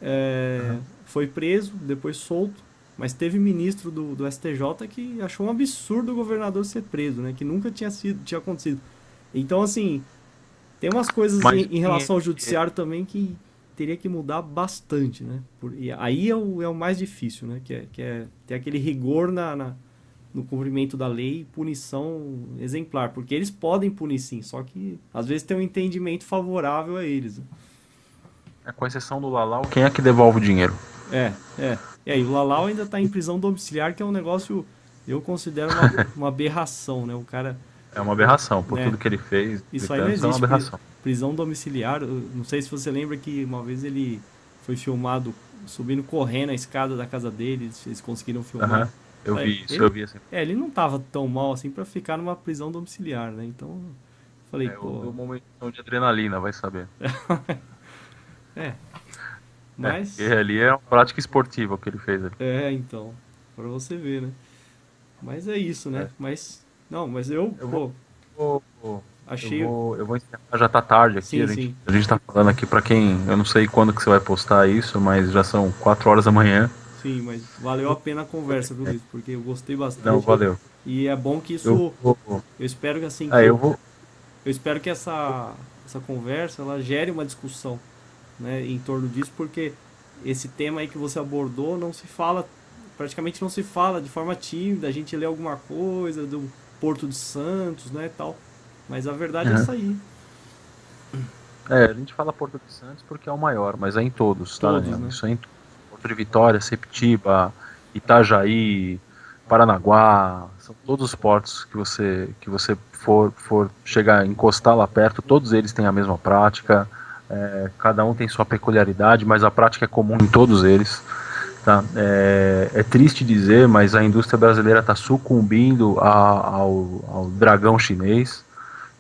aham. Foi preso, depois solto. Mas teve ministro do STJ que achou um absurdo o governador ser preso, né? Que nunca tinha acontecido. Então, assim, tem umas coisas Mas em relação ao judiciário também que teria que mudar bastante, né? E aí é o mais difícil, né? Que é ter aquele rigor no cumprimento da lei e punição exemplar. Porque eles podem punir sim, só que às vezes tem um entendimento favorável a eles, né? com exceção do Lalau, quem é que devolve o dinheiro? É. E aí, o Lalau ainda tá em prisão domiciliar, que é um negócio, eu considero uma aberração, né? O cara, É uma aberração, por né? tudo que ele fez, Isso aí não tanto, é uma existe. aberração. Prisão domiciliar. Eu não sei se você lembra que uma vez ele foi filmado subindo correndo a escada da casa dele, eles conseguiram filmar. Aham, eu É, vi isso, eu Ele, vi assim. ele não tava tão mal assim pra ficar numa prisão domiciliar, né? Então, eu falei, Houve pô, um momento de adrenalina, vai saber. é, Porque mas, ali é uma prática esportiva o que ele fez ali. então, pra você ver, né? Mas é isso, né? É. Mas eu, Eu pô, vou, achei, eu vou encerrar, já tá tarde aqui, sim, sim, a gente tá falando aqui pra quem, eu não sei quando que você vai postar isso, mas já são 4 horas da manhã. sim, mas valeu a pena a conversa, viu, É, Luiz? Porque eu gostei não, bastante valeu. e é bom que Eu isso, vou, eu espero que assim, eu vou, eu espero que essa conversa, ela gere uma discussão, né, em torno disso, porque esse tema aí que você abordou não se fala, praticamente não se fala de forma tímida, a gente lê alguma coisa do Porto de Santos, né, tal, mas a verdade é Aham. essa aí, A gente fala Porto de Santos porque é o maior, mas é em todos, tá, todos, Daniel? né? Isso é em todos. Porto de Vitória, Sepetiba, Itajaí, Paranaguá, são todos os portos que você for chegar, encostar lá perto, todos eles têm a mesma prática, cada um tem sua peculiaridade, mas a prática é comum em todos eles. Tá? É triste dizer, mas a indústria brasileira está sucumbindo ao dragão chinês.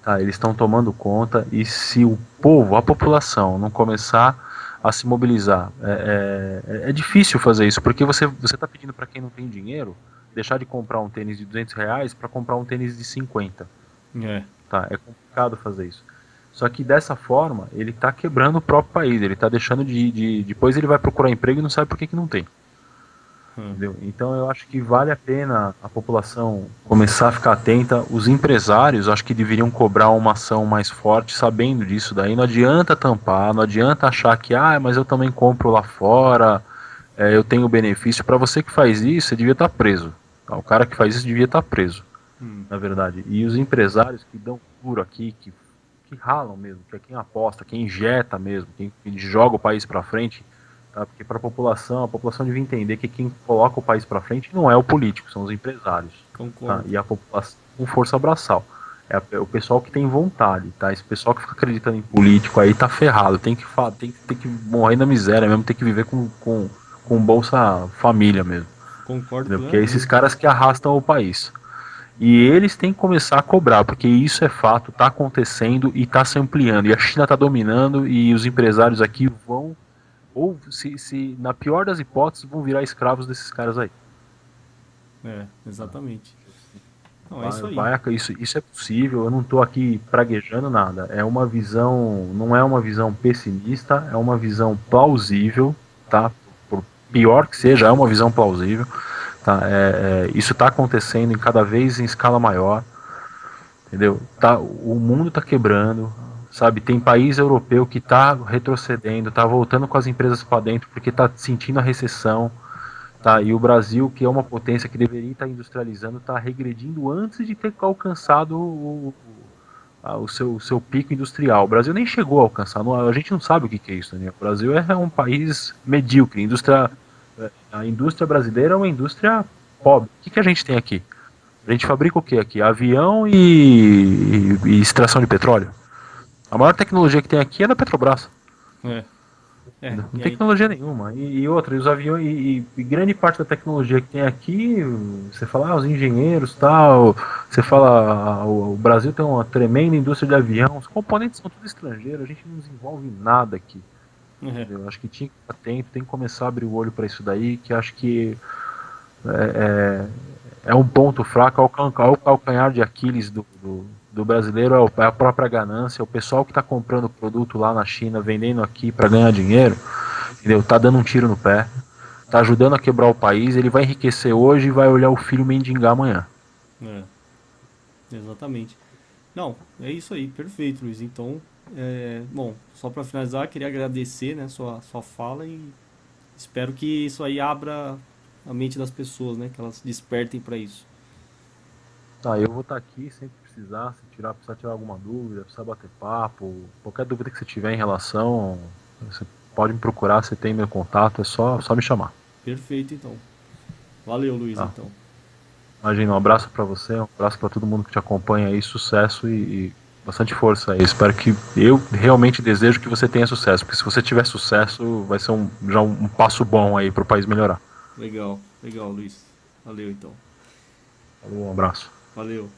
Tá? Eles estão tomando conta e se o povo, a população, não começar a se mobilizar, é difícil fazer isso, porque você está pedindo para quem não tem dinheiro deixar de comprar um tênis de R$ 200 para comprar um tênis de 50. É. Tá? É complicado fazer isso. Só que dessa forma, ele está quebrando o próprio país, ele está deixando depois ele vai procurar emprego e não sabe por que não tem. Hum. Entendeu? Então eu acho que vale a pena a população começar a ficar atenta. Os empresários acho que deveriam cobrar uma ação mais forte, sabendo disso daí. Não adianta tampar, não adianta achar que, mas eu também compro lá fora, eu tenho benefício. Para você que faz isso, você devia estar preso. Tá? O cara que faz isso devia estar preso, Hum. na verdade. E os empresários que dão duro aqui, que ralam mesmo, que é quem aposta, quem injeta mesmo, quem joga o país para frente, tá? Porque para a população devia entender que quem coloca o país para frente não é o político, são os empresários, tá? Concordo. E a população com força abraçal. É o pessoal que tem vontade, tá? Esse pessoal que fica acreditando em político aí tá ferrado, tem que morrer na miséria mesmo, tem que viver com Bolsa Família mesmo, Concordo entendeu? Porque é esses plenamente. caras que arrastam o país. E eles têm que começar a cobrar, porque isso é fato, está acontecendo e está se ampliando. E a China está dominando e os empresários aqui vão, ou se na pior das hipóteses, vão virar escravos desses caras aí. Exatamente. Não, é isso aí. Isso é possível, eu não estou aqui praguejando nada. É uma visão, não é uma visão pessimista, é uma visão plausível, tá? Por pior que seja, é uma visão plausível. Tá? Isso está acontecendo em cada vez em escala maior. Entendeu? O mundo está quebrando, sabe? Tem país europeu que está retrocedendo, está voltando com as empresas para dentro porque está sentindo a recessão, tá? E o Brasil, que é uma potência que deveria estar industrializando, está regredindo antes de ter alcançado o seu pico industrial. O Brasil nem chegou a alcançar, a gente não sabe o que é isso, né? O Brasil é um país medíocre, a indústria brasileira é uma indústria pobre. O que a gente tem aqui? A gente fabrica o que aqui? Avião e extração de petróleo. A maior tecnologia que tem aqui é da Petrobras. É. Não E tem aí, tecnologia nenhuma. E outra, os aviões, e grande parte da tecnologia que tem aqui, você fala, os engenheiros tal, você fala, o Brasil tem uma tremenda indústria de avião, os componentes são tudo estrangeiros, a gente não desenvolve nada aqui. é, Entendeu? Acho que tinha que estar atento, tem que começar a abrir o olho para isso daí, que acho que é, é um ponto fraco, é o calcanhar de Aquiles do brasileiro, é a própria ganância. O pessoal que está comprando produto lá na China, vendendo aqui para ganhar dinheiro, entendeu? Tá dando um tiro no pé, tá ajudando a quebrar o país. Ele vai enriquecer hoje e vai olhar o filho mendigar amanhã. É, exatamente. Não, é isso aí, perfeito, Luiz. Então, bom, só para finalizar, queria agradecer, né, sua fala e espero que isso aí abra a mente das pessoas, né, que elas despertem para isso. Tá, eu vou estar aqui sempre que precisar, precisar tirar alguma dúvida, precisar bater papo, qualquer dúvida que você tiver em relação, você pode me procurar, você tem meu contato, é só me chamar. Perfeito, então. Valeu, Luiz, Tá? então. Imagina, um abraço para você, um abraço para todo mundo que te acompanha aí, sucesso e bastante força aí. Espero que eu realmente desejo que você tenha sucesso, porque se você tiver sucesso, vai ser já um passo bom aí para o país melhorar. Legal, legal, Luiz. Valeu, então. Falou, um abraço. Valeu.